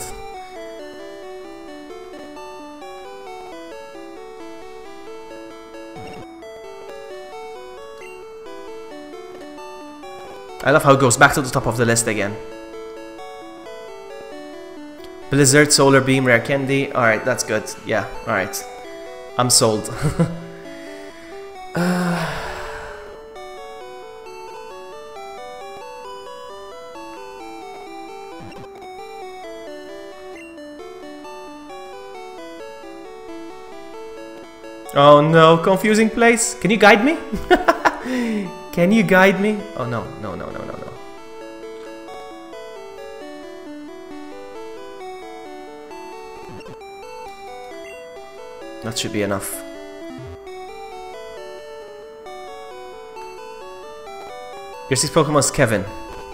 I love how it goes back to the top of the list again. Blizzard, Solar Beam, Rare Candy. Alright, that's good. Yeah, alright. I'm sold. Oh no, confusing place. Can you guide me? Can you guide me? Oh no, no, no, no, no, no. That should be enough. Your 6 Pokemon's Kevin.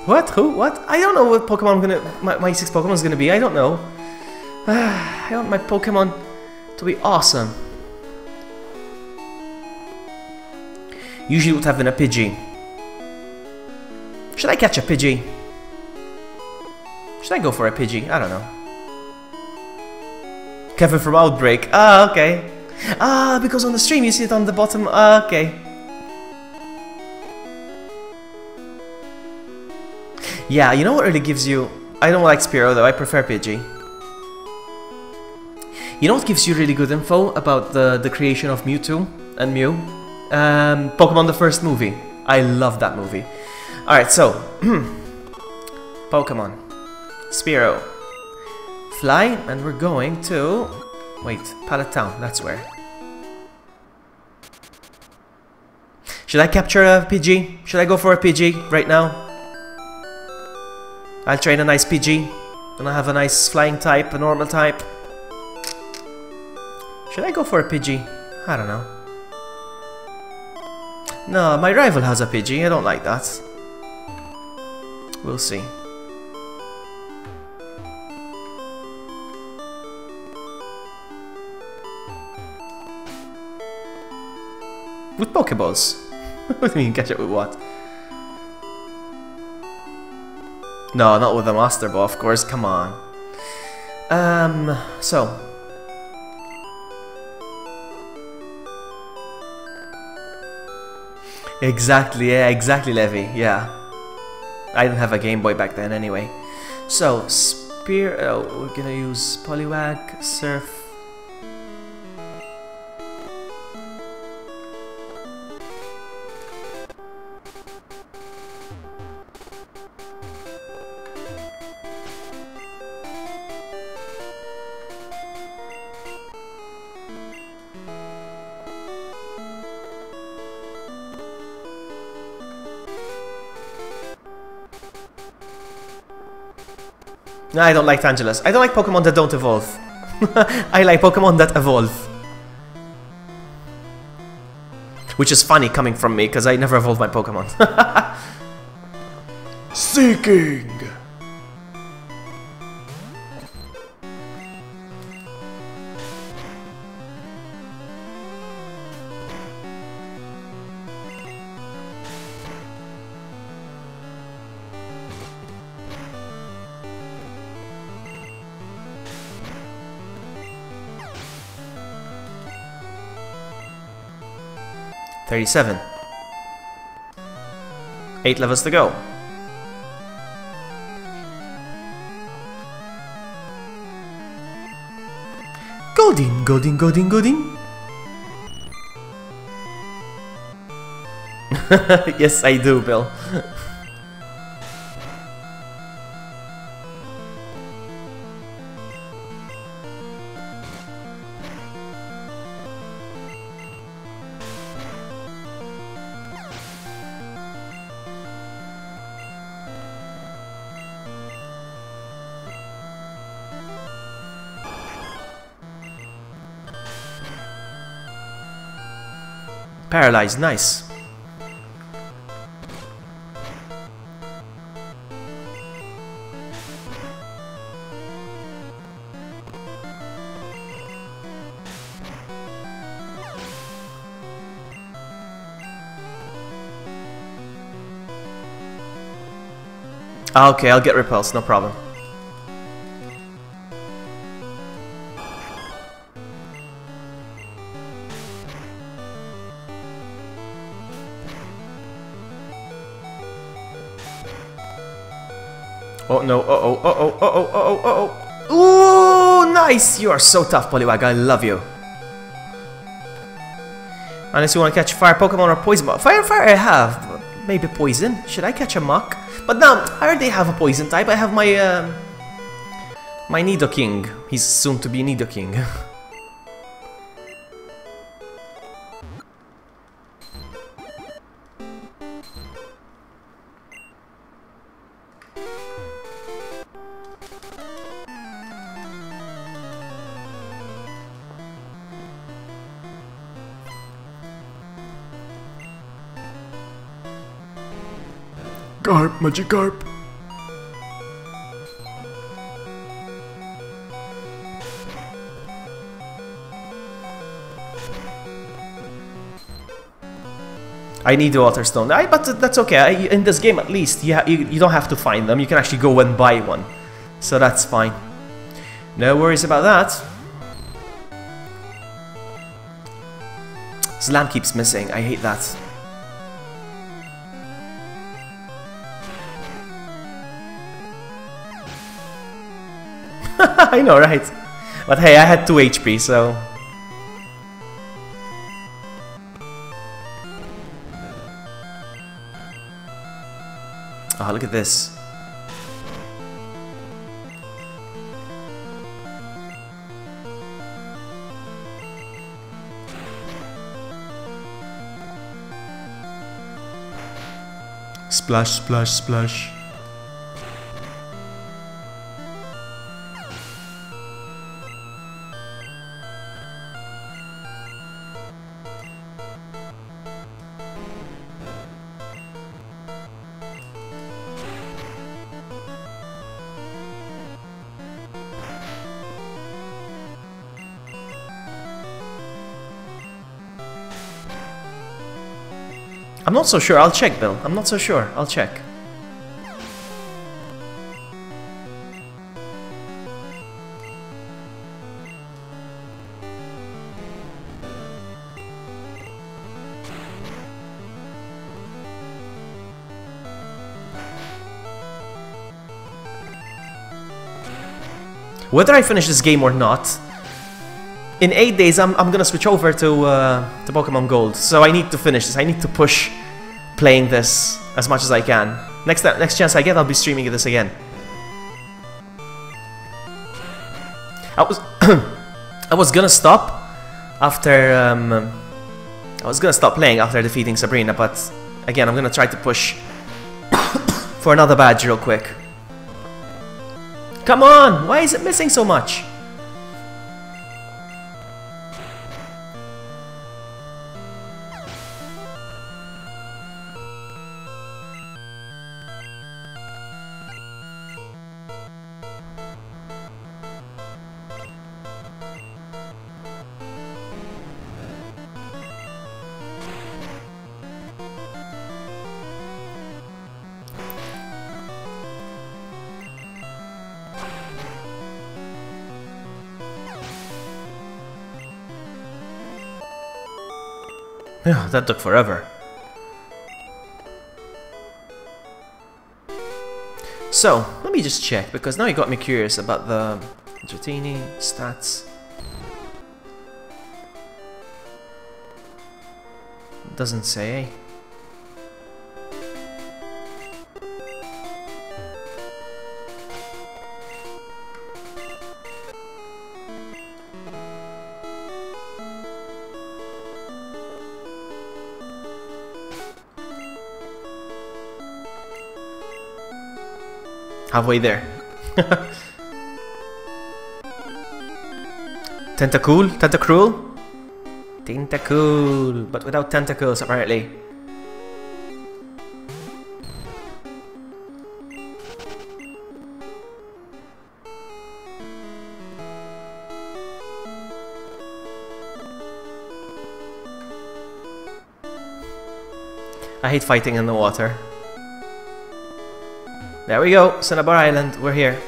What? Who? What? I don't know what Pokemon I'm gonna... My 6 Pokemon's gonna be. I don't know. I want my Pokemon to be awesome. Usually it would have been a Pidgey. Should I catch a Pidgey? Should I go for a Pidgey? I don't know. Kevin from Outbreak. Ah, okay. Ah, because on the stream you see it on the bottom. Ah, okay. Yeah, you know what really gives you... I don't like Spearow though, I prefer Pidgey. You know what gives you really good info about the creation of Mewtwo and Mew? Pokemon the first movie. I love that movie. Alright, so Pokemon Spearow. Fly, and we're going to... Wait, Pallet Town, that's where. Should I capture a Pidgey? Should I go for a Pidgey right now? I'll train a nice Pidgey. And I have a nice flying type, a normal type. Should I go for a Pidgey? I don't know. No, my rival has a Pidgey, I don't like that. We'll see. With Pokeballs? What do you mean, catch it with what? No, not with a Master Ball, of course, come on. So... Exactly, yeah, exactly, Levy, yeah. I didn't have a Game Boy back then anyway. So, we're gonna use Poliwag, Surf. No, I don't like Tangelus. I don't like Pokemon that don't evolve. I like Pokemon that evolve. Which is funny coming from me, because I never evolve my Pokemon. Seeking! $37. 8 levels to go. Golding, Golding, Golding, Golding. Yes, I do, Bill. Paralyzed, nice. Ah, okay, I'll get repulsed, no problem. Oh no, uh-oh, uh-oh, uh-oh, uh-oh, uh-oh. Ooh, nice! You are so tough, Poliwag, I love you. Unless you want to catch fire Pokemon or poison. Fire I have. Maybe poison. Should I catch a muck? But now, I already have a poison type. I have my my Nidoking. He's soon to be Nidoking. Garp, Magikarp. I need the Water Stone. But that's okay. In this game, at least, you don't have to find them. You can actually go and buy one. So that's fine. No worries about that. This lamp keeps missing. I hate that. I know, right? But hey, I had 2 HP, so... Oh, look at this. Splash, splash, splash. I'm not so sure. I'll check, Bill. I'm not so sure. I'll check. Whether I finish this game or not, in 8 days I'm gonna switch over to Pokemon Gold. So I need to finish this. I need to push playing this as much as I can. Next chance I get, I'll be streaming this again. I was gonna stop after I was gonna stop playing after defeating Sabrina, but again I'm gonna try to push for another badge real quick. Come on! Why is it missing so much? That took forever. So, let me just check, because now you got me curious about the Dratini stats. Doesn't say, eh? Halfway there. Tentacool? Tentacruel? Tentacool, but without tentacles apparently. I hate fighting in the water. There we go, Cinnabar Island, we're here.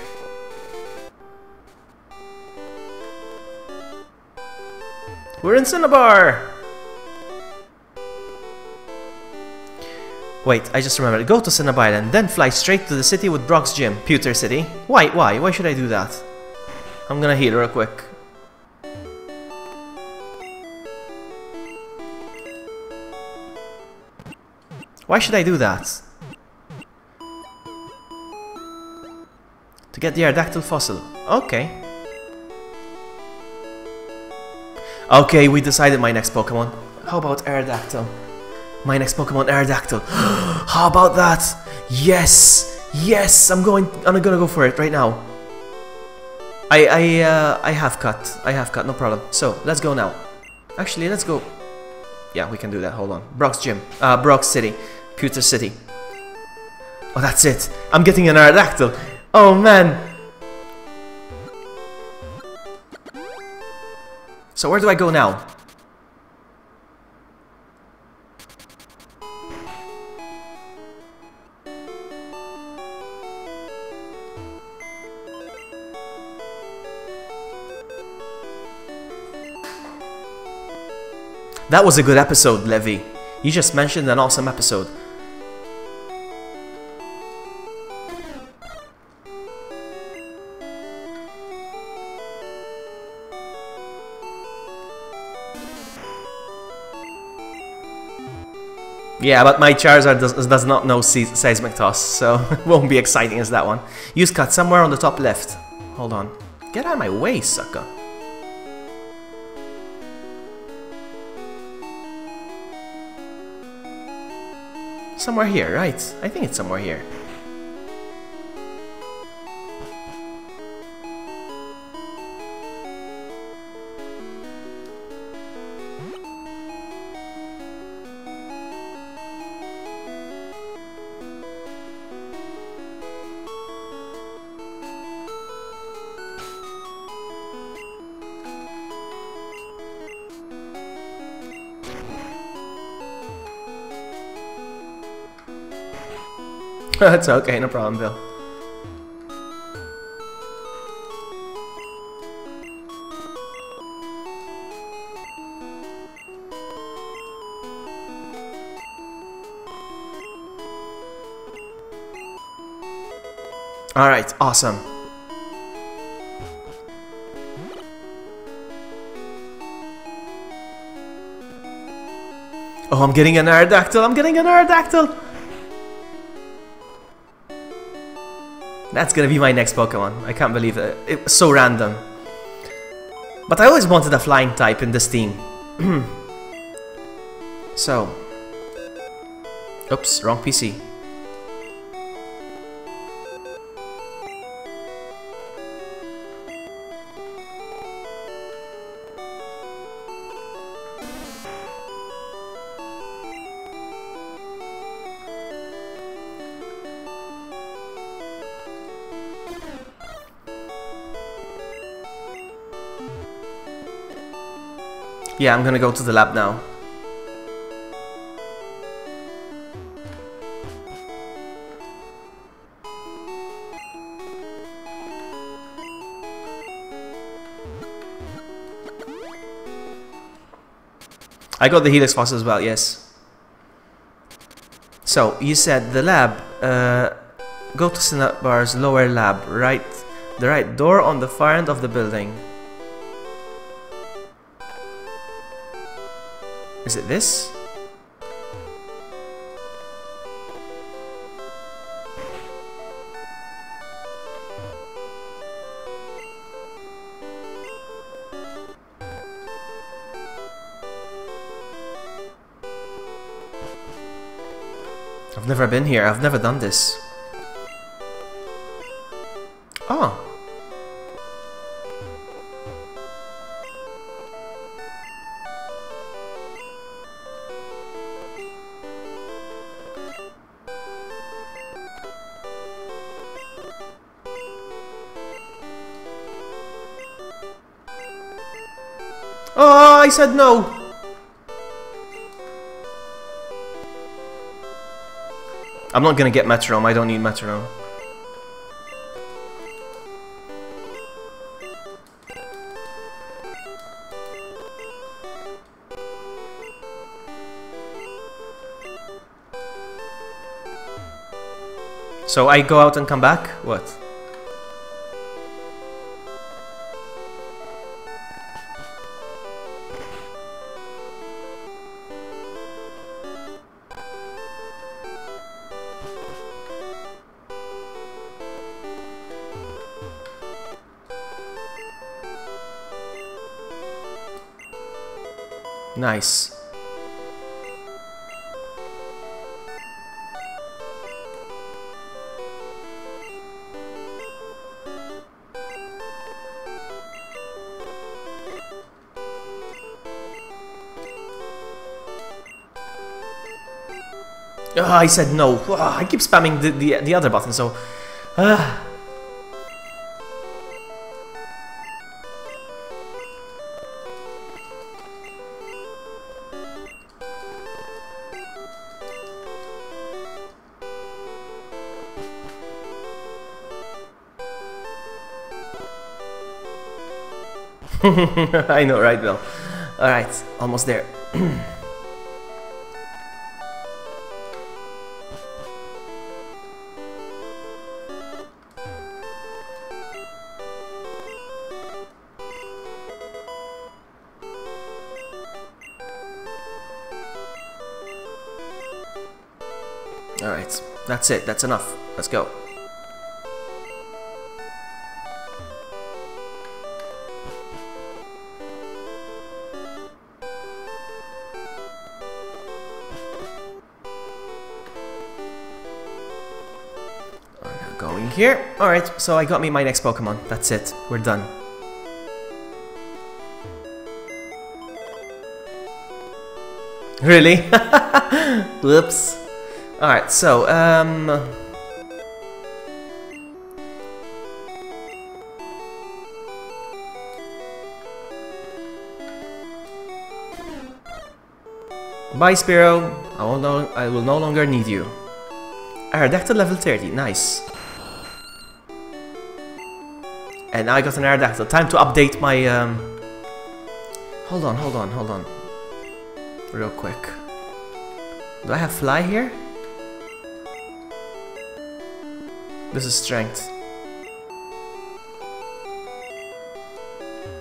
We're in Cinnabar! Wait, I just remembered. Go to Cinnabar Island, then fly straight to the city with Brock's gym. Pewter City. Why? Why should I do that? I'm gonna heal real quick. Why should I do that? To get the Aerodactyl fossil. Okay. Okay, we decided my next Pokemon. How about Aerodactyl? My next Pokemon, Aerodactyl. How about that? Yes! Yes! I'm gonna go for it right now. I have cut, no problem. So, let's go now. Actually, let's go. Yeah, we can do that, hold on. Brock's gym. Brock's city. Pewter City. Oh, that's it. I'm getting an Aerodactyl. Oh, man. So, where do I go now? That was a good episode, Levy. You just mentioned an awesome episode. Yeah, but my Charizard does not know Seismic Toss, so it won't be exciting as that one. Use cut somewhere on the top left. Hold on. Get out of my way, sucker. Somewhere here, right? I think it's somewhere here. That's okay, no problem, Bill. Alright, awesome. Oh, I'm getting an Aerodactyl! I'm getting an Aerodactyl! That's gonna be my next Pokemon. I can't believe it. It was so random. But I always wanted a flying type in this team. So. Oops, wrong PC. Yeah, I'm gonna go to the lab now. I got the Helix Fossil as well, yes. So, you said the lab, go to Cinnabar's lower lab, the right door on the far end of the building. Is it this? I've never been here, I've never done this. Oh. Oh, I said no! I'm not gonna get Metronome, I don't need Metronome. So I go out and come back? What? Nice. Oh, I said no. Oh, I keep spamming the other button, so... I know, right, Bill? Alright, almost there. Alright, that's it, that's enough. Let's go. Going here. Alright, so I got me my next Pokemon. That's it. We're done. Really? Whoops. Alright, so, bye, Spearow. I will no longer need you. Aerodactyl level 30. Nice. And now I got an Aerodactyl. Time to update my, Hold on. Real quick. Do I have Fly here? This is Strength.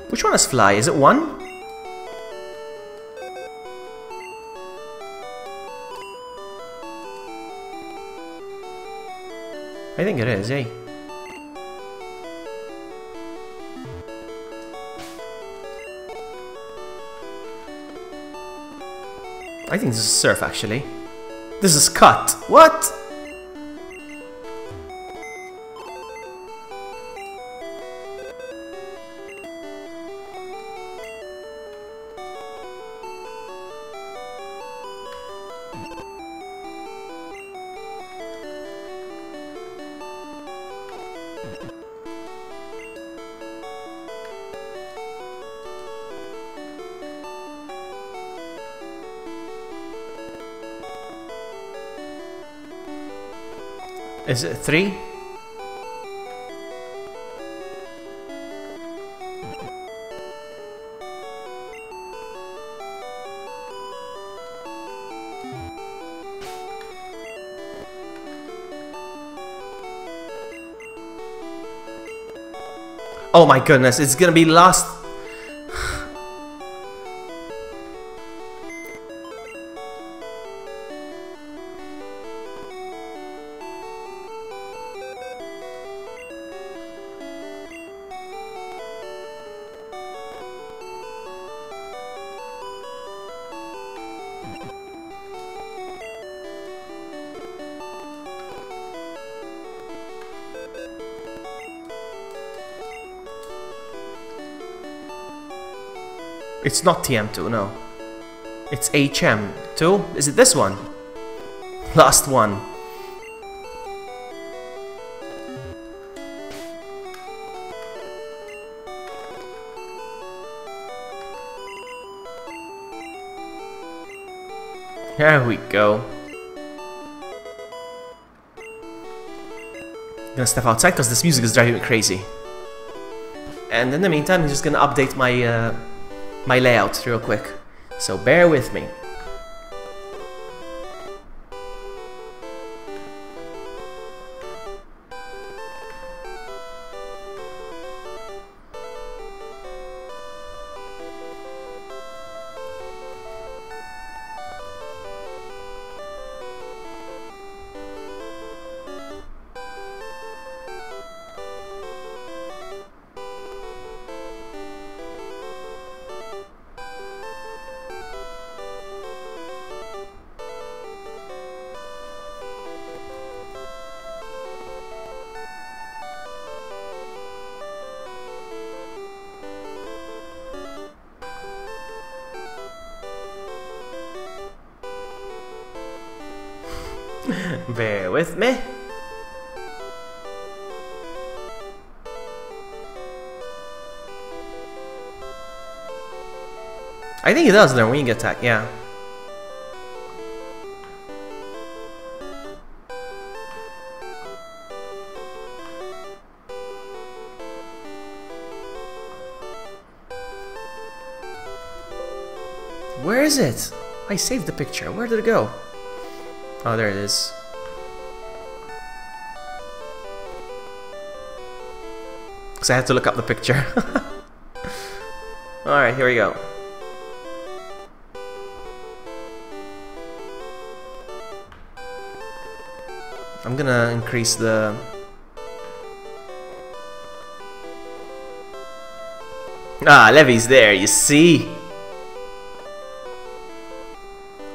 Which one is Fly? Is it 1? I think it is, eh? I think this is Surf, actually. This is Cut. What? Is it 3? Oh my goodness, it's gonna be last. It's not TM2, no. It's HM2? Is it this one? Last one. There we go. I'm gonna step outside because this music is driving me crazy. And in the meantime, I'm just gonna update my my layout real quick. So bear with me. Bear with me. I think he does learn wing attack, yeah. Where is it? I saved the picture. Where did it go? Oh, there it is. Because I had to look up the picture. Alright, here we go. I'm gonna increase the... Ah, Levy's there, you see?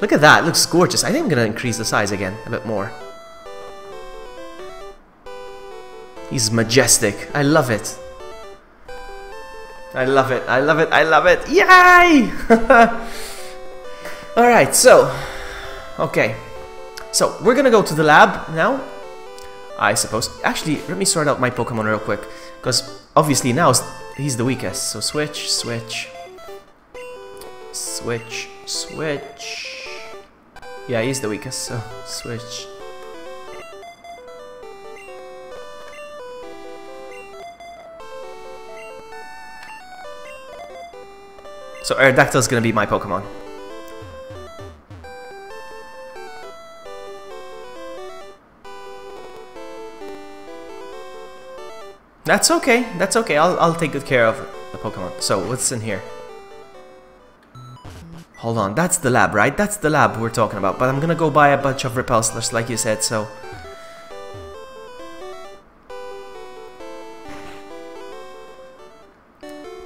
Look at that, it looks gorgeous. I think I'm gonna increase the size again, a bit more. He's majestic. I love it. I love it, I love it, I love it. Yay! Alright, so... Okay. So, we're gonna go to the lab now, I suppose. Actually, let me sort out my Pokemon real quick, because obviously now he's the weakest. So switch, switch, switch, switch. Yeah, he's the weakest, so switch. So Aerodactyl's gonna be my Pokemon. That's okay, that's okay. I'll take good care of the Pokemon. So what's in here? Hold on, that's the lab, right? That's the lab we're talking about. But I'm gonna go buy a bunch of repulsors, like you said, so...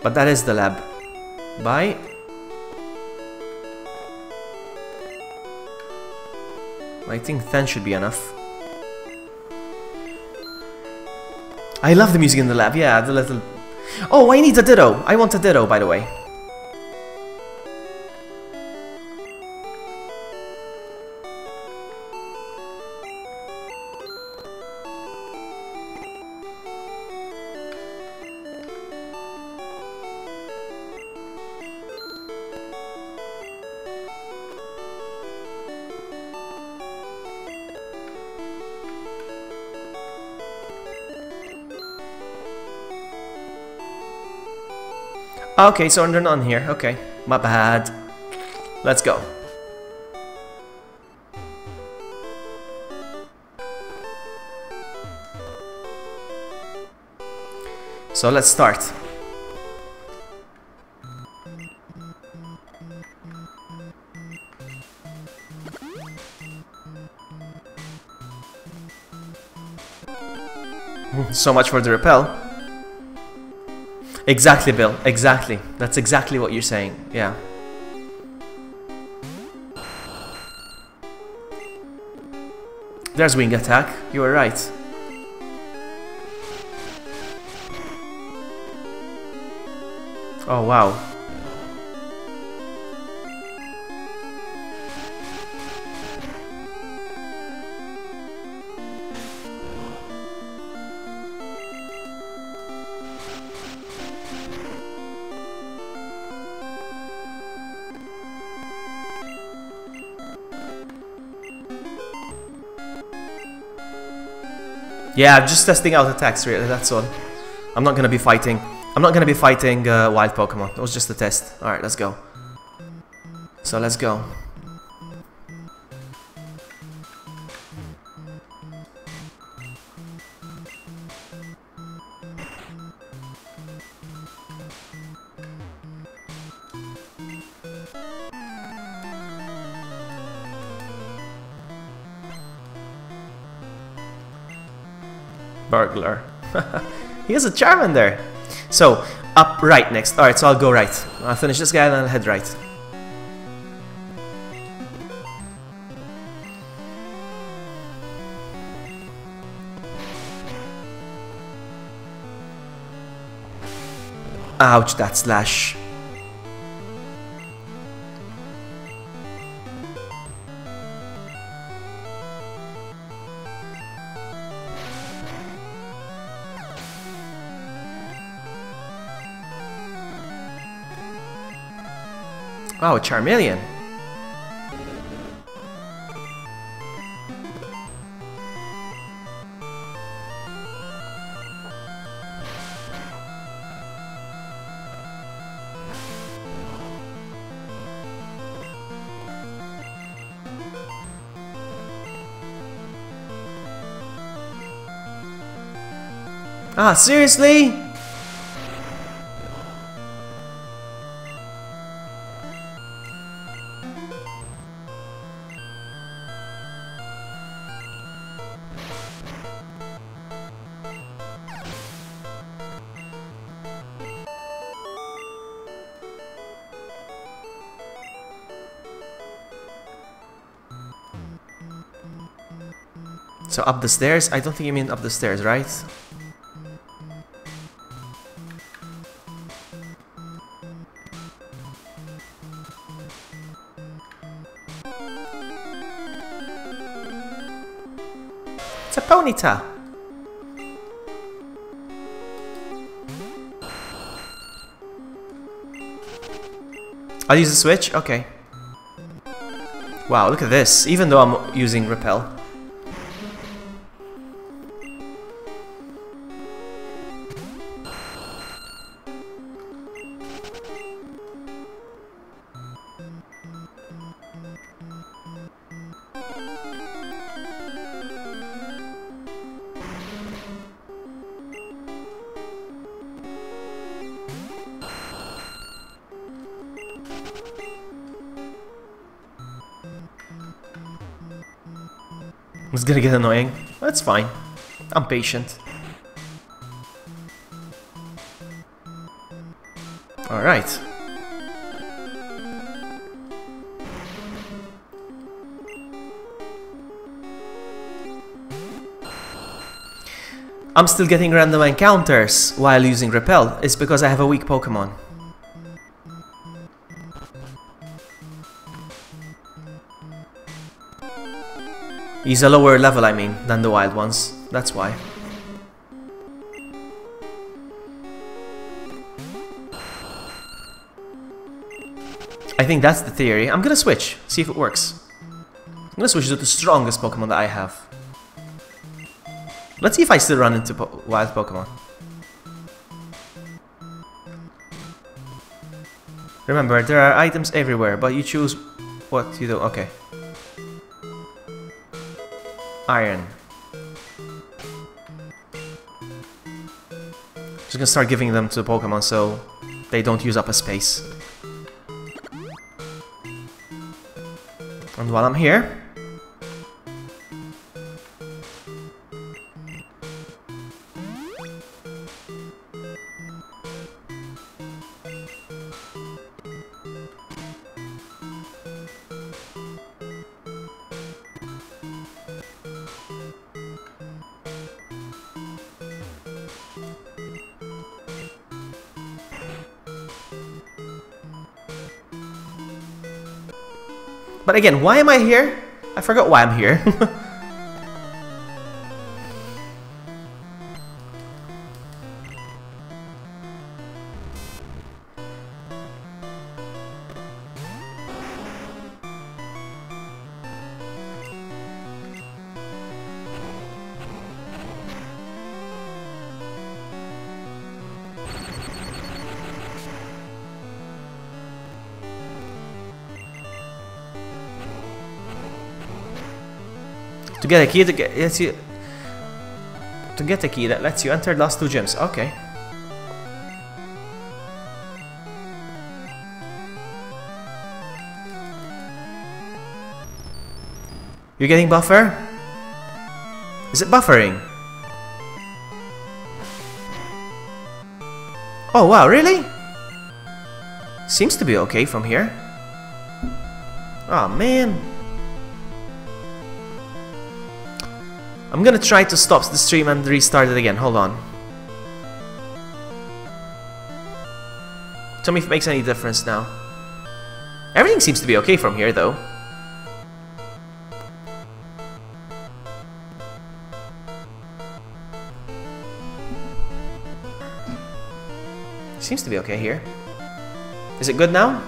But that is the lab. Buy. I think 10 should be enough. I love the music in the lab, yeah, the little... Oh, I need a Ditto! I want a Ditto, by the way. Okay, so they're none here. Okay, my bad. Let's go. So let's start. So much for the repel. Exactly, Bill. Exactly. That's exactly what you're saying. Yeah. There's wing attack. You were right. Oh, wow. Yeah, just testing out attacks, really, that's all. I'm not gonna be fighting. I'm not gonna be fighting wild Pokemon. It was just a test. Alright, let's go. So let's go. Burglar. He has a Charmander. So, up right next. Alright, so I'll go right. I'll finish this guy and I'll head right. Ouch, that slash. Wow, a Charmeleon. Ah, seriously? So up the stairs? I don't think you mean up the stairs, right? It's a Ponyta. I'll use the switch? Okay. Wow, look at this. Even though I'm using Repel. It's gonna get annoying. That's fine. I'm patient. Alright. I'm still getting random encounters while using Repel. It's because I have a weak Pokemon. He's a lower level, I mean, than the wild ones. That's why. I think that's the theory. I'm gonna switch, see if it works. I'm gonna switch to the strongest Pokemon that I have. Let's see if I still run into wild Pokemon. Remember, there are items everywhere, but you choose what you do. Okay. Iron. Just gonna start giving them to the Pokemon so they don't use up a space. And while I'm here, but again, why am I here? I forgot why I'm here. To get a key that lets you enter the last two gyms. Okay. You're getting buffer? Is it buffering? Oh wow, really? Seems to be okay from here. Oh man. I'm gonna try to stop the stream and restart it again. Hold on. Tell me if it makes any difference now. Everything seems to be okay from here though. Seems to be okay here. Is it good now?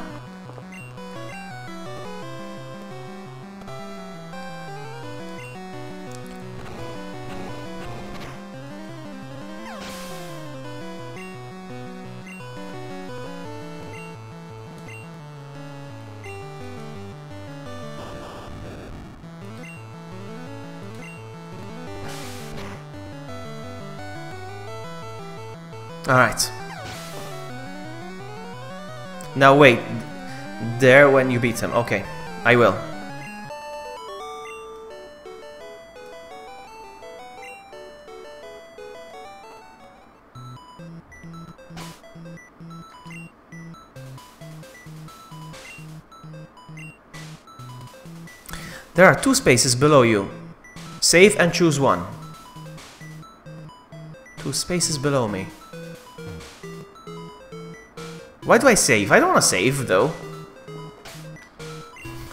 Alright. Now wait. There when you beat him. Okay. I will. There are 2 spaces below you. Save and choose one. 2 spaces below me. Why do I save? I don't want to save, though.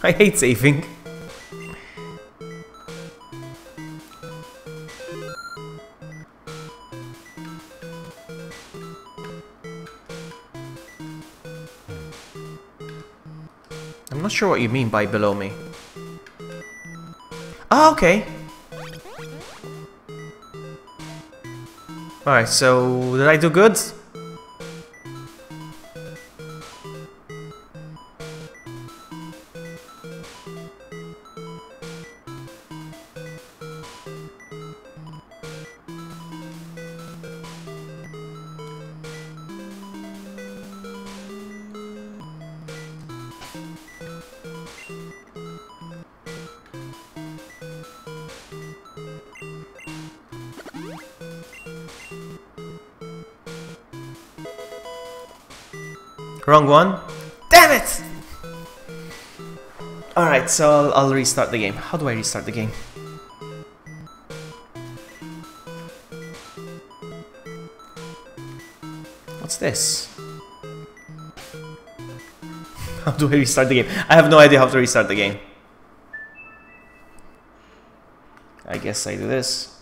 I hate saving. I'm not sure what you mean by below me. Ah, okay. Alright, so did I do good? Wrong one. Damn it! Alright, so I'll restart the game. How do I restart the game? What's this? How do I restart the game? I have no idea how to restart the game. I guess I do this.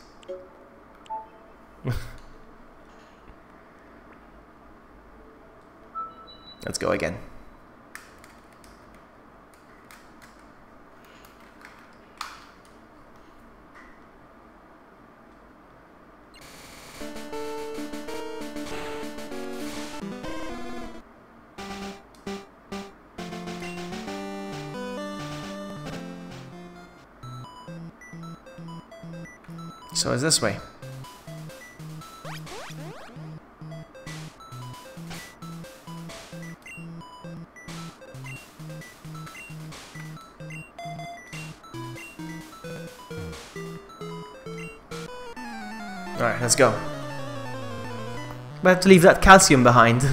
Let's go again. So it's this way. Alright, let's go. We have to leave that calcium behind.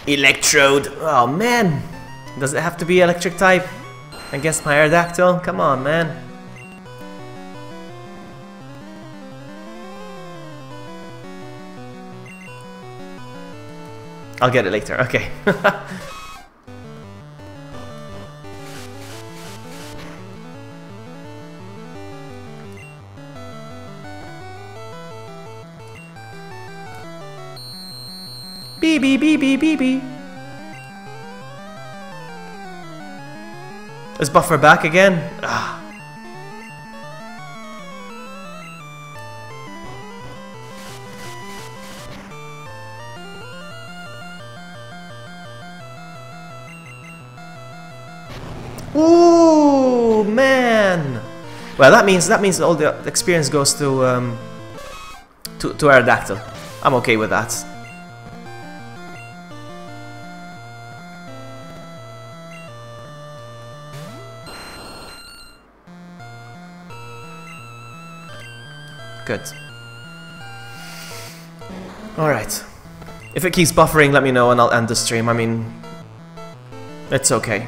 Electrode! Oh man! Does it have to be electric type? Against my Aerodactyl? Come on, man. I'll get it later, okay. Beep beep beep beep beep beep. Is Buffer back again? Ah. Ooh, man. Well, that means all the experience goes to Aerodactyl. I'm okay with that. Good. Alright. If it keeps buffering, let me know and I'll end the stream. I mean, it's okay.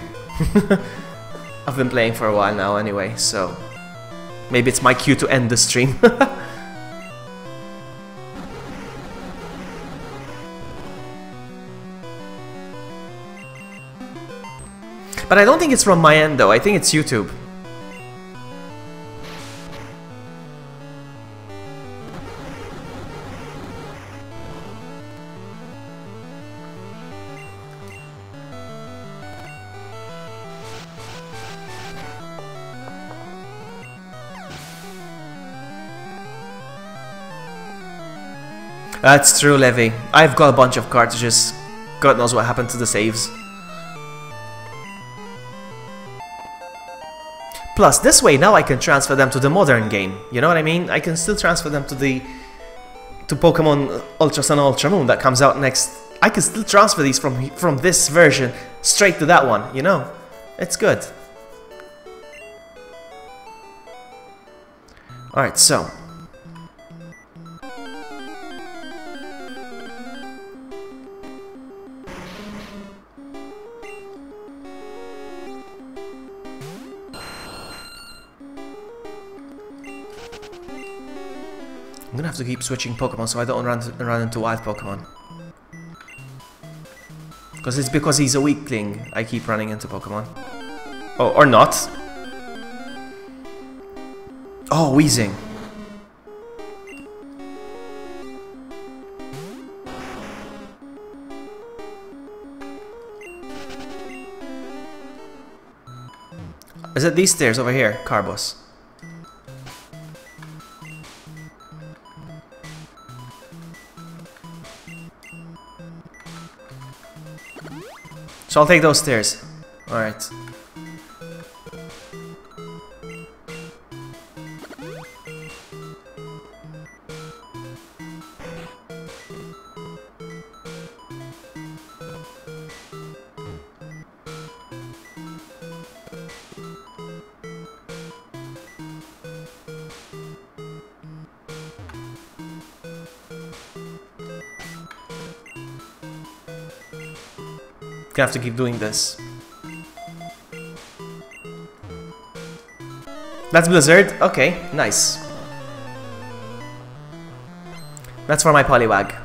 I've been playing for a while now anyway, so maybe it's my cue to end the stream. But I don't think it's from my end though, I think it's YouTube. That's true, Levy. I've got a bunch of cartridges. God knows what happened to the saves. Plus, this way now I can transfer them to the modern game. You know what I mean? I can still transfer them to Pokemon Ultra Sun, Ultra Moon that comes out next. I can still transfer these from this version straight to that one, you know? It's good. Alright, so. I'm gonna have to keep switching Pokemon so I don't run into wild Pokemon. Because he's a weakling, I keep running into Pokemon. Oh, or not. Oh, wheezing. Is it these stairs over here, Carbos? So I'll take those stairs. Alright. Gonna have to keep doing this. That's Blizzard? Okay, nice. That's for my Poliwag.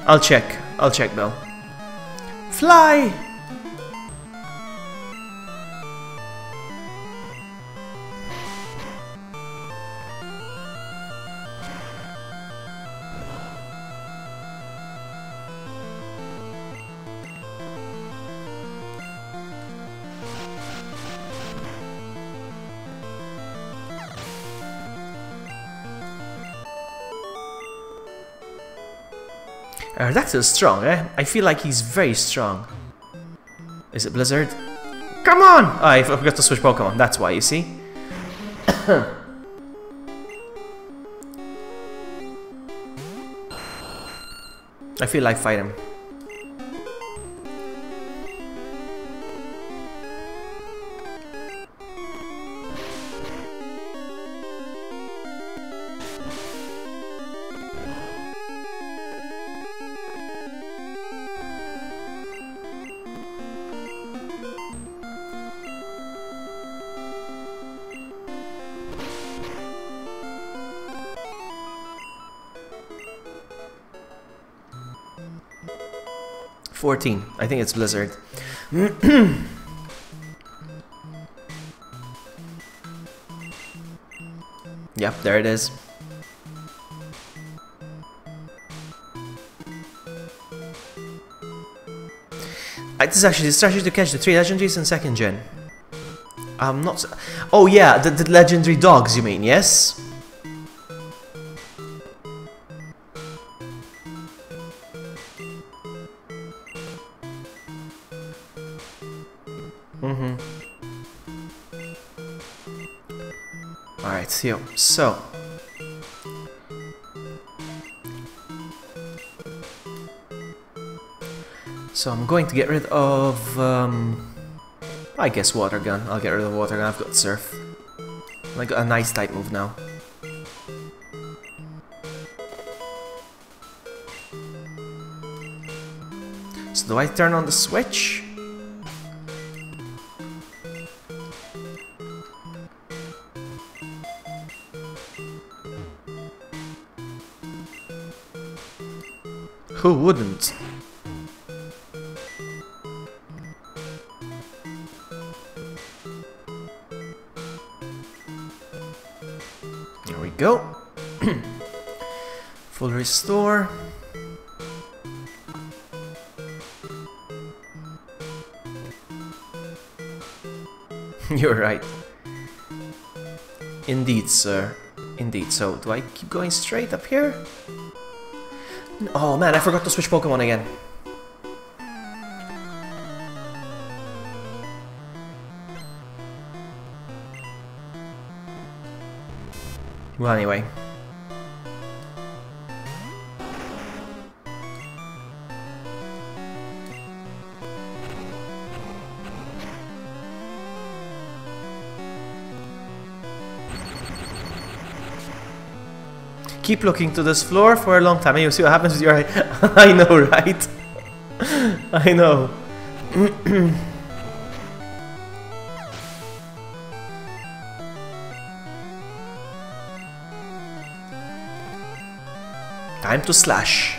I'll check Bill. Fly! That is strong, eh? I feel like he's very strong. Is it Blizzard? Come on! Oh, I forgot to switch Pokemon, that's why, you see? I feel like fighting him. I think it's Blizzard. Yep, there it is. This is actually the strategy to catch the 3 legendaries in 2nd gen. I'm not. Oh yeah, the legendary dogs. You mean? Yes. Alright, so I'm going to get rid of I guess Water Gun. I'll get rid of Water Gun. I've got Surf. I got a nice type move now. So do I turn on the switch? Who wouldn't? go. Full restore. You're right. Indeed, sir. Indeed. So, do I keep going straight up here? Oh man, I forgot to switch Pokemon again. Well, anyway. Keep looking to this floor for a long time and you'll see what happens with your eye. I know, right? I know. Time to slash.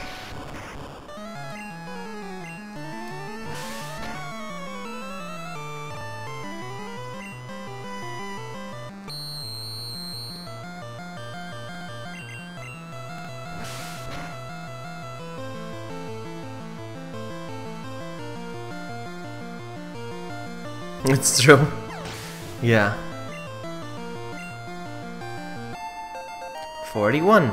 It's true. Yeah. 41.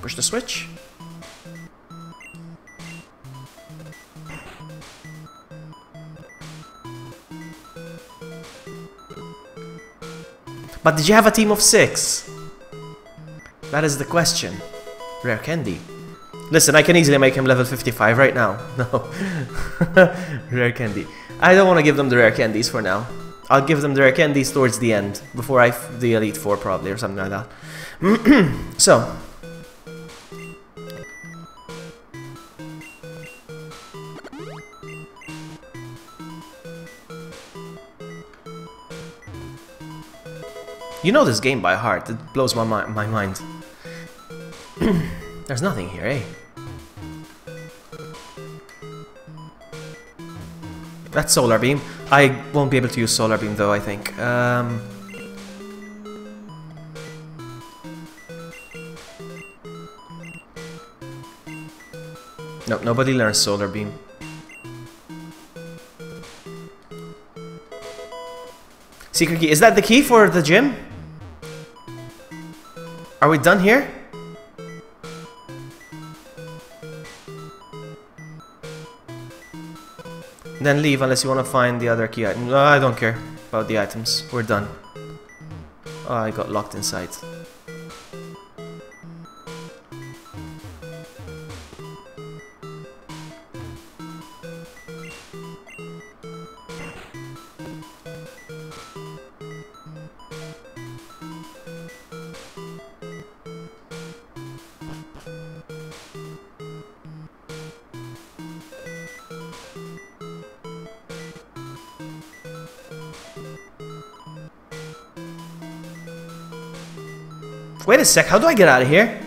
Push the switch. But did you have a team of 6? That is the question. Rare candy. Listen, I can easily make him level 55 right now. No. Rare candy. I don't want to give them the rare candies for now. I'll give them the rare candies towards the end. Before the Elite Four probably, or something like that. So. You know this game by heart. It blows my mind. There's nothing here, eh? That's Solar Beam. I won't be able to use Solar Beam though, I think. Nope, nobody learns Solar Beam. Secret key. Is that the key for the gym? Are we done here? Then leave unless you want to find the other key item. No, I don't care about the items. We're done. Oh, I got locked inside. Wait a sec, how do I get out of here?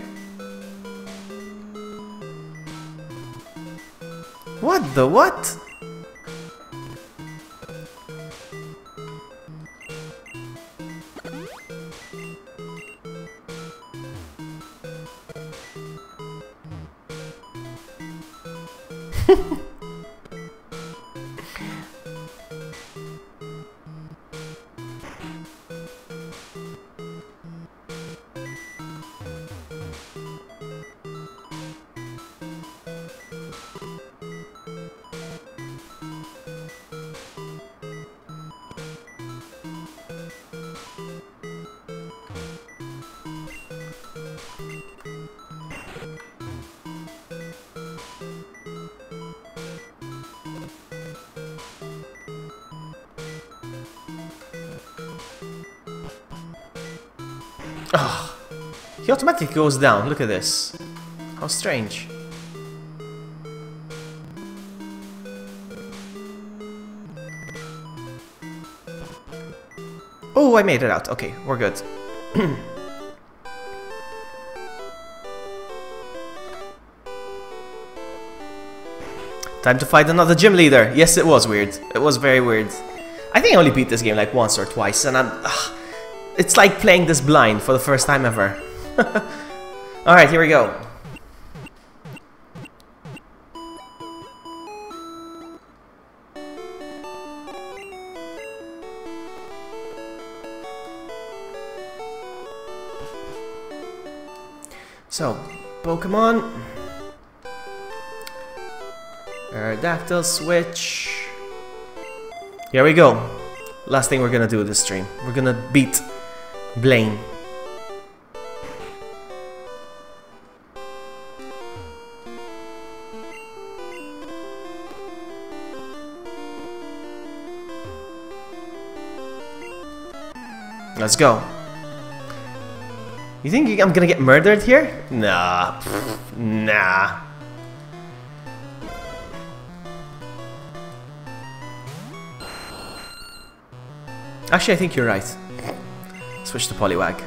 What the what? Oh, he automatically goes down. Look at this. How strange. Oh, I made it out. Okay, we're good. Time to fight another gym leader. Yes, it was weird. It was very weird. I think I only beat this game like once or twice, and it's like playing this blind for the first time ever. Alright, here we go. So, Pokemon. Aerodactyl switch. Here we go. Last thing we're gonna do this stream. We're gonna beat Blaine. Let's go. You think I'm gonna get murdered here? Nah. Nah. Actually, I think you're right. Switch to Poliwag.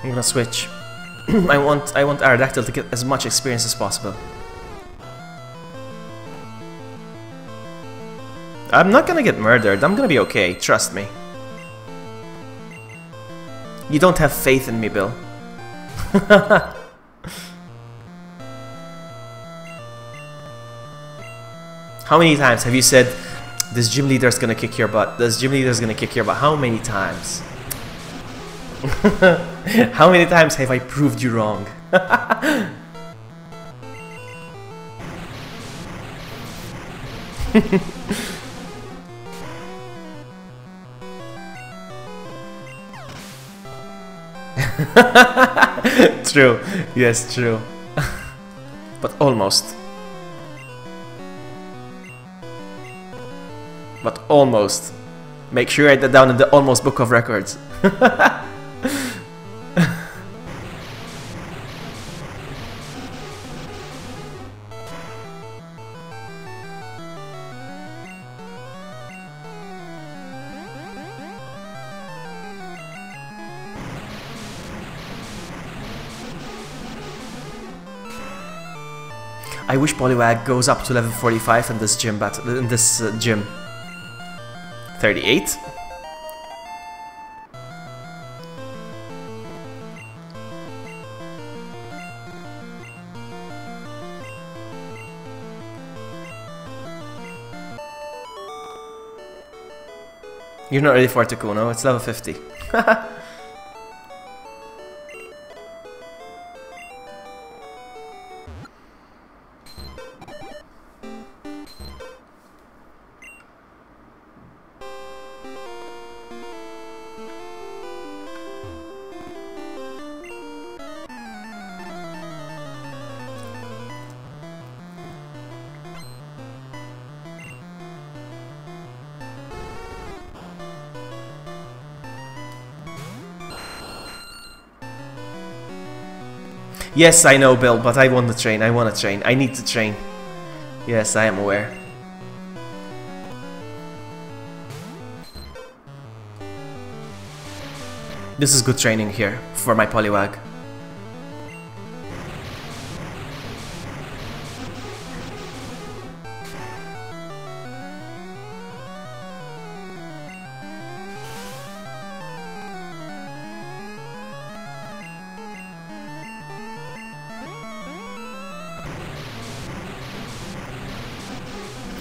I'm gonna switch. I want Aerodactyl to get as much experience as possible. I'm not gonna get murdered. I'm gonna be okay. Trust me. You don't have faith in me, Bill. How many times have you said, this gym leader's gonna kick your butt? This gym leader's gonna kick your butt. How many times? How many times have I proved you wrong? True. Yes, true. But almost. But almost. Make sure I write that down in the almost book of records. I wish Poliwag goes up to level 45 in this gym battle. In this gym. 38. You're not ready for Takuno, it's level 50. Yes, I know, Bill, but I want to train. I want to train. I need to train. Yes, I am aware. This is good training here for my Poliwag.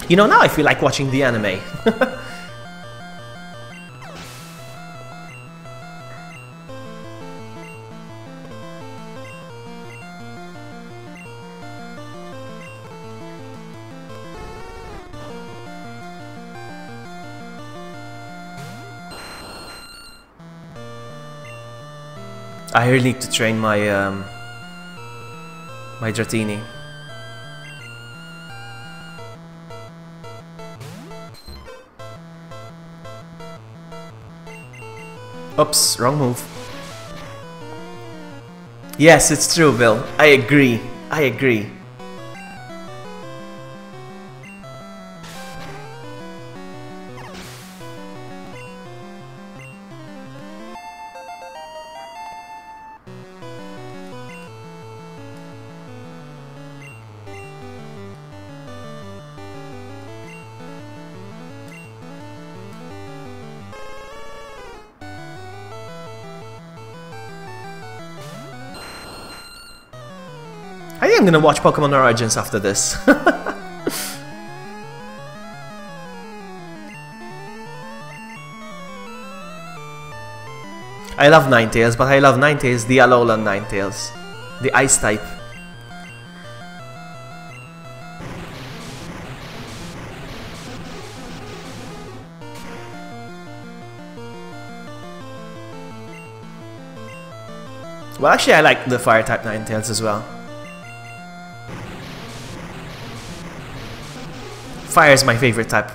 You know, now I feel like watching the anime. I really need to train my My Dratini. Oops, wrong move. Yes, it's true, Bill. I agree. I agree. I think I'm gonna watch Pokemon Origins after this. I love Ninetales, but I love Ninetales, the Alolan Ninetales. The Ice type. Well, actually I like the Fire type Ninetales as well. Fire is my favorite type.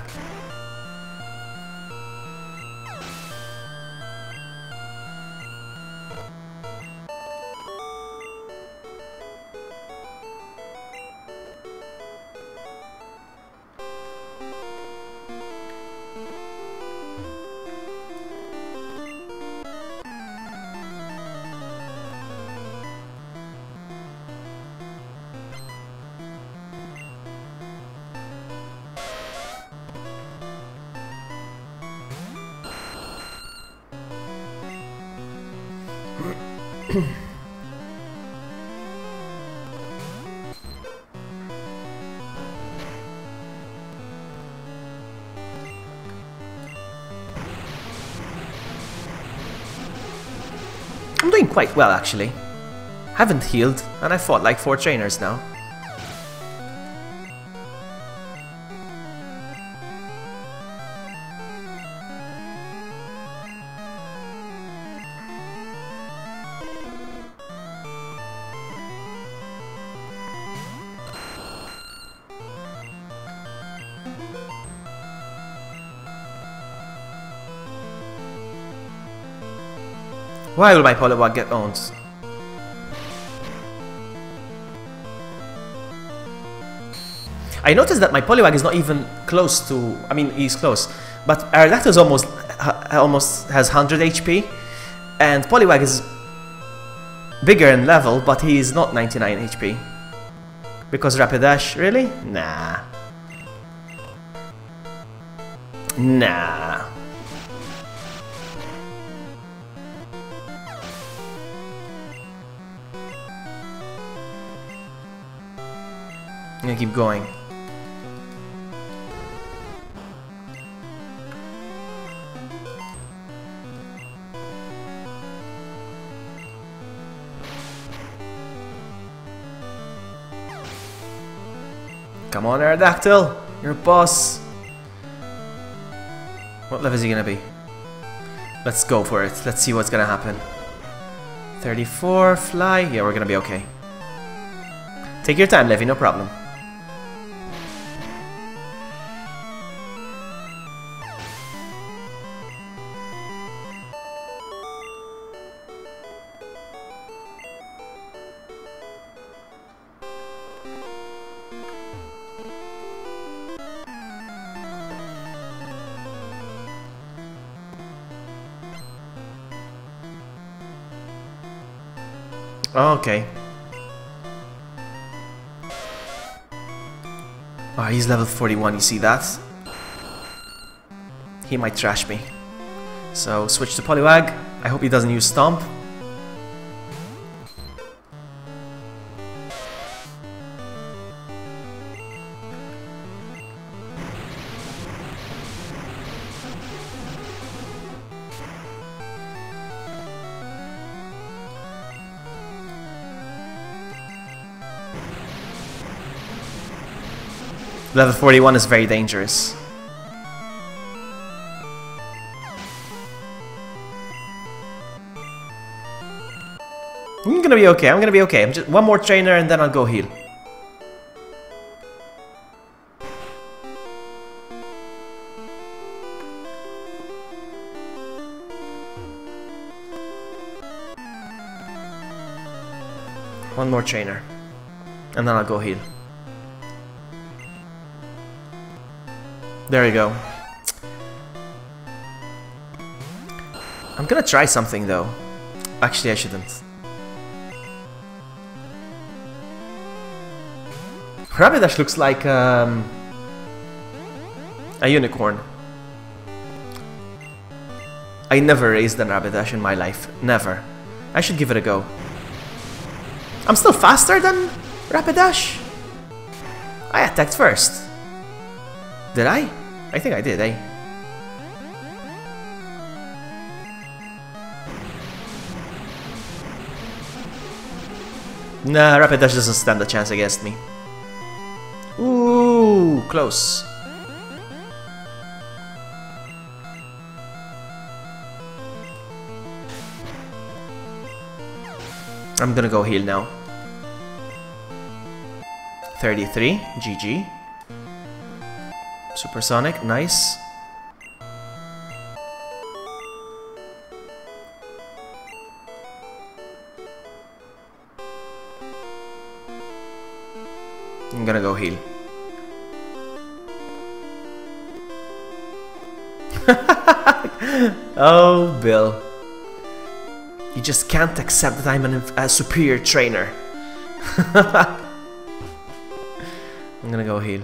I'm doing quite well actually. Haven't healed and I fought like 4 trainers now. Why will my Poliwag get owned? I noticed that my Poliwag is not even close to... I mean, he's close. But Aerodactyl's almost has 100 HP. And Poliwag is bigger in level, but he is not 99 HP. Because Rapidash, really? Nah. Nah. I'm gonna keep going. Come on, Aerodactyl! You're a boss! What level is he gonna be? Let's go for it. Let's see what's gonna happen. 34, fly. Yeah, we're gonna be okay. Take your time, Levi, no problem. Okay. Oh, he's level 41, you see that? He might trash me. So, switch to Poliwag. I hope he doesn't use Stomp. Level 41 is very dangerous. I'm gonna be okay, I'm gonna be okay. I'm just one more trainer and then I'll go heal. One more trainer. And then I'll go heal. There we go. I'm gonna try something though. Actually, I shouldn't. Rapidash looks like a unicorn. I never raised a Rapidash in my life. Never. I should give it a go. I'm still faster than Rapidash? I attacked first. Did I? I think I did, eh? Nah, Rapidash doesn't stand a chance against me. Ooh, close. I'm gonna go heal now. 33, GG. Supersonic, nice. I'm gonna go heal. Oh, Bill. You just can't accept that I'm a superior trainer. I'm gonna go heal.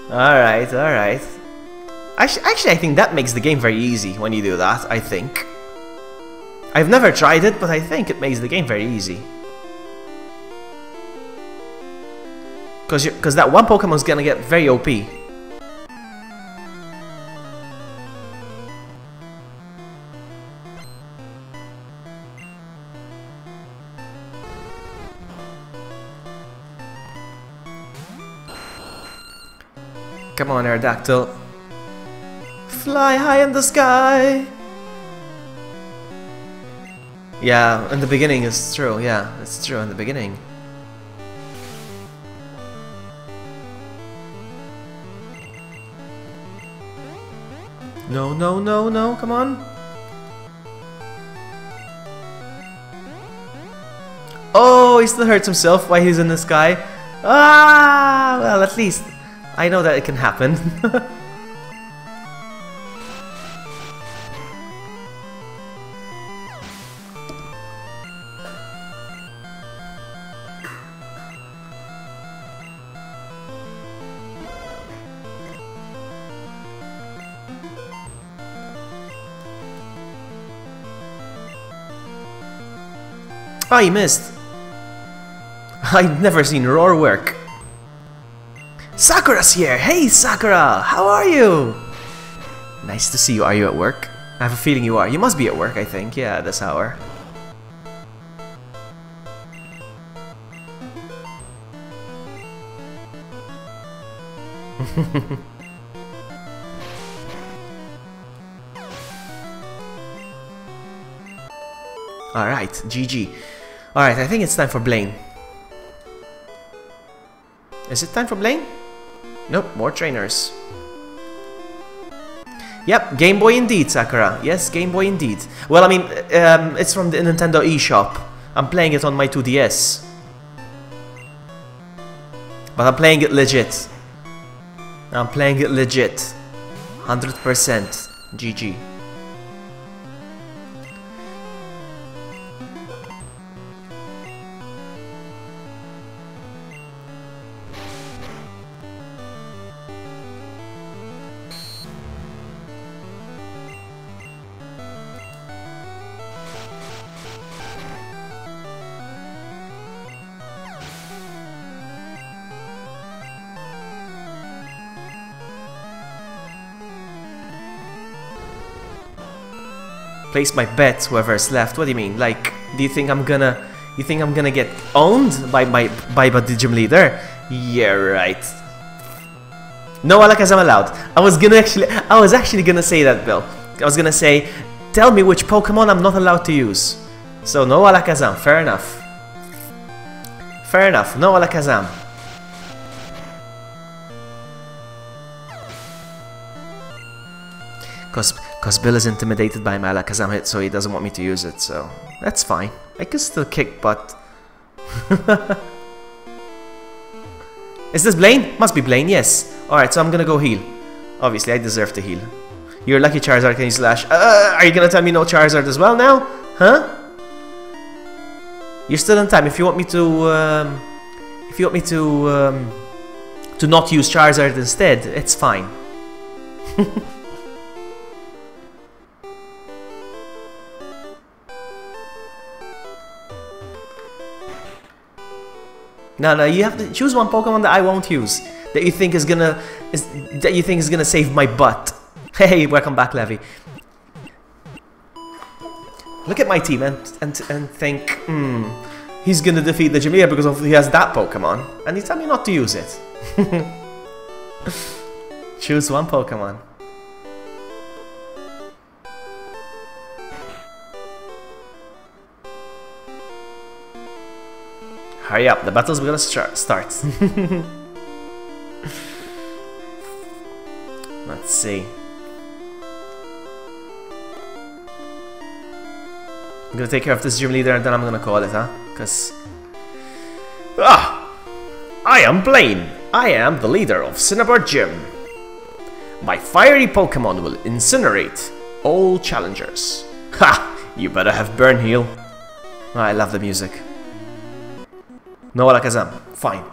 Alright, alright. Actually, I think that makes the game very easy when you do that, I think. I've never tried it, but I think it makes the game very easy. Because that one Pokemon's gonna get very OP. Come on, Aerodactyl. Fly high in the sky! Yeah, in the beginning it's true, yeah, it's true in the beginning. No, no, no, no, come on. Oh, he still hurts himself while he's in the sky. Ah, well, at least I know that it can happen. Oh, he missed. I've never seen Roar work. Sakura's here! Hey, Sakura! How are you? Nice to see you. Are you at work? I have a feeling you are. You must be at work, I think. Yeah, this hour. Alright, GG. Alright, I think it's time for Blaine. Is it time for Blaine? Nope, more trainers. Yep, Game Boy indeed, Sakura. Yes, Game Boy indeed. Well, I mean, it's from the Nintendo eShop. I'm playing it on my 2DS. But I'm playing it legit. I'm playing it legit. 100%. GG. Place my bet, whoever's left. What do you mean? Like, do you think I'm gonna... You think I'm gonna get owned by the gym leader? Yeah, right. No Alakazam allowed. I was actually gonna say that, Bill. I was gonna say, tell me which Pokemon I'm not allowed to use. So no Alakazam, fair enough. Fair enough, no Alakazam. Cause Bill is intimidated by my Alakazam hit, so he doesn't want me to use it, so that's fine. I can still kick butt. Is this Blaine? Must be Blaine, yes. Alright, so I'm gonna go heal. Obviously, I deserve to heal. You're lucky Charizard can use Slash. Are you gonna tell me no Charizard as well now? Huh? You're still in time. If you want me to, to not use Charizard instead, it's fine. No, you have to choose one Pokemon that I won't use, that you think is gonna save my butt. Hey, welcome back, Levy. Look at my team and think, he's gonna defeat the gym leader because he has that Pokemon, and you tell me not to use it. Choose one Pokemon. Hurry up, the battle's gonna start. Let's see. I'm gonna take care of this gym leader and then I'm gonna call it, huh? Cause... I am Blaine. I am the leader of Cinnabar Gym. My fiery Pokemon will incinerate all challengers. Ha! You better have Burn Heal. Oh, I love the music. No Alakazam. Fine.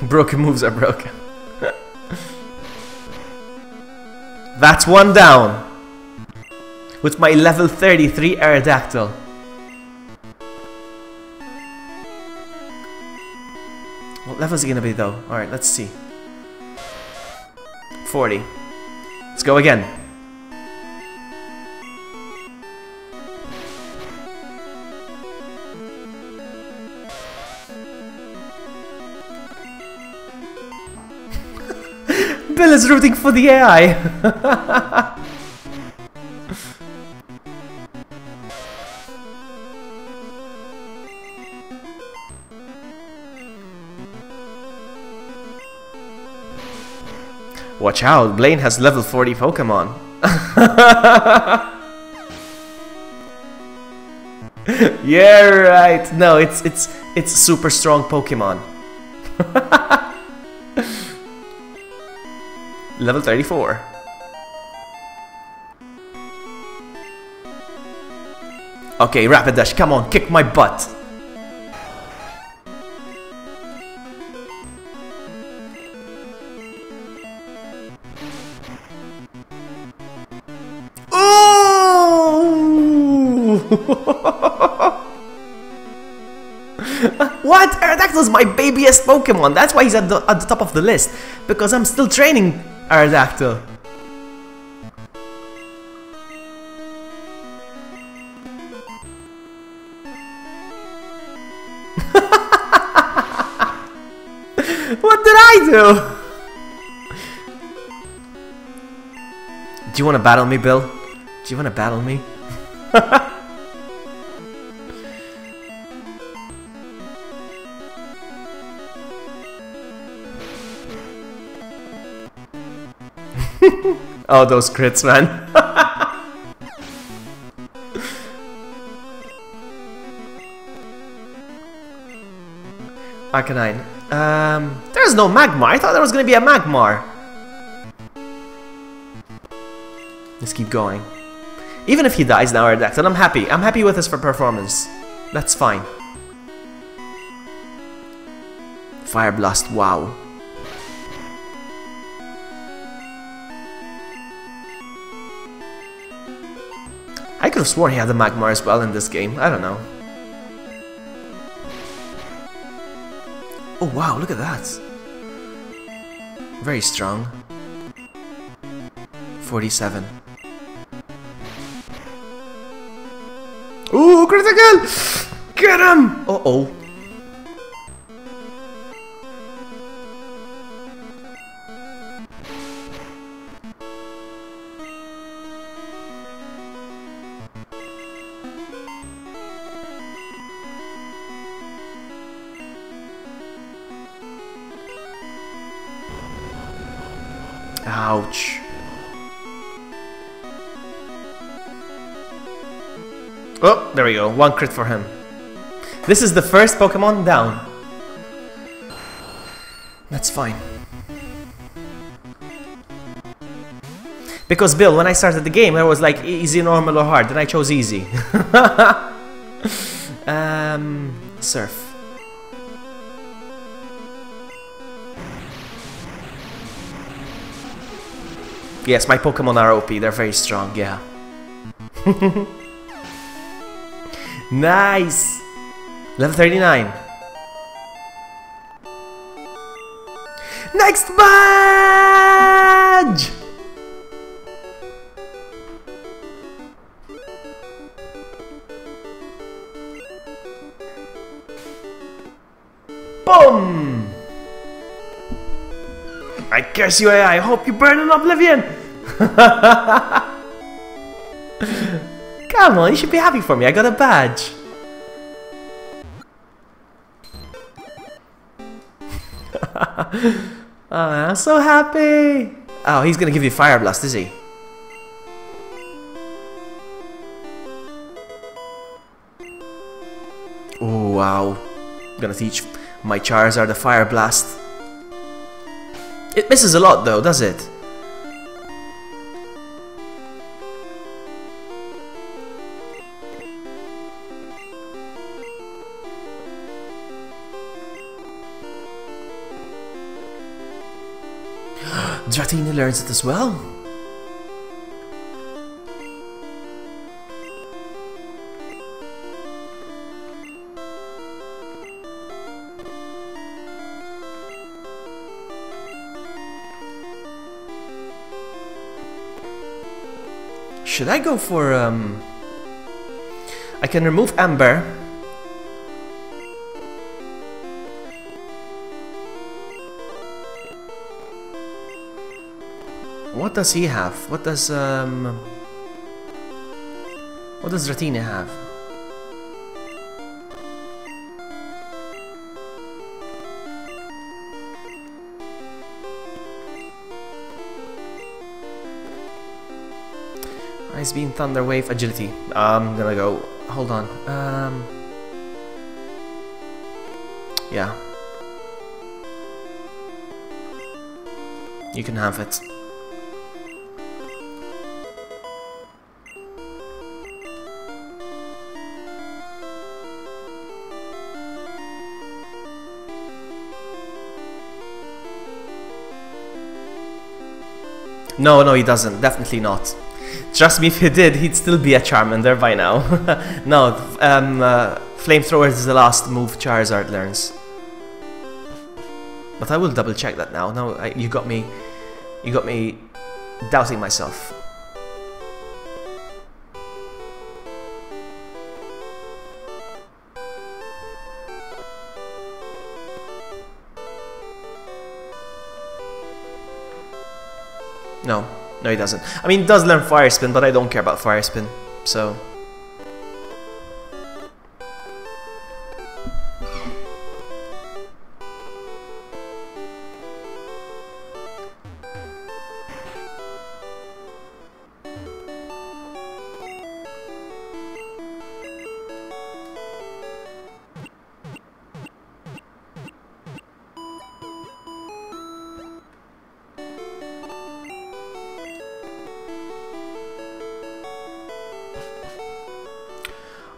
Broken moves are broken. That's one down. With my level 33 Aerodactyl. What level is he gonna be though? Alright, let's see. 40. Let's go again. Bill is rooting for the AI. Watch out, Blaine has level 40 Pokemon. Yeah, right. No, it's super strong Pokemon. Level 34. Okay, Rapidash, come on, kick my butt. Ooh! What? Aerodactyl is my babyest Pokemon. That's why he's at the top of the list. Because I'm still training Aerodactyl. What did I do? Do you want to battle me, Bill? Do you want to battle me? Oh, those crits, man. Arcanine. There's no Magmar. I thought there was gonna be a Magmar. Let's keep going. Even if he dies now, Aerodactyl, I'm happy. I'm happy with his performance. That's fine. Fire Blast, wow. I could have sworn he had the Magmar as well in this game. I don't know. Oh wow, look at that. Very strong. 47. Ooh, critical! Get him! Uh-oh. Ouch. Oh, there we go. One crit for him. This is the first Pokemon down. That's fine. Because Bill, when I started the game, I was like easy, normal, or hard. Then I chose easy. Surf. Yes, my Pokemon are OP. They're very strong. Yeah. Nice! Level 39. Next badge! Boom! I curse you, AI. I hope you burn in oblivion! Come on, you should be happy for me. I got a badge. Oh, I'm so happy. Oh, he's gonna give you Fire Blast, is he? Oh, wow. I'm gonna teach my Charizard the Fire Blast. It misses a lot though, does it? Dratini learns it as well. Should I go for I can remove Amber. What does he have? What does Dratini have? Ice Beam, Thunder Wave, Agility. I'm gonna go. Hold on. Yeah. You can have it. No, no, he doesn't. Definitely not. Trust me, if he did, he'd still be a Charmander by now. No, Flamethrower is the last move Charizard learns. But I will double check that now. No, you got me doubting myself. No, no he doesn't. I mean, he does learn Fire Spin, but I don't care about Fire Spin, so...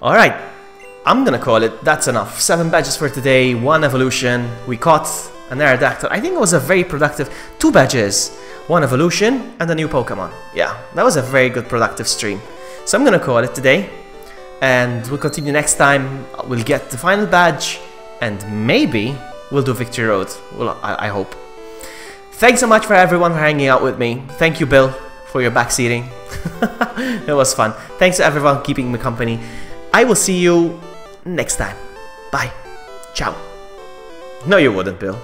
Alright, I'm gonna call it. That's enough. 7 badges for today, 1 evolution. We caught an Aerodactyl. I think it was a very productive 2 badges, 1 evolution, and a new Pokemon. Yeah, that was a very good productive stream. So I'm gonna call it today, and we'll continue next time. We'll get the final badge, and maybe we'll do Victory Road. Well, I hope. Thanks so much for everyone for hanging out with me. Thank you, Bill, for your backseating. It was fun. Thanks to everyone keeping me company. I will see you next time. Bye. Ciao. No, you wouldn't, Bill.